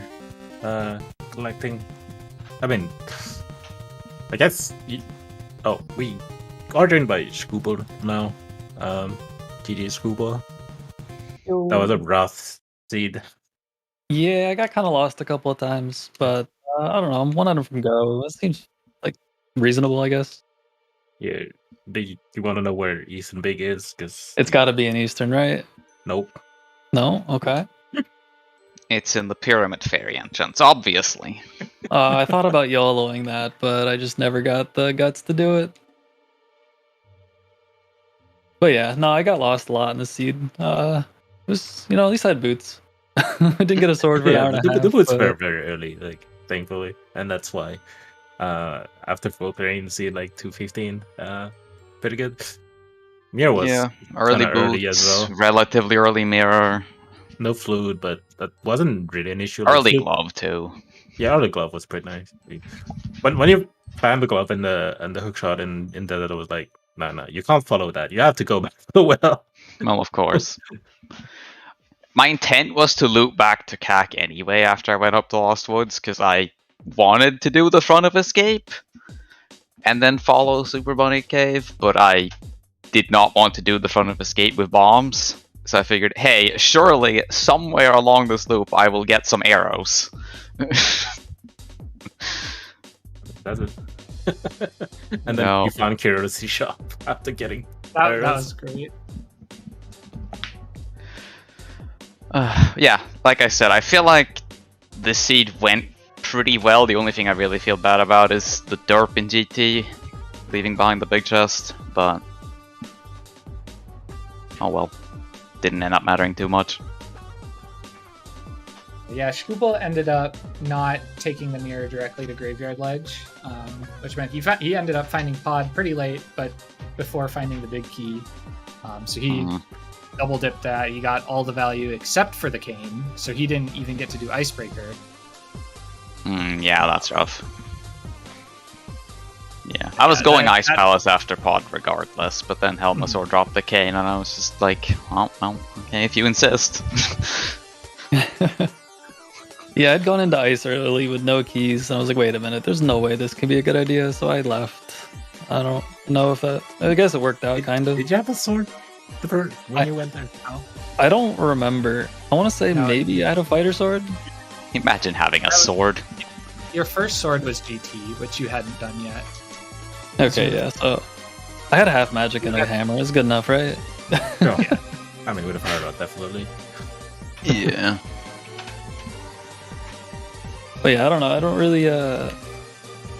collecting. I mean, I guess we are joined by Shkoople now. GG Shkoople. That was a rough seed. Yeah, I got kind of lost a couple of times, but I don't know. I'm 1 item from go. That seems like reasonable, I guess. Yeah, do you want to know where Eastern Big is? Because It's got to be in Eastern, right? Nope. No? Okay. It's in the Pyramid Fairy entrance, obviously. I thought about YOLOing that, but I just never got the guts to do it. But yeah, no, I got lost a lot in the seed. It was, at least I had boots. I didn't get a sword for an hour and a half. The boots but... were very early, like, thankfully, and that's why. After full terrain, seed like 215. Pretty good. Mirror was early boots, early as well. relatively early mirror. No fluid, but that wasn't really an issue. Early like, glove too. Yeah, early glove was pretty nice. When you found the glove and the hook shot in Zelda, was like, no, you can't follow that. You have to go back to the well. Well, of course. My intent was to loop back to CAC anyway after I went up to Lost Woods, because I wanted to do the front of escape and then follow Super Bunny Cave, but I did not want to do the front of escape with bombs. So I figured, hey, surely somewhere along this loop I will get some arrows. That's it. And then you found Curiosity Shop after getting That was great. Yeah, like I said, I feel like the seed went pretty well. The only thing I really feel bad about is the derp in GT, leaving behind the big chest, but oh well, didn't end up mattering too much. Yeah, shkoople ended up not taking the mirror directly to Graveyard Ledge, which meant he ended up finding Pod pretty late, but before finding the big key. So he double dipped that. He got all the value except for the cane, so he didn't even get to do Icebreaker. Yeah, that's rough. Yeah, I was going Ice Palace after Pod regardless, but then Helmasaur dropped the cane, and I was just like, oh, well, okay, if you insist. Yeah, I'd gone into Ice early with no keys, and I was like, wait a minute, there's no way this can be a good idea, so I left. I don't know if I guess it worked out, kind of. Did you have a sword when you went there? No. I don't remember. I want to say maybe I had a fighter sword. Imagine having a sword. Your first sword was GT, which you hadn't done yet. Okay, yeah, so I had a half magic and a hammer. It's good enough, right? No. Yeah. I mean, with a fire rod, definitely. Yeah. But yeah, I don't know. I don't really, I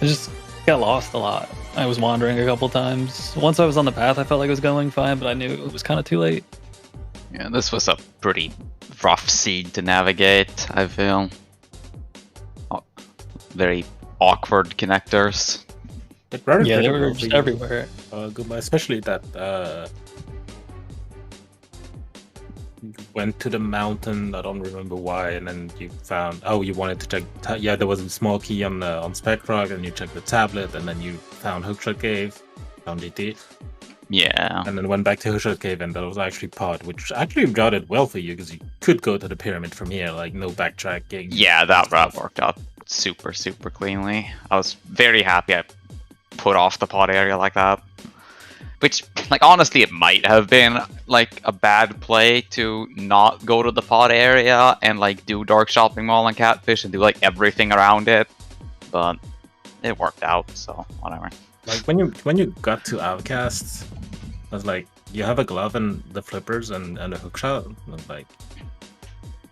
just got lost a lot. I was wandering a couple times. Once I was on the path, I felt like I was going fine, but I knew it was kind of too late. Yeah, this was a pretty rough seed to navigate, I feel. Very awkward connectors. Yeah, they were just everywhere. Goomba, especially that you went to the mountain, I don't remember why, and then you found, you wanted to check, yeah, there was a small key on Specrock, and you checked the tablet, and then you found Hookshot Cave, found DT. Yeah. And then went back to Hookshot Cave, and that was actually Pod, which actually routed well for you, because you could go to the pyramid from here, like, no backtracking. Yeah, that route worked out super, super cleanly. I was very happy I put off the Pod area like that. Which, like, honestly, it might have been, like, a bad play to not go to the Pod area and, like, do Dark Shopping Mall and Catfish and do, like, everything around it. But it worked out, so whatever. Like, when you got to Outcasts, I was like, you have a glove and the flippers and a hookshot? I was like,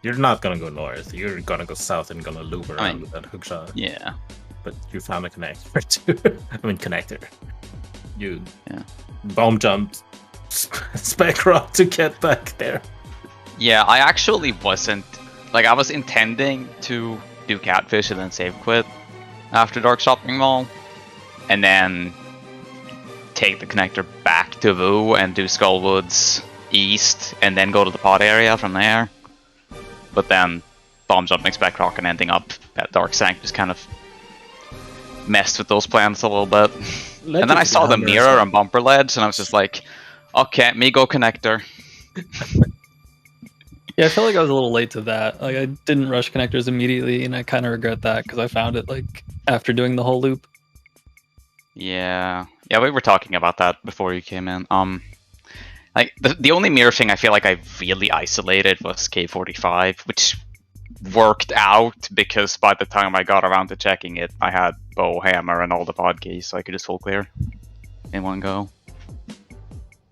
you're not gonna go north. You're gonna go south and gonna loop around with that hookshot. Yeah. But you found a connector, too. Connector. You bomb jumped Specrock to get back there. Yeah, I actually wasn't. Like, I was intending to do Catfish and then save quit after Dark Shopping Mall. And then take the connector back to Vu and do Skullwoods east and then go to the Pod area from there. But then bomb jumping Specrock and ending up at Dark Sank just kind of messed with those plans a little bit. And then I saw the mirror and bumper ledge, and I was just like, okay, me go connector. Yeah, I felt like I was a little late to that. Like, I didn't rush connectors immediately, and I kind of regret that because I found it, like, after doing the whole loop. Yeah, we were talking about that before you came in. Like, the only mirror thing I feel like I really isolated was K45, which worked out because by the time I got around to checking it, I had bow, hammer, and all the pod keys, so I could just full clear in one go.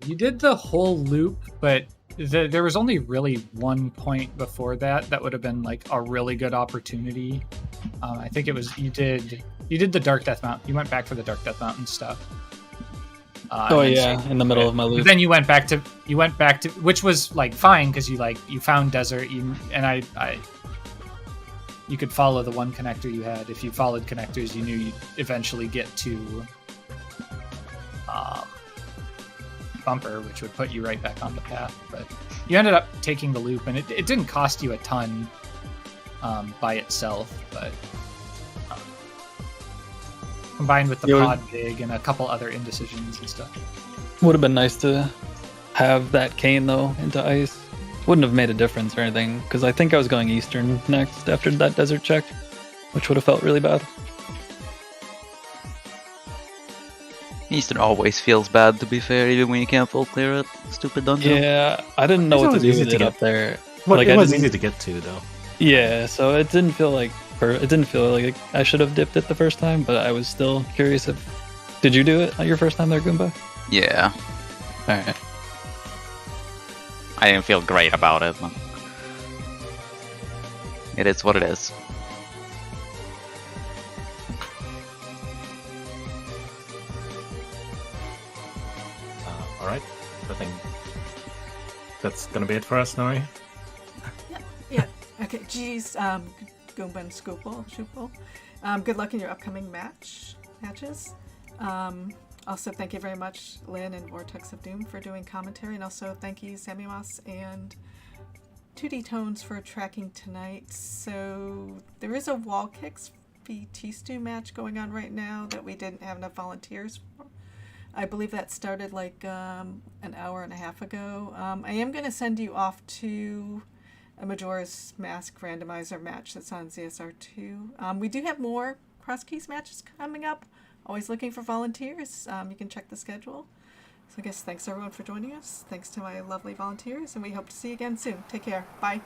You did the whole loop, but there was only really one point before that would have been like a really good opportunity. I think it was you did the Dark Death Mountain. You went back for the Dark Death Mountain stuff. In the middle of my loop. But then you went back to which was like fine because you found desert, you could follow the one connector you had. If you followed connectors, you knew you'd eventually get to Bumper, which would put you right back on the path. But you ended up taking the loop, and it didn't cost you a ton by itself, but combined with the pod dig and a couple other indecisions and stuff. Would have been nice to have that cane, though, into ice. Wouldn't have made a difference or anything, because I think I was going Eastern next after that desert check, which would have felt really bad. Eastern always feels bad, to be fair, even when you can't full clear it. Stupid dungeon. Yeah, I didn't know It's what to always do easy with to it get. up there. Well, Like, it I was didn't- easy to get to though. Yeah, so it didn't feel like it didn't feel like I should have dipped it the first time, but I was still curious if. Did you do it on your first time there, Goomba? Yeah. All right. I didn't feel great about it. But it is what it is. All right. I think that's gonna be it for us, Nori. Yeah. Okay. Geez, Goomba and shkoople. Good luck in your upcoming matches. Also, thank you very much, Lynn and Vortex of Doom, for doing commentary, and also thank you, Samimos and 2D Tones, for tracking tonight. So there is a Wall Kicks VT Stew match going on right now that we didn't have enough volunteers for. I believe that started like an hour and a half ago. I am going to send you off to a Majora's Mask randomizer match that's on ZSR2. We do have more Crosskeys matches coming up. Always looking for volunteers. You can check the schedule. So I guess thanks everyone for joining us. Thanks to my lovely volunteers, and we hope to see you again soon. Take care. Bye.